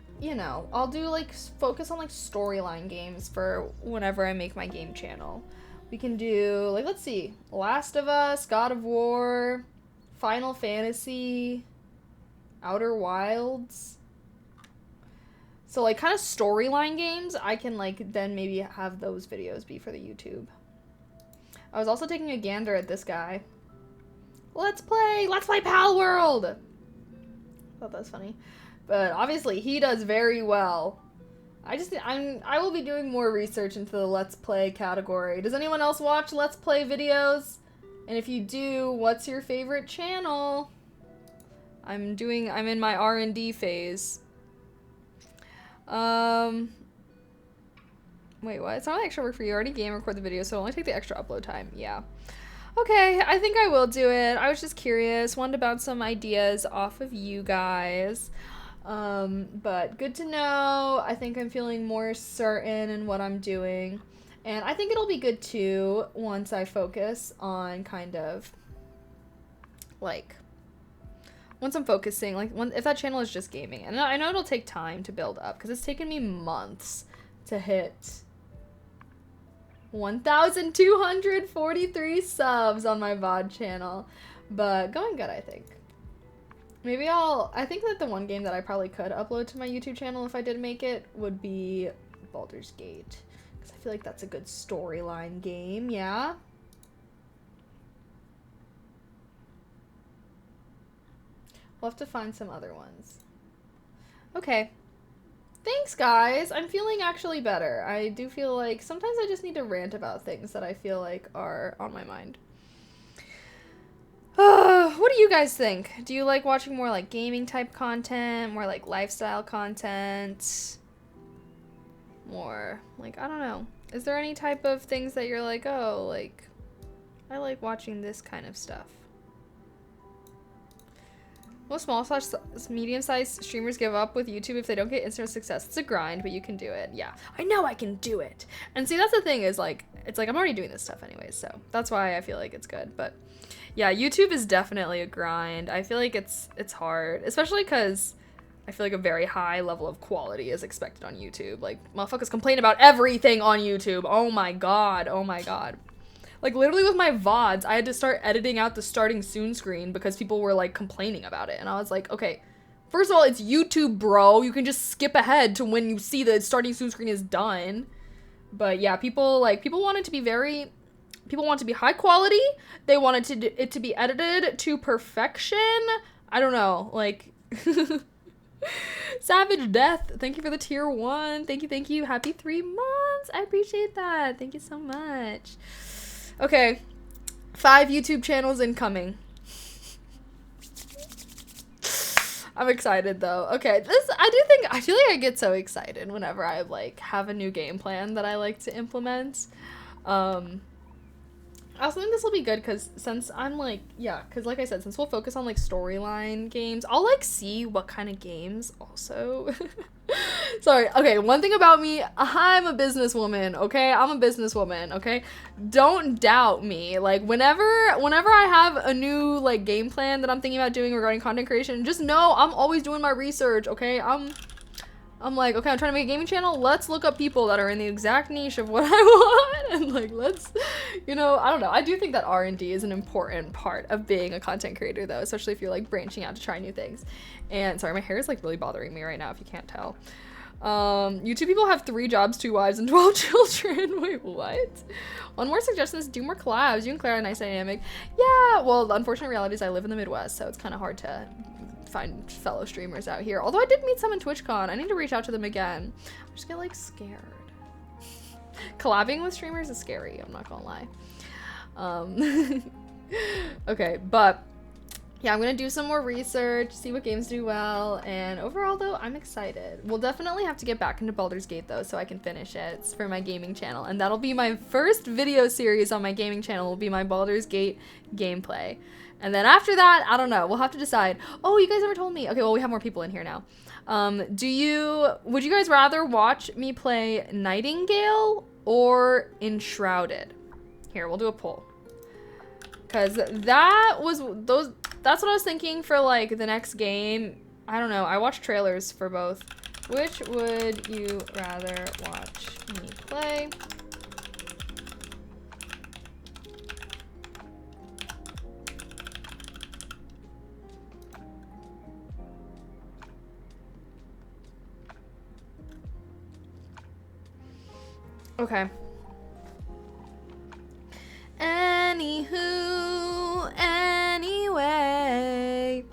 I'll do like focus on like storyline games for whenever I make my game channel. We can do like, let's see, Last of Us, God of War, Final Fantasy, Outer Wilds. So like kind of storyline games, I can like then maybe have those videos be for the YouTube. I was also taking a gander at this guy. Let's play Pal World. Thought that was funny. But obviously he does very well. I will be doing more research into the Let's Play category. Does anyone else watch Let's Play videos? And if you do, what's your favorite channel? I'm in my R&D phase. Wait, what? It's not extra work for you. I already game record the video, so it'll only take the extra upload time. Yeah. Okay, I think I will do it. I was just curious. Wanted to bounce some ideas off of you guys. But good to know. I think I'm feeling more certain in what I'm doing. And I think it'll be good too once I focus on kind of like, once I'm focusing, like, if that channel is just gaming, and I know it'll take time to build up, because it's taken me months to hit 1,243 subs on my VOD channel, but going good, I think. Maybe I think that the one game that I probably could upload to my YouTube channel if I did make it would be Baldur's Gate, because I feel like that's a good storyline game, yeah? We'll have to find some other ones. Okay. Thanks, guys. I'm feeling actually better. I do feel like sometimes I just need to rant about things that I feel like are on my mind. What do you guys think? Do you like watching more like gaming type content, more like lifestyle content, more like, I don't know. Is there any type of things that you're like, oh, like, I like watching this kind of stuff? Most small/medium-sized streamers give up with YouTube if they don't get instant success. It's a grind, but you can do it. Yeah, I know I can do it. And see, that's the thing is, like, it's like I'm already doing this stuff anyways, so that's why I feel like it's good. But yeah, YouTube is definitely a grind. I feel like it's hard, especially because I feel like a very high level of quality is expected on YouTube. Like, motherfuckers complain about everything on YouTube. Oh my god. Oh my god. Like, literally with my VODs, I had to start editing out the starting soon screen because people were, like, complaining about it. And I was like, okay, first of all, it's YouTube, bro. You can just skip ahead to when you see the starting soon screen is done. But yeah, people want it to be people want it to be high quality. They wanted it to be edited to perfection. I don't know, like... Savage Death, thank you for the tier 1. Thank you. Happy 3 months. I appreciate that. Thank you so much. Okay, 5 YouTube channels incoming. I'm excited though. Okay, I feel like I get so excited whenever I like have a new game plan that I like to implement. I also think this will be good because since I'm like, yeah, because like I said, since we'll focus on like storyline games, I'll like see what kind of games also. Sorry, okay, one thing about me, I'm a businesswoman, okay? I'm a businesswoman, okay? Don't doubt me. Like, whenever I have a new like game plan that I'm thinking about doing regarding content creation, just know I'm always doing my research, okay? I'm like, okay, I'm trying to make a gaming channel. Let's look up people that are in the exact niche of what I want. And like, let's, you know, I don't know. I do think that R&D is an important part of being a content creator though, especially if you're like branching out to try new things. And sorry, my hair is like really bothering me right now if you can't tell. YouTube people have 3 jobs, 2 wives, and 12 children. Wait, what? One more suggestion is do more collabs. You and Claire are a nice dynamic. Yeah, well, the unfortunate reality is I live in the Midwest, so it's kind of hard to find fellow streamers out here. Although I did meet some in TwitchCon. I need to reach out to them again. I just get like scared. Collabing with streamers is scary, I'm not gonna lie. Okay, but yeah, I'm gonna do some more research, see what games do well, and overall though, I'm excited. We'll definitely have to get back into Baldur's Gate though, so I can finish it for my gaming channel, and that'll be my first video series on my gaming channel, will be my Baldur's Gate gameplay. And then after that, I don't know, we'll have to decide. Oh, you guys never told me. Okay, well, we have more people in here now. Would you guys rather watch me play Nightingale or Enshrouded? Here, we'll do a poll. Because that's what I was thinking for like the next game. I don't know, I watched trailers for both. Which would you rather watch me play? Okay. Anywho, anyway.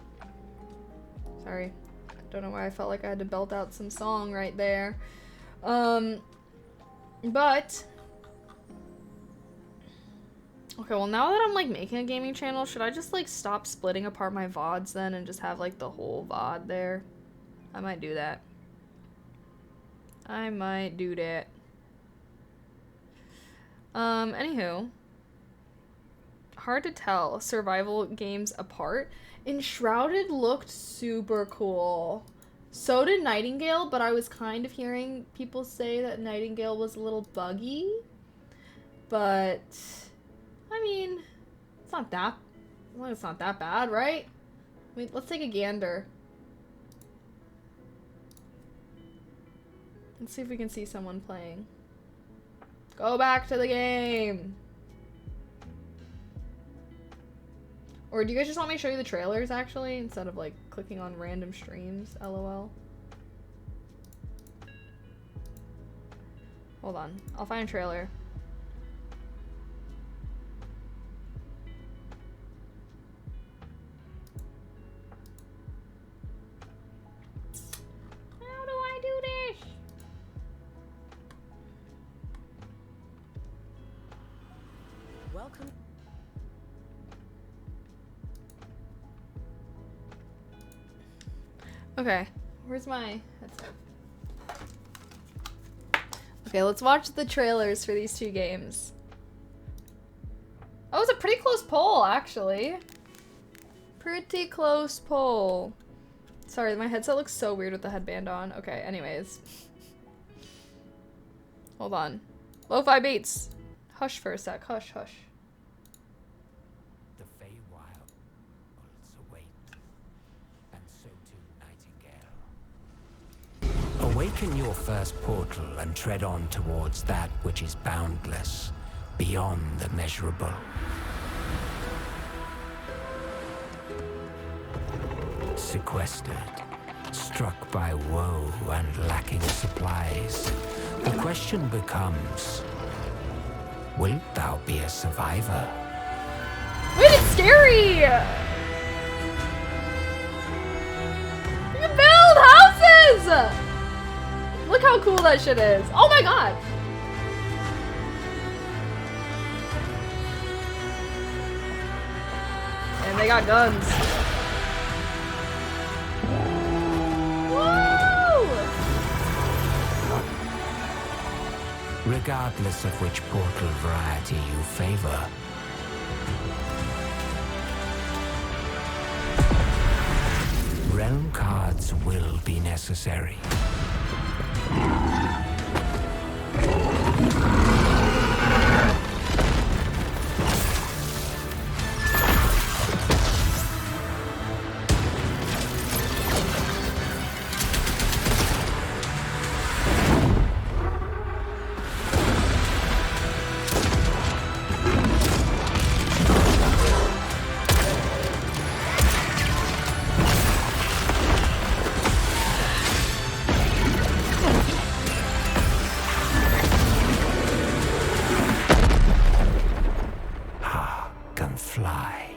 Sorry. I don't know why I felt like I had to belt out some song right there. But okay, well now that I'm like making a gaming channel, should I just like stop splitting apart my VODs then and just have like the whole VOD there? I might do that. I might do that. Anywho. Hard to tell survival games apart. Enshrouded looked super cool. So did Nightingale, but I was kind of hearing people say that Nightingale was a little buggy. But, I mean, it's not that Well, it's not that bad, right? Wait, let's take a gander. Let's see if we can see someone playing. Go back to the game! Or do you guys just want me to show you the trailers, actually, instead of, like, clicking on random streams? LOL. Hold on. I'll find a trailer. How do I do this? Welcome. Okay. Where's my headset? Okay, let's watch the trailers for these two games. Oh, it was a pretty close poll, actually. Pretty close poll. Sorry, my headset looks so weird with the headband on. Okay, anyways. Hold on. Lo-fi beats. Hush for a sec. Hush, hush. The Feywilds await, and so too Nightingale. Awaken your first portal and tread on towards that which is boundless, beyond the measurable. Sequestered, struck by woe and lacking supplies, the question becomes, wilt thou be a survivor? Wait, it's scary! You can build houses! Look how cool that shit is. Oh my god! And they got guns. Regardless of which portal variety you favor, realm cards will be necessary. Fly.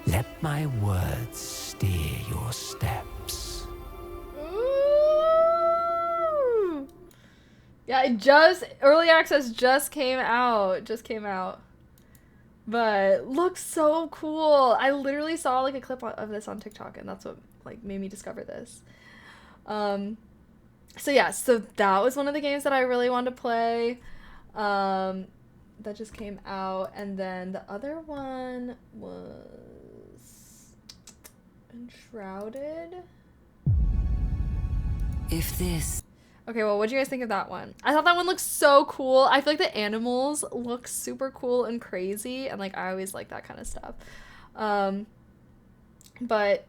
Let my words steer your steps. Ooh. Yeah, early access just came out. But looks so cool. I literally saw like a clip of this on TikTok, and that's what like made me discover this. So that was one of the games that I really wanted to play. That just came out, and then the other one was Enshrouded. If this... Okay, well, what do you guys think of that one? I thought that one looked so cool. I feel like the animals look super cool and crazy, and like I always like that kind of stuff. But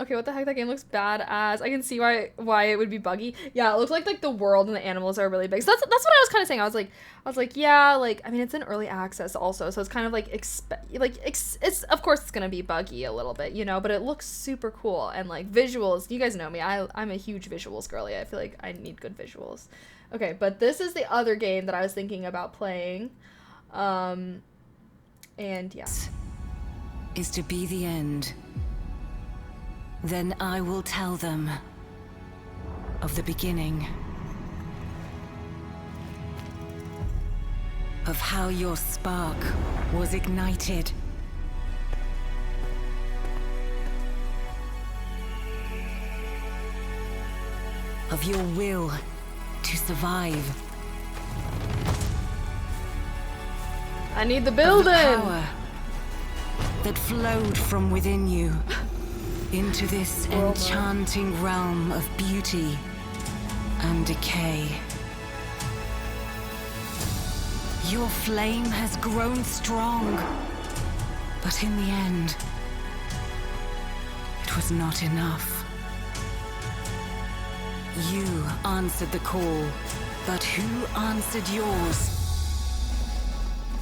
okay, what the heck? That game looks badass. I can see why it would be buggy. Yeah, it looks like the world and the animals are really big. So that's what I was kind of saying. I was like, yeah, like I mean, it's in early access also, so it's kind of like it's of course it's gonna be buggy a little bit, you know, but it looks super cool, and like visuals. You guys know me. I'm a huge visuals girly. I feel like I need good visuals. Okay, but this is the other game that I was thinking about playing, and yeah, is to be the end. Then I will tell them of the beginning, of how your spark was ignited, of your will to survive. I need the Of building. the power that flowed from within you into this enchanting realm of beauty and decay. Your flame has grown strong, but in the end, was not enough. You answered the call, but who answered yours?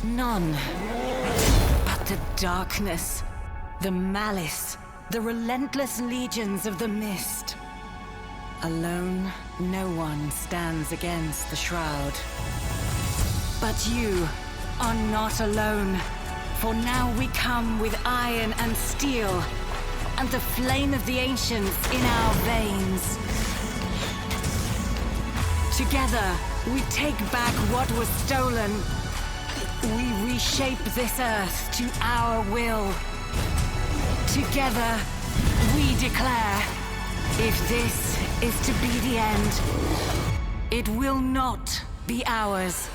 None. But the darkness, the malice, the relentless legions of the mist. Alone, no one stands against the shroud. But you are not alone, for now we come with iron and steel, and the flame of the ancients in our veins. Together, we take back what was stolen. We reshape this earth to our will. Together, we declare, if this is to be the end, it will not be ours.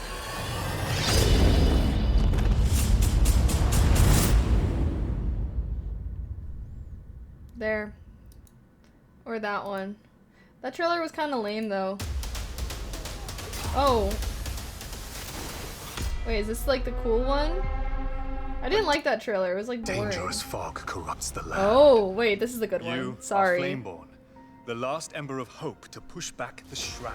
There. Or that one. That trailer was kind of lame though. Oh. Wait, is this like the cool one? I didn't like that trailer. It was like boring. Dangerous fog corrupts the land. Oh, wait, this is the good You one. Sorry. are Flameborn, the last ember of hope to push back the shroud.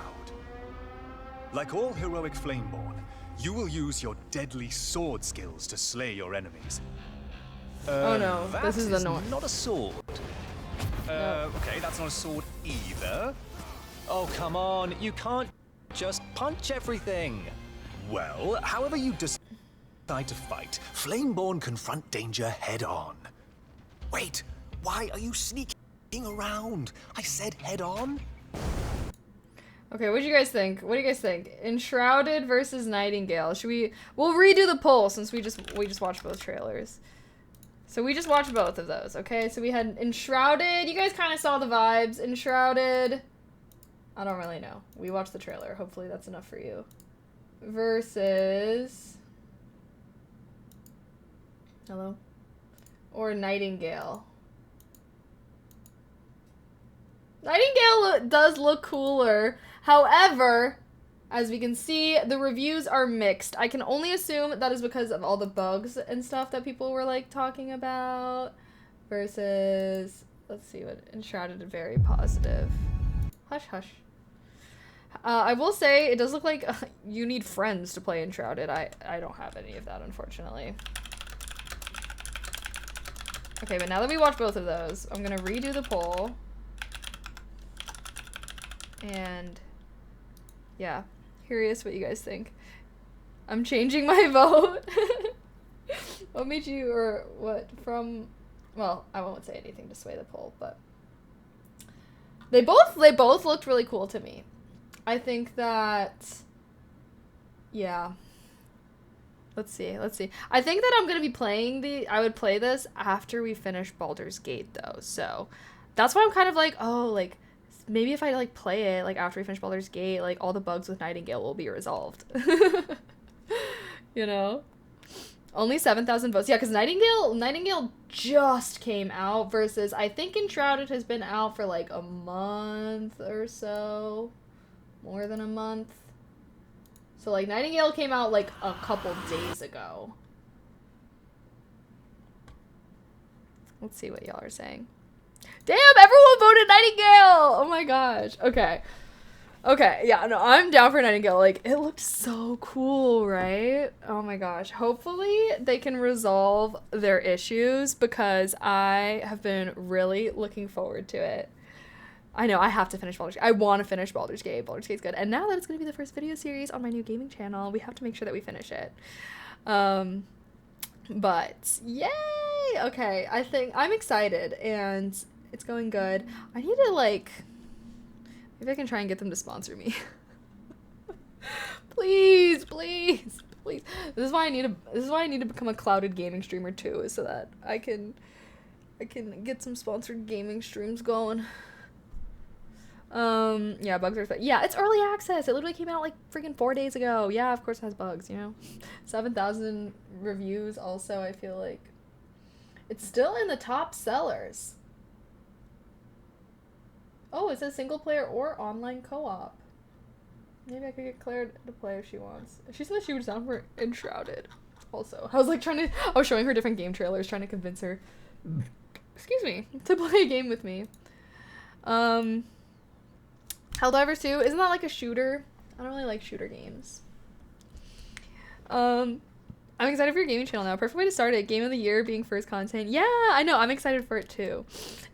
Like all heroic Flameborn, you will use your deadly sword skills to slay your enemies. Oh no, That this is is annoying. not a sword. No. Okay, that's not a sword either. Oh, come on, you can't just punch everything. Well, however you decide to fight, Flameborn confront danger head on. Wait, why are you sneaking around? I said head on. Okay, what do you guys think? What do you guys think? Enshrouded versus Nightingale. We'll redo the poll since we just watched both trailers. So we just watched both of those, okay? So we had Enshrouded. You guys kind of saw the vibes. Enshrouded. I don't really know. We watched the trailer. Hopefully that's enough for you. Versus... Hello? Or Nightingale. Nightingale does look cooler. However, as we can see, the reviews are mixed. I can only assume that is because of all the bugs and stuff that people were like talking about. Versus, let's see what Enshrouded, very positive. Hush, hush. I will say it does look like you need friends to play Enshrouded. I don't have any of that, unfortunately. Okay, but now that we watched both of those, I'm gonna redo the poll. And yeah, curious what you guys think. I'm changing my vote. What made you, or what from, well, I won't say anything to sway the poll, but they both looked really cool to me. I think that, yeah. Let's see. I think that I'm going to be playing I would play this after we finish Baldur's Gate though. So that's why I'm kind of like, oh, like maybe if I like play it like after we finish Baldur's Gate, like all the bugs with Nightingale will be resolved. You know? Only 7,000 votes. Yeah, because Nightingale just came out versus I think Enshrouded has been out for like a month or so. More than a month. So like Nightingale came out like a couple days ago. Let's see what y'all are saying. Damn, everyone voted Nightingale! Oh my gosh. Okay. Okay, yeah, no, I'm down for Nightingale. Like, it looked so cool, right? Oh my gosh. Hopefully they can resolve their issues because I have been really looking forward to it. I know, I have to finish Baldur's Gate. I want to finish Baldur's Gate. Baldur's Gate's good. And now that it's going to be the first video series on my new gaming channel, we have to make sure that we finish it. But, yay! Okay, I think I'm excited, and it's going good. I need to, like, maybe I can try and get them to sponsor me. Please, please, please. This is why I need to become a clouded gaming streamer too, so that I can get some sponsored gaming streams going. Yeah, bugs are, yeah, it's early access. It literally came out like freaking 4 days ago. Yeah, of course it has bugs, you know. 7,000 reviews also, I feel like. It's still in the top sellers. Oh, it says single player or online co-op. Maybe I could get Claire to play if she wants. She said she was down for Enshrouded also. I was like I was showing her different game trailers, trying to convince her. excuse me, to play a game with me. Helldivers 2, isn't that like a shooter? I don't really like shooter games. I'm excited for your gaming channel now. Perfect way to start it. Game of the year being first content. Yeah, I know. I'm excited for it too.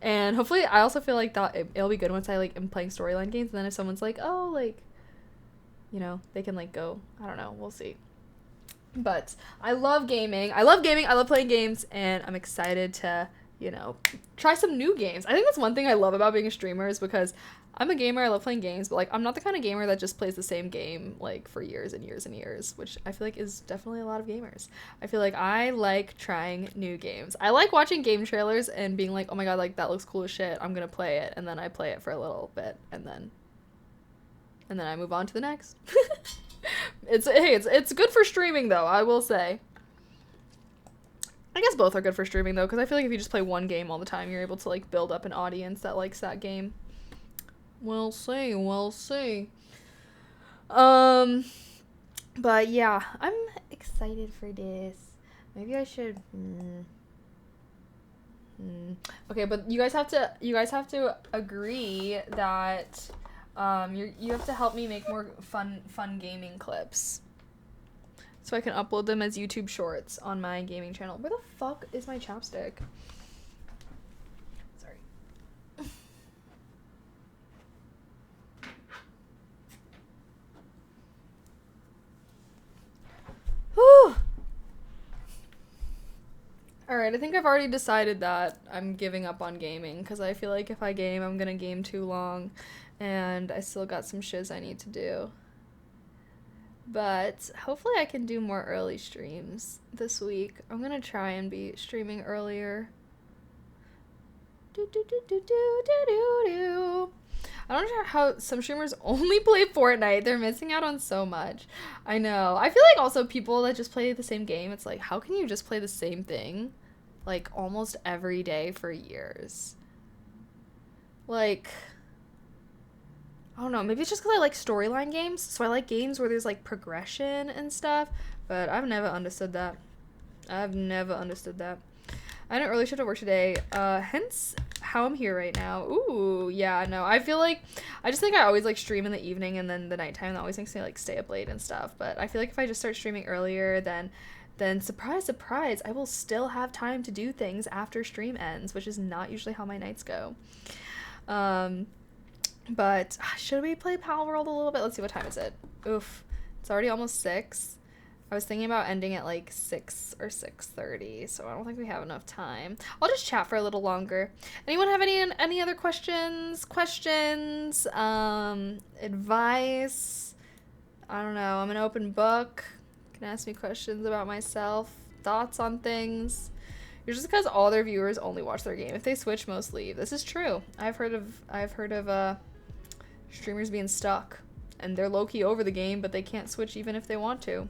And hopefully, I also feel like that it'll be good once I like am playing storyline games. And then if someone's like, oh, like, you know, they can like go. I don't know. We'll see. But I love gaming. I love playing games, and I'm excited to, you know, try some new games. I think that's one thing I love about being a streamer is because I'm a gamer, I love playing games, but like I'm not the kind of gamer that just plays the same game like for years and years and years, which I feel like is definitely a lot of gamers. I feel like I like trying new games. I like watching game trailers and being like, oh my god, like that looks cool as shit, I'm gonna play it, and then I play it for a little bit, and then I move on to the next. It's good for streaming though, I will say. I guess both are good for streaming though, because I feel like if you just play one game all the time, you're able to like build up an audience that likes that game. We'll see. But yeah, I'm excited for this. Maybe I should. Okay, but you guys have to agree that you have to help me make more fun gaming clips, so I can upload them as YouTube shorts on my gaming channel. Where the fuck is my chapstick? Sorry. Whew. Alright, I think I've already decided that I'm giving up on gaming, because I feel like if I game, I'm gonna game too long, and I still got some shiz I need to do. But hopefully I can do more early streams this week. I'm gonna try and be streaming earlier. I don't know how some streamers only play Fortnite. They're missing out on so much. I know. I feel like also people that just play the same game, it's like, how can you just play the same thing like almost every day for years? Like, I don't know, maybe it's just because I like storyline games, so I like games where there's like progression and stuff, but I've never understood that. I had an early shift at work today, hence how I'm here right now. Ooh, yeah, no, I feel like, I just think I always like stream in the evening, and then the nighttime that always makes me like stay up late and stuff, but I feel like if I just start streaming earlier, then surprise, surprise, I will still have time to do things after stream ends, which is not usually how my nights go. But should we play Pal World a little bit? Let's see, what time is it? Oof, it's already almost 6. I was thinking about ending at like 6 or 6:30, so I don't think we have enough time. I'll just chat for a little longer. Anyone have any other questions, advice? I don't know, I'm an open book. You can ask me questions about myself, thoughts on things. It's just because all their viewers only watch their game. If they switch, most leave. This is true. I've heard of streamers being stuck, and they're low-key over the game, but they can't switch even if they want to.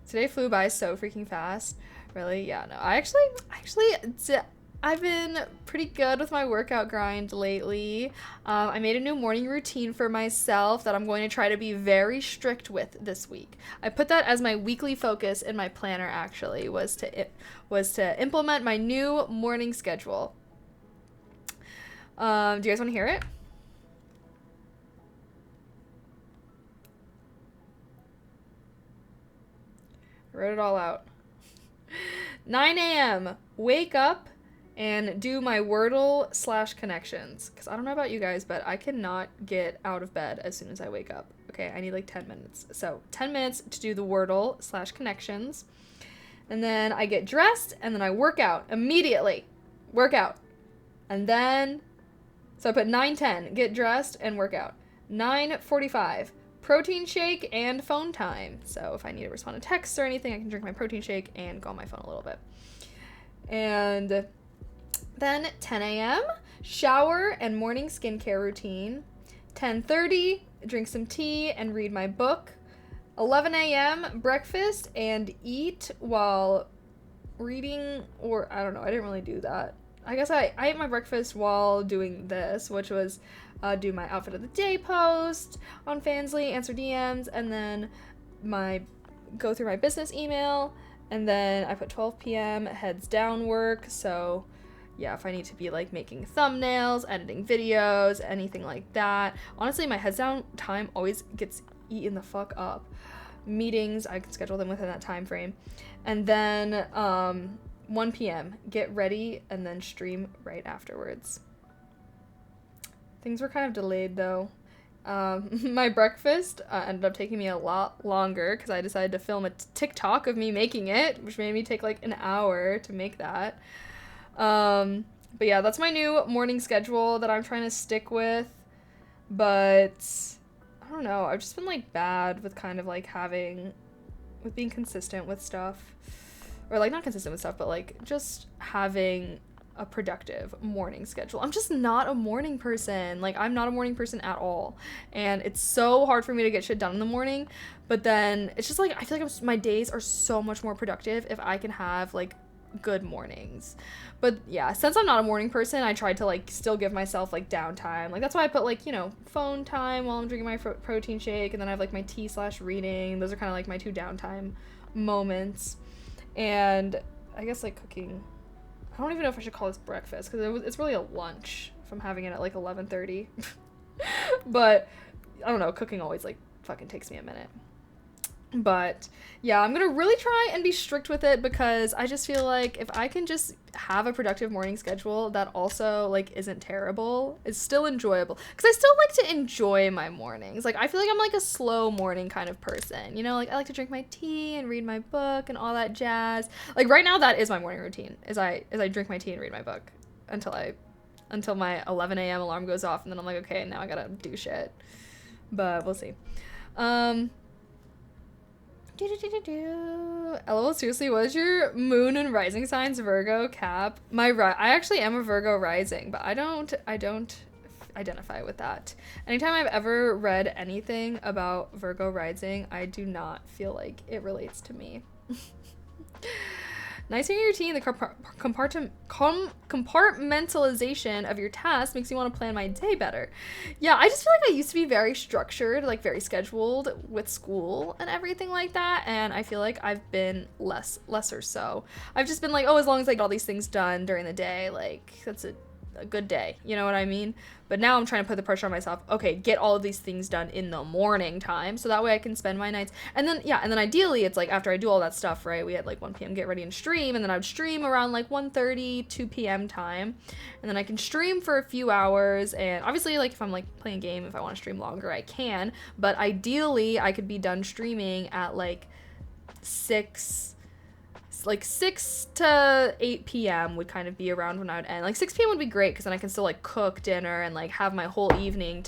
Today flew by so freaking fast. Really? Yeah, no. I've been pretty good with my workout grind lately. I made a new morning routine for myself that I'm going to try to be very strict with this week. I put that as my weekly focus in my planner, actually, was to implement my new morning schedule. Do you guys want to hear it? I wrote it all out. 9 a.m. Wake up and do my Wordle / connections. Because I don't know about you guys, but I cannot get out of bed as soon as I wake up. Okay, I need like 10 minutes. So 10 minutes to do the Wordle / connections. And then I get dressed, and then I work out immediately. And then, so I put 9:10, get dressed and work out. 9:45, protein shake and phone time. So if I need to respond to texts or anything, I can drink my protein shake and go on my phone a little bit. And then 10 a.m., shower and morning skincare routine. 10:30, drink some tea and read my book. 11 a.m., breakfast and eat while reading, or I don't know, I didn't really do that. I guess I ate my breakfast while doing this, which was do my outfit of the day post on Fansly, answer DMs, and then go through my business email, and then I put 12 p.m. heads down work, so yeah, if I need to be like making thumbnails, editing videos, anything like that. Honestly, my heads down time always gets eaten the fuck up. Meetings, I can schedule them within that time frame. And then 1 p.m. get ready and then stream right afterwards. Things were kind of delayed though. My breakfast ended up taking me a lot longer because I decided to film a TikTok of me making it, which made me take like an hour to make that. But yeah, that's my new morning schedule that I'm trying to stick with. But I don't know, I've just been like bad with kind of like with being consistent with stuff. Or like not consistent with stuff, but like just having a productive morning schedule. I'm just not a morning person. Like I'm not a morning person at all. And it's so hard for me to get shit done in the morning. But then it's just like, I feel like my days are so much more productive if I can have like good mornings. But yeah, since I'm not a morning person, I tried to like still give myself like downtime. Like that's why I put like, you know, phone time while I'm drinking my protein shake. And then I have like my tea/reading. Those are kind of like my 2 downtime moments. And I guess like cooking, I don't even know if I should call this breakfast because it's really a lunch if I'm having it at like 11:30. But I don't know, cooking always like fucking takes me a minute. But yeah, I'm gonna really try and be strict with it because I just feel like if I can just have a productive morning schedule that also like isn't terrible, it's still enjoyable, because I still like to enjoy my mornings. Like I feel like I'm like a slow morning kind of person, you know, like I like to drink my tea and read my book and all that jazz. Like right now that is my morning routine, is I drink my tea and read my book until my 11 a.m. alarm goes off, and then I'm like, okay, now I gotta do shit. But we'll see. LOL, seriously, what is your moon and rising signs? Virgo, Cap? I actually am a Virgo rising, but I don't identify with that. Anytime I've ever read anything about Virgo rising, I do not feel like it relates to me. Nice hearing your routine. The compartmentalization of your tasks makes me want to plan my day better. Yeah, I just feel like I used to be very structured, like very scheduled with school and everything like that, and I feel like I've been lesser so. I've just been like, oh, as long as I get all these things done during the day, like that's a good day, you know what I mean? But now I'm trying to put the pressure on myself. Okay, get all of these things done in the morning time so that way I can spend my nights. And then yeah, and then ideally it's like after I do all that stuff, right, we had like 1 p.m. get ready and stream, and then I would stream around like 1:30, 2 p.m. time, and then I can stream for a few hours. And obviously like if I'm like playing a game, if I want to stream longer I can, but ideally I could be done streaming at like 6 to 8 p.m. would kind of be around when I would end. Like 6 p.m. would be great because then I can still like cook dinner and like have my whole evening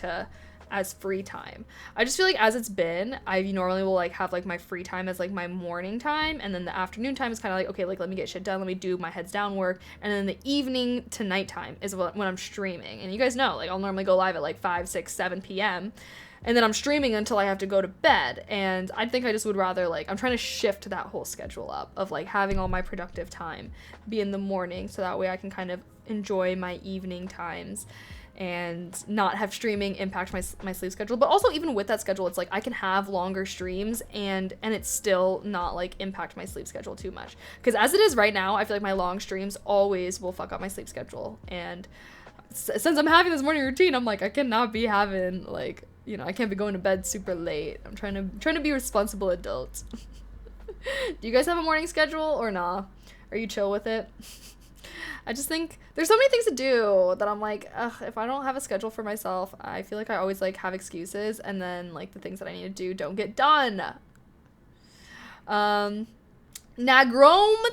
as free time. I just feel like as it's been, I normally will like have like my free time as like my morning time, and then the afternoon time is kind of like, okay, like let me get shit done, let me do my heads down work, and then the evening to nighttime is when I'm streaming. And you guys know, like I'll normally go live at like 5, 6, 7 p.m. and then I'm streaming until I have to go to bed. And I think I just would rather like, I'm trying to shift that whole schedule up of like having all my productive time be in the morning so that way I can kind of enjoy my evening times and not have streaming impact my sleep schedule. But also even with that schedule, it's like I can have longer streams and it's still not like impact my sleep schedule too much. Because as it is right now, I feel like my long streams always will fuck up my sleep schedule. And since I'm having this morning routine, I'm like, I cannot be having like, you know, I can't be going to bed super late. I'm trying to be responsible adults. Do you guys have a morning schedule or nah? Are you chill with it? I just think there's so many things to do that I'm like, ugh, if I don't have a schedule for myself, I feel like I always like have excuses, and then like the things that I need to do don't get done. Nagrom,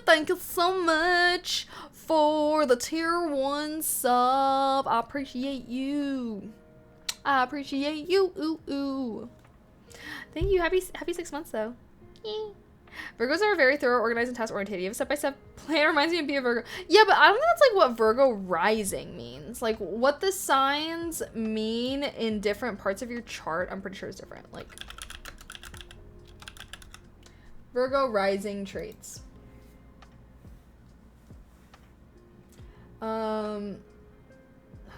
thank you so much for the tier 1 sub. I appreciate you. I appreciate you. Ooh, ooh. Thank you. Happy 6 months though. Yay. Virgos are very thorough, organized, and task oriented. You have a step-by-step plan. Reminds me of being a Virgo. Yeah, but I don't think that's like what Virgo rising means. Like what the signs mean in different parts of your chart, I'm pretty sure is different. Like Virgo rising traits. How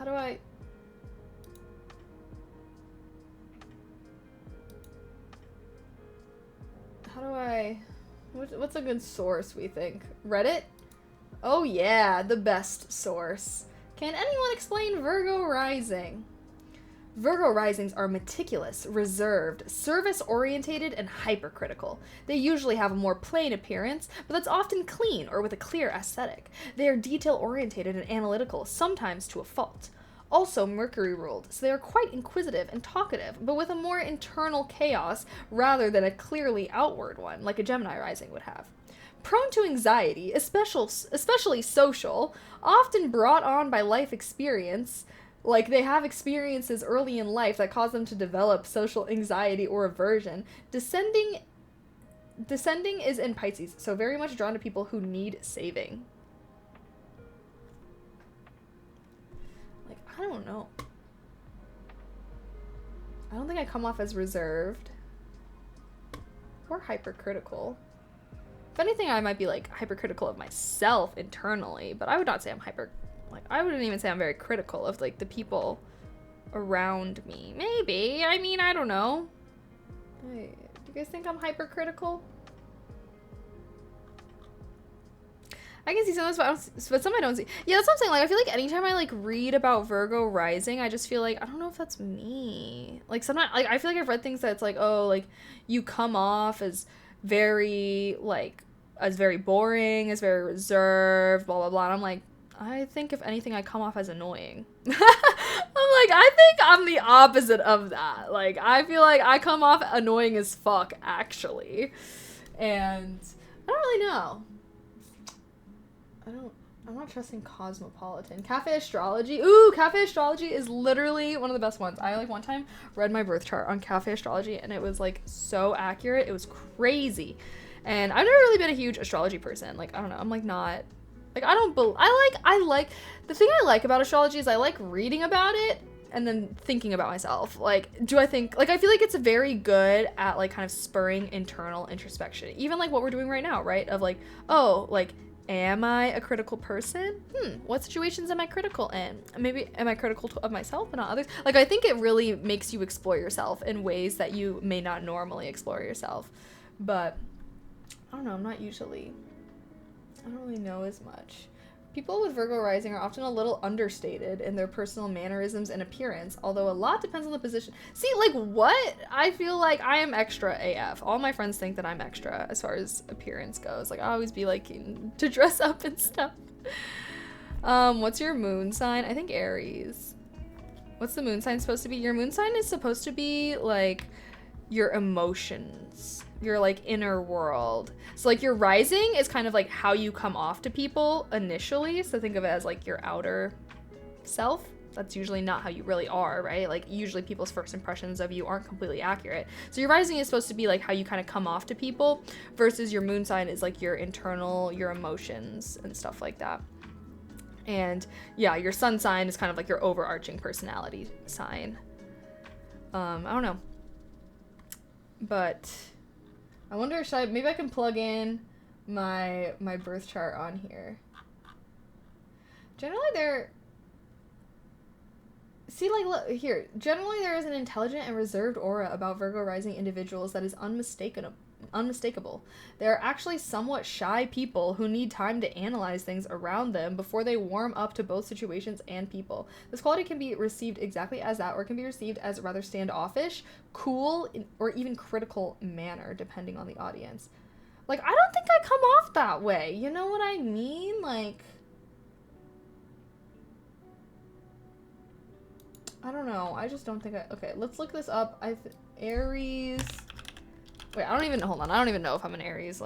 do I... What's a good source, we think? Reddit? Oh yeah, the best source. Can anyone explain Virgo rising? Virgo risings are meticulous, reserved, service-orientated, and hypercritical. They usually have a more plain appearance, but that's often clean or with a clear aesthetic. They are detail-orientated and analytical, sometimes to a fault. Also Mercury ruled, so they are quite inquisitive and talkative, but with a more internal chaos rather than a clearly outward one, like a Gemini rising would have. Prone to anxiety, especially social, often brought on by life experience, like they have experiences early in life that cause them to develop social anxiety or aversion. Descending is in Pisces, so very much drawn to people who need saving. Like, I don't know. I don't think I come off as reserved or hypercritical. If anything, I might be like hypercritical of myself internally, but I would not say I'm I wouldn't even say I'm very critical of like the people around me. Maybe. I mean, I don't know. Hey, do you guys think I'm hypercritical? I can see some of this, but some I don't see. Yeah, that's what I'm saying. Like, I feel like anytime I like read about Virgo rising, I just feel like I don't know if that's me. Like sometimes, like I feel like I've read things that's like, oh, like you come off as very very boring, as very reserved, blah blah blah. And I'm like, I think if anything, I come off as annoying. I'm like, I think I'm the opposite of that. Like, I feel like I come off annoying as fuck, actually. And I don't really know. I'm not trusting Cosmopolitan. Cafe Astrology. Ooh, Cafe Astrology is literally one of the best ones. I like one time read my birth chart on Cafe Astrology and it was like so accurate. It was crazy. And I've never really been a huge astrology person. Like, I don't know. I'm like not like I like the thing I like about astrology is I like reading about it and then thinking about myself. Like, do I think like I feel like it's very good at like kind of spurring internal introspection. Even like what we're doing right now, right? Of like, oh, like am I a critical person? What situations am I critical in? Maybe am I critical of myself and not others? Like, I think it really makes you explore yourself in ways that you may not normally explore yourself. But I don't know, I don't really know as much. People with Virgo rising are often a little understated in their personal mannerisms and appearance, although a lot depends on the position. See, like, what? I feel like I am extra AF. All my friends think that I'm extra as far as appearance goes. Like, I always be liking to dress up and stuff. What's your moon sign? I think Aries. What's the moon sign supposed to be? Your moon sign is supposed to be, like, your emotions, your like inner world. So like your rising is kind of like how you come off to people initially. So think of it as like your outer self. That's usually not how you really are, right? Like usually people's first impressions of you aren't completely accurate. So your rising is supposed to be like how you kind of come off to people versus your moon sign is like your internal, your emotions and stuff like that. And yeah, your sun sign is kind of like your overarching personality sign. I don't know. But I wonder, maybe I can plug in my birth chart on here. Generally look here. Generally there is an intelligent and reserved aura about Virgo rising individuals that is unmistakable. They are actually somewhat shy people who need time to analyze things around them before they warm up to both situations and people. This quality can be received exactly as that, or it can be received as a rather standoffish, cool, or even critical manner, depending on the audience. Like, I don't think I come off that way. You know what I mean? Like, I don't know. I just don't think okay, let's look this up. Aries. Wait, I don't even know if I'm an Aries.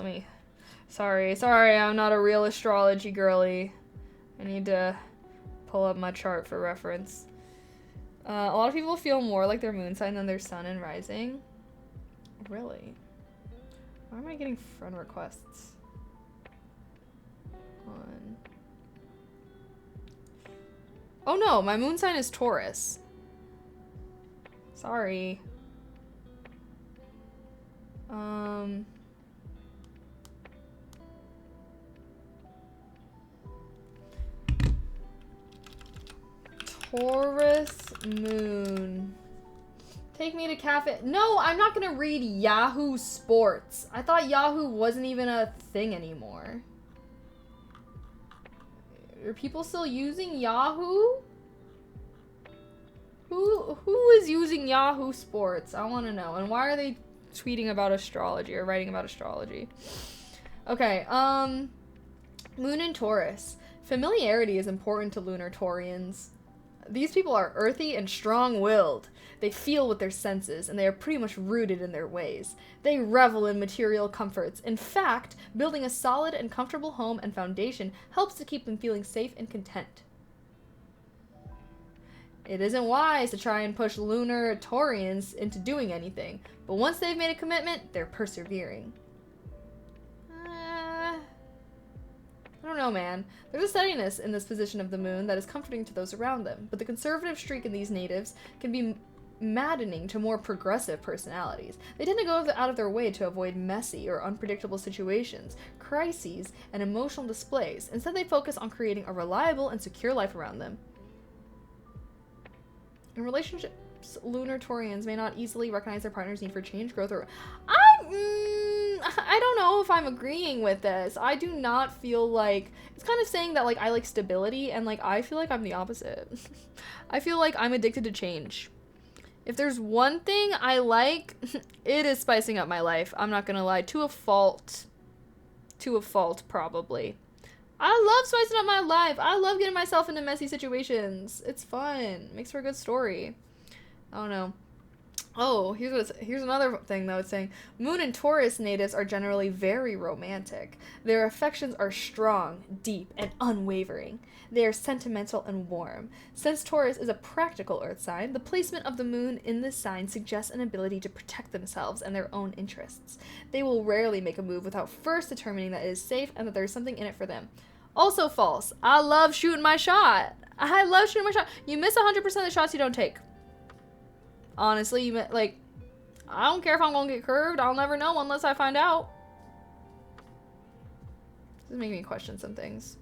Sorry, I'm not a real astrology girly. I need to pull up my chart for reference. A lot of people feel more like their moon sign than their sun and rising. Really? Why am I getting friend requests? Oh no, my moon sign is Taurus. Sorry. Taurus moon. Take me to cafe. No, I'm not gonna read Yahoo Sports. I thought Yahoo wasn't even a thing anymore. Are people still using Yahoo? Who is using Yahoo Sports? I want to know. And why are they tweeting about astrology or writing about astrology? Okay, Moon in Taurus. Familiarity is important to lunar Taurians. These people are earthy and strong-willed. They feel with their senses, and they are pretty much rooted in their ways. They revel in material comforts. In fact, building a solid and comfortable home and foundation helps to keep them feeling safe and content. It isn't wise to try and push lunar Taurians into doing anything, but once they've made a commitment, they're persevering. I don't know, man. There's a steadiness in this position of the moon that is comforting to those around them, but the conservative streak in these natives can be maddening to more progressive personalities. They tend to go out of their way to avoid messy or unpredictable situations, crises, and emotional displays. Instead, they focus on creating a reliable and secure life around them. In relationships, lunar Taurians may not easily recognize their partner's need for change, growth, or... I don't know if I'm agreeing with this. I do not feel like... It's kind of saying that, like, I like stability, and, like, I feel like I'm the opposite. I feel like I'm addicted to change. If there's one thing I like, it is spicing up my life. I'm not gonna lie. To a fault. To a fault, probably. I love spicing up my life. I love getting myself into messy situations. It's fun. Makes for a good story. I don't know. Oh, here's another thing though. It's saying Moon and Taurus natives are generally very romantic. Their affections are strong, deep, and unwavering. They are sentimental and warm. Since Taurus is a practical earth sign, the placement of the moon in this sign suggests an ability to protect themselves and their own interests. They will rarely make a move without first determining that it is safe and that there is something in it for them. Also false. I love shooting my shot. I love shooting my shot. You miss 100% of the shots you don't take. Honestly, like, I don't care if I'm gonna get curved. I'll never know unless I find out. This is making me question some things.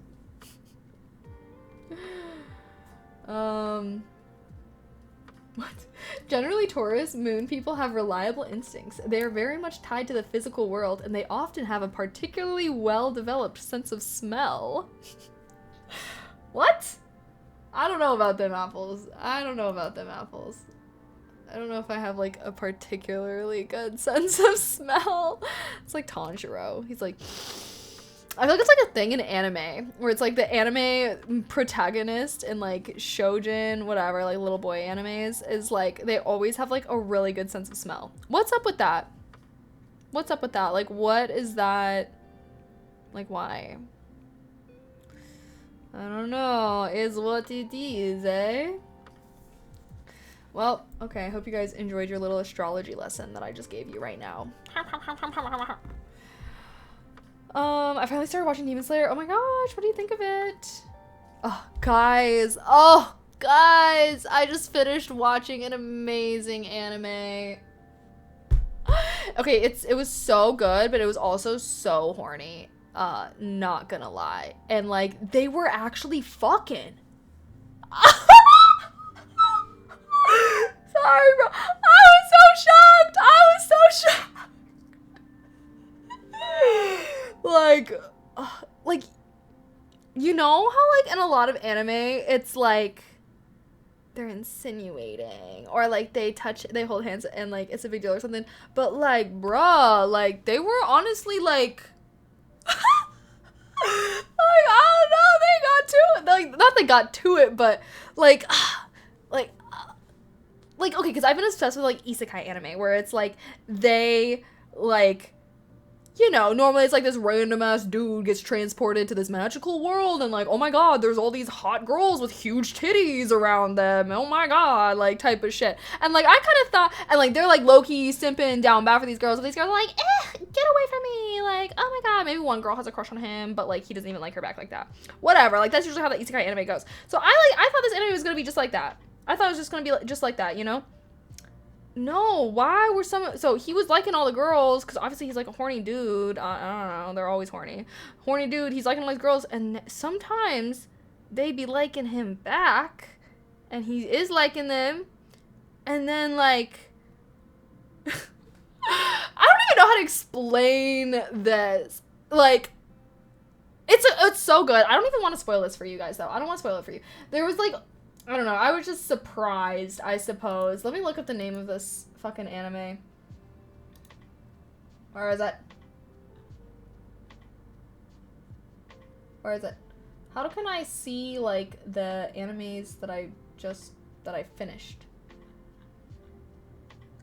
What? Generally, Taurus moon people have reliable instincts. They are very much tied to the physical world, and they often have a particularly well-developed sense of smell. What? I don't know about them apples. I don't know about them apples. I don't know if I have, like, a particularly good sense of smell. It's like Tanjiro. He's like... I feel like it's like a thing in anime, where it's like the anime protagonist in, like, shoujin, whatever, like, little boy animes, is, like, they always have, like, a really good sense of smell. What's up with that? What's up with that? Like, what is that? Like, why? I don't know. Is what it is, eh? Well, okay, I hope you guys enjoyed your little astrology lesson that I just gave you right now. I finally started watching Demon Slayer. Oh my gosh, what do you think of it? Oh, guys. Oh, guys. I just finished watching an amazing anime. Okay, it was so good, but it was also so horny. Not gonna lie. And, like, they were actually fucking. Sorry, bro. I was so shocked. I was so shocked. Like, you know how, like, in a lot of anime, it's like they're insinuating or like they hold hands and like it's a big deal or something. But like, bruh, like they were honestly like, like I don't know, they got to it. Like, not they got to it, but like, like, okay, because I've been obsessed with, like, isekai anime, where it's, like, they, like, you know, normally it's, like, this random-ass dude gets transported to this magical world, and, like, oh my god, there's all these hot girls with huge titties around them, oh my god, like, type of shit. And, like, I kind of thought, and, like, they're, like, low-key simping down bad for these girls, and these girls are like, get away from me, like, oh my god, maybe one girl has a crush on him, but, like, he doesn't even like her back like that. Whatever, like, that's usually how the isekai anime goes. So I thought this anime was gonna be just like that. I thought it was just gonna be just like that, you know? No, why were so he was liking all the girls, because obviously he's like a horny dude. I don't know, they're always horny. Horny dude, he's liking all these girls, and sometimes they be liking him back, and he is liking them, and then, like, I don't even know how to explain this. Like, It's so good. I don't even want to spoil this for you guys, though. I don't want to spoil it for you. There was, like, I don't know. I was just surprised, I suppose. Let me look up the name of this fucking anime. Where is it? Where is it? How can I see, like, the animes that I finished?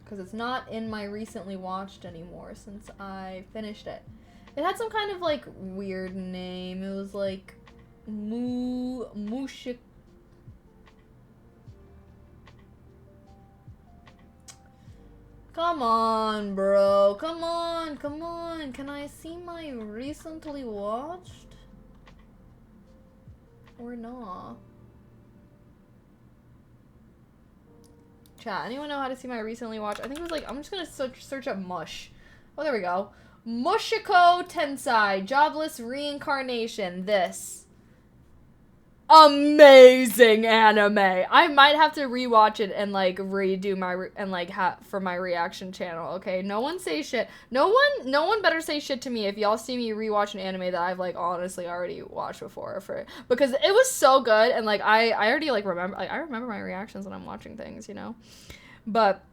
Because it's not in my recently watched anymore since I finished it. It had some kind of, like, weird name. It was, like, Mushik. Come on, bro. Come on, come on. Can I see my recently watched? Or not? Chat, anyone know how to see my recently watched? I think it was like, I'm just gonna search up Mush. Oh, there we go. Mushiko Tensei, Jobless Reincarnation. This. Amazing anime. I might have to rewatch it and like redo my for my reaction channel. Okay, no one say shit. No one better say shit to me if y'all see me rewatch an anime that I've like honestly already watched before because it was so good and like I already like remember I remember my reactions when I'm watching things, you know. But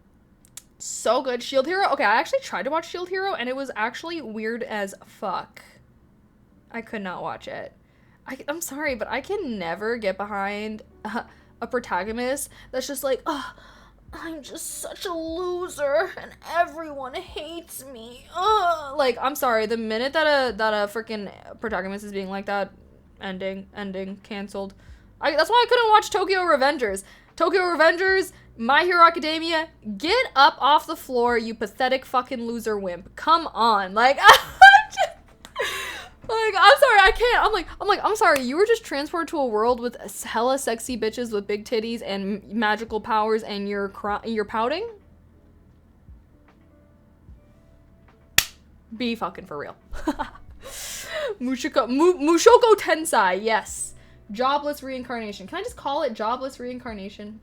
so good. Shield Hero. Okay, I actually tried to watch Shield Hero and it was actually weird as fuck. I could not watch it. I'm sorry, but I can never get behind a protagonist that's just like, oh, I'm just such a loser and everyone hates me. Like, I'm sorry, the minute that a freaking protagonist is being like that, ending, canceled. That's why I couldn't watch Tokyo Revengers. Tokyo Revengers, My Hero Academia, get up off the floor, you pathetic fucking loser wimp. Come on, like, like, I'm sorry, I can't. I'm sorry, you were just transported to a world with hella sexy bitches with big titties and magical powers and you're pouting? Be fucking for real. Mushoku Tensei, yes. Jobless Reincarnation. Can I just call it Jobless Reincarnation?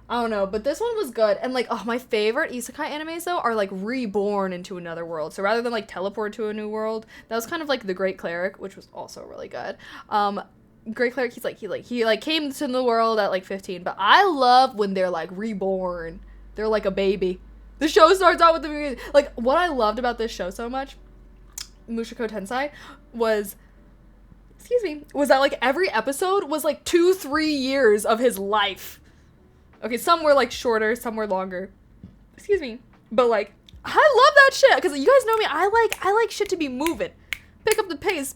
I don't know, but this one was good. And, like, oh, my favorite isekai animes, though, are, like, reborn into another world. So rather than, like, teleport to a new world, that was kind of like The Great Cleric, which was also really good. Great Cleric, he came to the world at, like, 15. But I love when they're, like, reborn. They're like a baby. The show starts out with the, like, what I loved about this show so much, Mushoku Tensei, was that, like, every episode was, like, 2-3 years of his life. Okay, some were, like, shorter, some were longer. Excuse me. But, like, I love that shit. Because you guys know me, I like shit to be moving. Pick up the pace.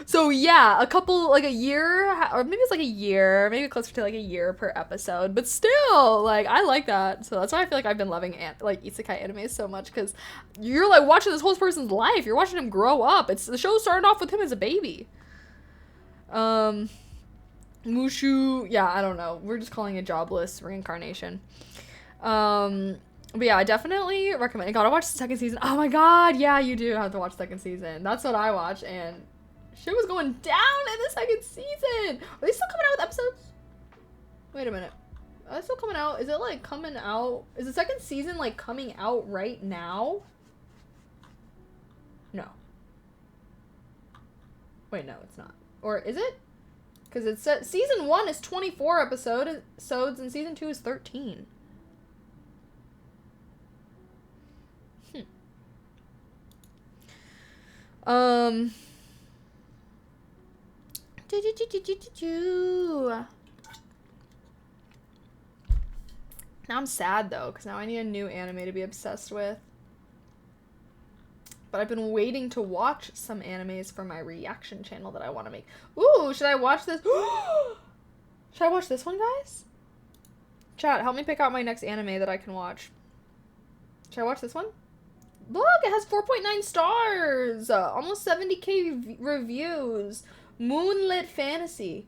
So, yeah, a couple, like, a year, or maybe it's, like, a year. Maybe closer to, like, a year per episode. But still, like, I like that. So that's why I feel like I've been loving, like, isekai anime so much. Because you're, like, watching this whole person's life. You're watching him grow up. The show started off with him as a baby. Mushu, yeah, I don't know. We're just calling it Jobless Reincarnation. But yeah, I definitely recommend it. Gotta watch the second season. Oh my god, yeah, you do have to watch the second season. That's what I watched, and shit was going down in the second season. Are they still coming out with episodes? Wait a minute. Are they still coming out? Is it, like, coming out? Is the second season, like, coming out right now? No. Wait, no, it's not. Or is it? Because it said season 1 is 24 episodes and season 2 is 13. Now I'm sad though, because now I need a new anime to be obsessed with. But I've been waiting to watch some animes for my reaction channel that I want to make. Ooh, should I watch this? Should I watch this one, guys? Chat, help me pick out my next anime that I can watch. Should I watch this one? Look, it has 4.9 stars. Almost 70k reviews. Moonlit Fantasy.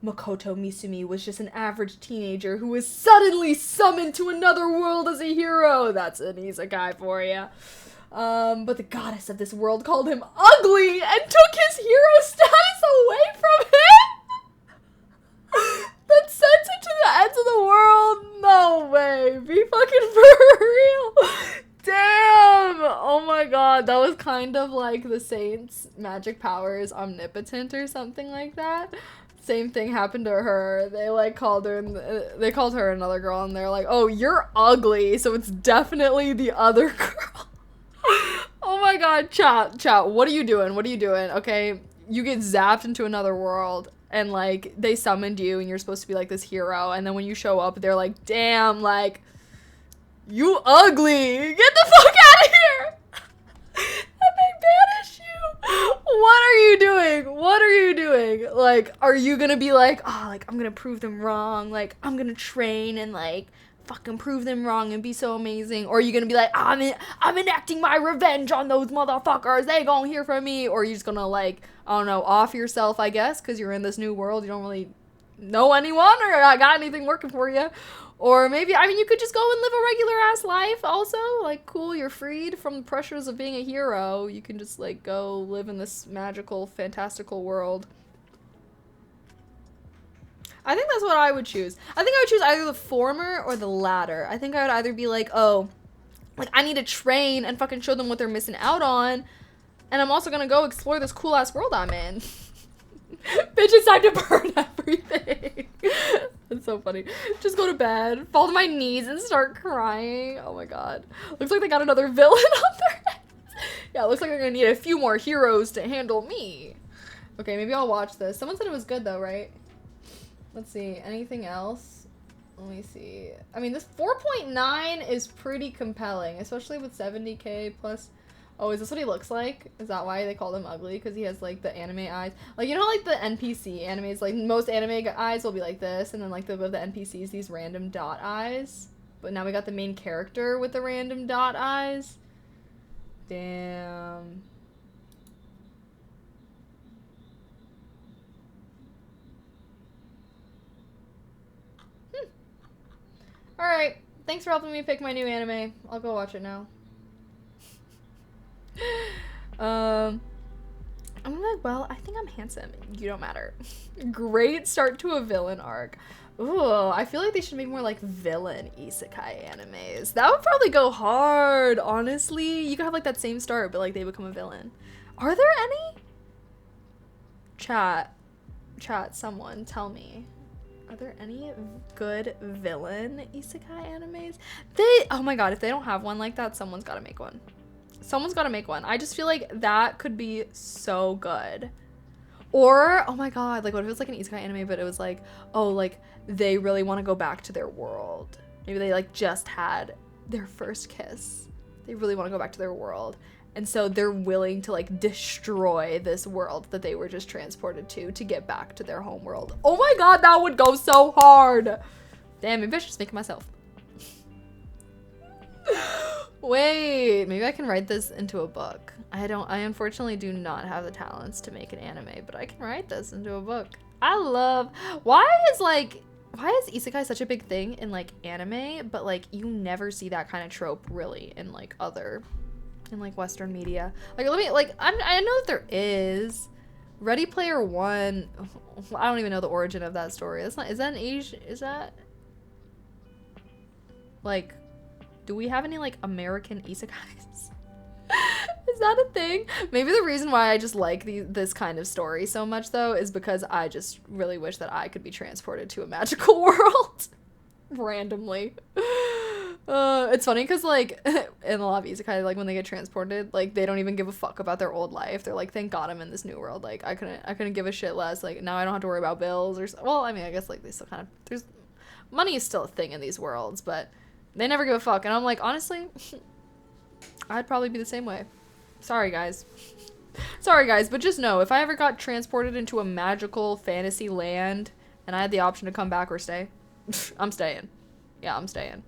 Makoto Misumi was just an average teenager who was suddenly summoned to another world as a hero. That's an isekai for you. But the goddess of this world called him ugly and took his hero status away from him. Then sent him to the ends of the world. No way. Be fucking for real. Damn. Oh my god. god, that was kind of like the Saint's magic powers omnipotent or something like that. Same thing happened to her. They like called her they called her another girl and they're like, "Oh, you're ugly." So it's definitely the other girl. Oh my god, chat, what are you doing? What are you doing? Okay, you get zapped into another world and like they summoned you and you're supposed to be like this hero, and then when you show up they're like, "Damn, like you ugly. Get the fuck out of here." And they banish you. What are you doing? What are you doing? Like, are you gonna be like, "Oh, like I'm gonna prove them wrong, like I'm gonna train and like fucking prove them wrong and be so amazing," or are you gonna be like, I'm enacting my revenge on those motherfuckers, they gonna hear from me? Or are you just gonna like, I don't know, off yourself, I guess, because you're in this new world, you don't really know anyone or I got anything working for you? Or maybe, I mean, you could just go and live a regular ass life also. Like, cool, you're freed from the pressures of being a hero. You can just, like, go live in this magical, fantastical world. I think that's what I would choose. I think I would choose either the former or the latter. I think I would either be like, oh, like, I need to train and fucking show them what they're missing out on. And I'm also gonna go explore this cool ass world I'm in. Bitch, it's time to burn everything. That's so funny. Just go to bed, fall to my knees, and start crying. Oh my god. Looks like they got another villain on their hands. Yeah, looks like they're gonna need a few more heroes to handle me. Okay, maybe I'll watch this. Someone said it was good though, right? Let's see. Anything else? Let me see. I mean, this 4.9 is pretty compelling, especially with 70k plus. Oh, is this what he looks like? Is that why they call him ugly? Because he has, like, the anime eyes? Like, you know, like, the NPC animes, like, most anime eyes will be like this, and then, like, above the NPCs, these random dot eyes. But now we got the main character with the random dot eyes. Damn. Alright. Thanks for helping me pick my new anime. I'll go watch it now. I'm like, well, I think I'm handsome. You don't matter. Great start to a villain arc. Ooh, I feel like they should make more like villain isekai animes. That would probably go hard, honestly. You could have like that same start, but like they become a villain. Are there any? Chat, someone tell me. Are there any good villain isekai animes? Oh my god, if they don't have one like that, someone's gotta make one. Someone's gotta make one. I just feel like that could be so good. Or, oh my god, like what if it was like an isekai anime, but it was like, oh, like they really want to go back to their world. Maybe they like just had their first kiss. They really want to go back to their world. And so they're willing to like destroy this world that they were just transported to get back to their home world. Oh my god, that would go so hard. Damn, maybe I should just make it myself. Wait, maybe I can write this into a book. I unfortunately do not have the talents to make an anime, but I can write this into a book. Why is isekai such a big thing in like anime, but like you never see that kind of trope really in like Western media. Like I know that there is Ready Player One. I don't even know the origin of that story. Is that an Asian? Is that like, do we have any like American isekais? Is that a thing? Maybe the reason why I just like this kind of story so much though is because I just really wish that I could be transported to a magical world randomly. It's funny because like in a lot of isekai, like when they get transported, like they don't even give a fuck about their old life. They're like, thank god I'm in this new world. Like I couldn't give a shit less. Like now I don't have to worry about bills or well, I mean I guess like they still kind of, there's money is still a thing in these worlds, but they never give a fuck. And I'm like, honestly, I'd probably be the same way. Sorry guys, but just know if I ever got transported into a magical fantasy land and I had the option to come back or stay, I'm staying. Yeah, I'm staying.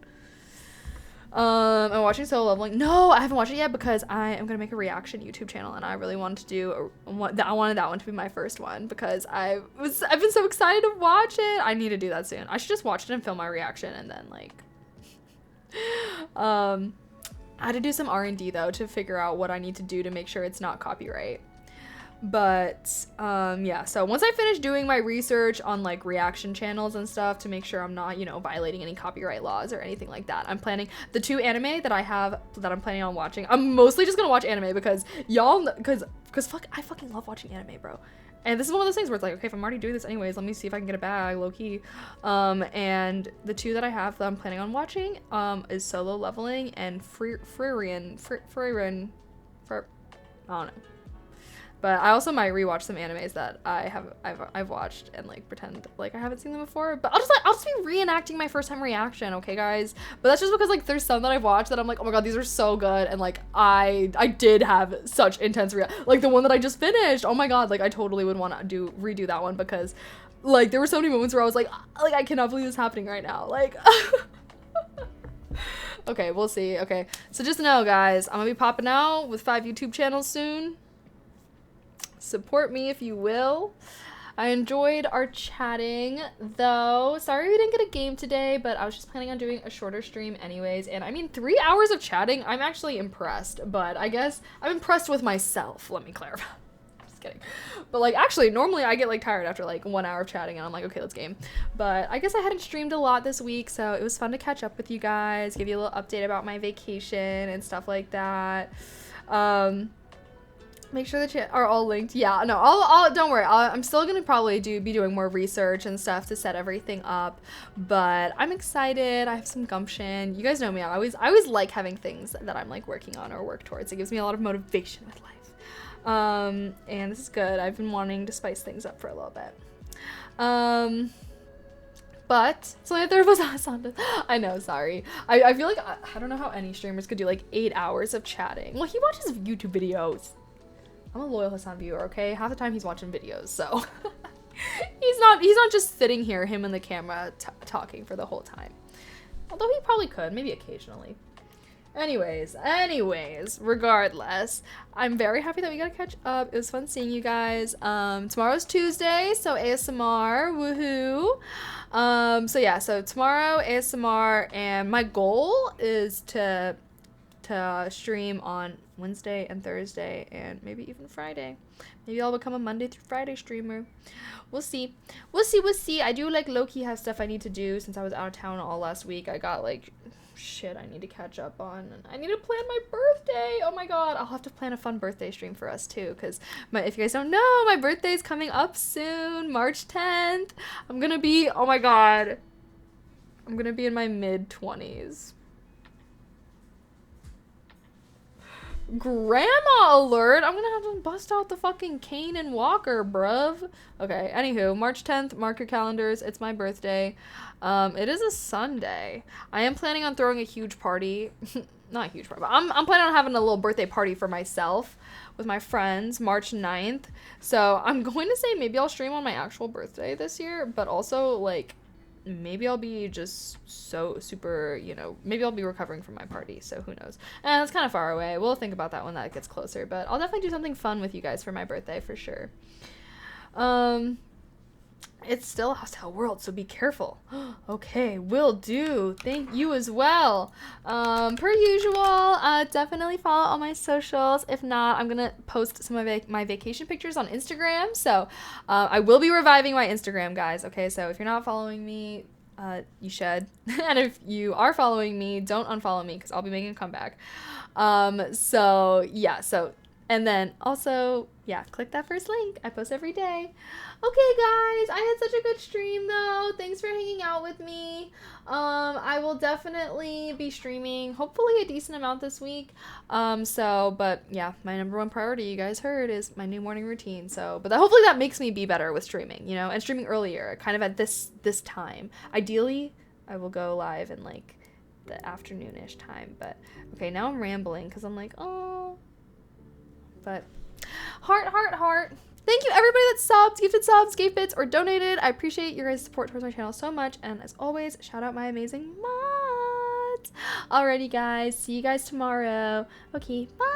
I'm watching Solo Leveling. No, I haven't watched it yet because I am gonna make a reaction YouTube channel, and I really wanted to do I wanted that one to be my first one because I've been so excited to watch it. I need to do that soon. I should just watch it and film my reaction, and then like, I had to do some R&D though to figure out what I need to do to make sure it's not copyright. But yeah, so once I finish doing my research on like reaction channels and stuff to make sure I'm not, you know, violating any copyright laws or anything like that, I'm planning the 2 anime that I have that I'm planning on watching. I'm mostly just gonna watch anime because y'all, because I fucking love watching anime, bro. And this is one of those things where it's like, okay, if I'm already doing this anyways, let me see if I can get a bag, low key. And the 2 that I have that I'm planning on watching is Solo Leveling and Frieren, I don't know. But I also might rewatch some animes that I've watched and like pretend like I haven't seen them before. But I'll just be reenacting my first time reaction, okay, guys? But that's just because like there's some that I've watched that I'm like, oh my god, these are so good, and like I did have such intense like the one that I just finished. Oh my god, like I totally would want to redo that one because like there were so many moments where I was like I cannot believe this is happening right now. Like okay, we'll see. Okay, so just know, guys, I'm gonna be popping out with 5 YouTube channels soon. Support me if you will. I enjoyed our chatting though. Sorry we didn't get a game today, but I was just planning on doing a shorter stream anyways. And I mean, 3 hours of chatting, I'm actually impressed, but I guess I'm impressed with myself. Let me clarify. Just kidding. But like, actually, normally I get like tired after like 1 hour of chatting and I'm like, okay, let's game. But I guess I hadn't streamed a lot this week, so it was fun to catch up with you guys, give you a little update about my vacation and stuff like that. Make sure that you are all linked. Yeah, no, I'll don't worry. I'm still gonna probably be doing more research and stuff to set everything up, but I'm excited. I have some gumption. You guys know me. I always like having things that I'm like working on or work towards. It gives me a lot of motivation with life. And this is good. I've been wanting to spice things up for a little bit. But it's only the 3 of us on this. I know, sorry. I feel like I don't know how any streamers could do like 8 hours of chatting. Well, he watches YouTube videos. I'm a loyal Hassan viewer, okay? Half the time he's watching videos, so he's not just sitting here, him and the camera talking for the whole time. Although he probably could, maybe occasionally. Anyways, regardless, I'm very happy that we got to catch up. It was fun seeing you guys. Tomorrow's Tuesday, so ASMR, woohoo. So yeah, so tomorrow ASMR, and my goal is to stream on Wednesday and Thursday and maybe even Friday. Maybe I'll become a Monday through Friday streamer. We'll see. I do like low-key have stuff I need to do since I was out of town all last week. I got like shit I need to catch up on. I need to plan my birthday. Oh my god, I'll have to plan a fun birthday stream for us too, because if you guys don't know, my birthday is coming up soon, March 10th. I'm gonna be, oh my god, I'm gonna be in my mid-20s. Grandma alert! I'm gonna have to bust out the fucking cane and walker, bruv. Okay, anywho, March 10th, mark your calendars. It's my birthday. It is a Sunday. I am planning on throwing a huge party. Not a huge party, but I'm planning on having a little birthday party for myself with my friends, March 9th. So I'm going to say maybe I'll stream on my actual birthday this year, but also, like, maybe I'll be just so super, you know, maybe I'll be recovering from my party, so who knows. And it's kind of far away. We'll think about that when that gets closer, but I'll definitely do something fun with you guys for my birthday for sure. It's still a hostile world, so be careful. Okay, will do. Thank you as well. Per usual, definitely follow all my socials. If not, I'm gonna post some of my vacation pictures on Instagram. So I will be reviving my Instagram, guys. Okay, so if you're not following me, you should. And if you are following me, don't unfollow me because I'll be making a comeback. So yeah, and then also, yeah, click that first link. I post every day. Okay, guys, I had such a good stream, though. Thanks for hanging out with me. I will definitely be streaming, hopefully a decent amount this week. But yeah, my number one priority, you guys heard, is my new morning routine. But hopefully that makes me be better with streaming, you know, and streaming earlier, kind of at this time. Ideally, I will go live in, like, the afternoonish time. But, okay, now I'm rambling because I'm like, oh... But heart. Thank you everybody that subbed, gifted subs, gave bits, or donated. I appreciate your guys' support towards my channel so much. And as always, shout out my amazing mods. Alrighty, guys. See you guys tomorrow. Okay, bye.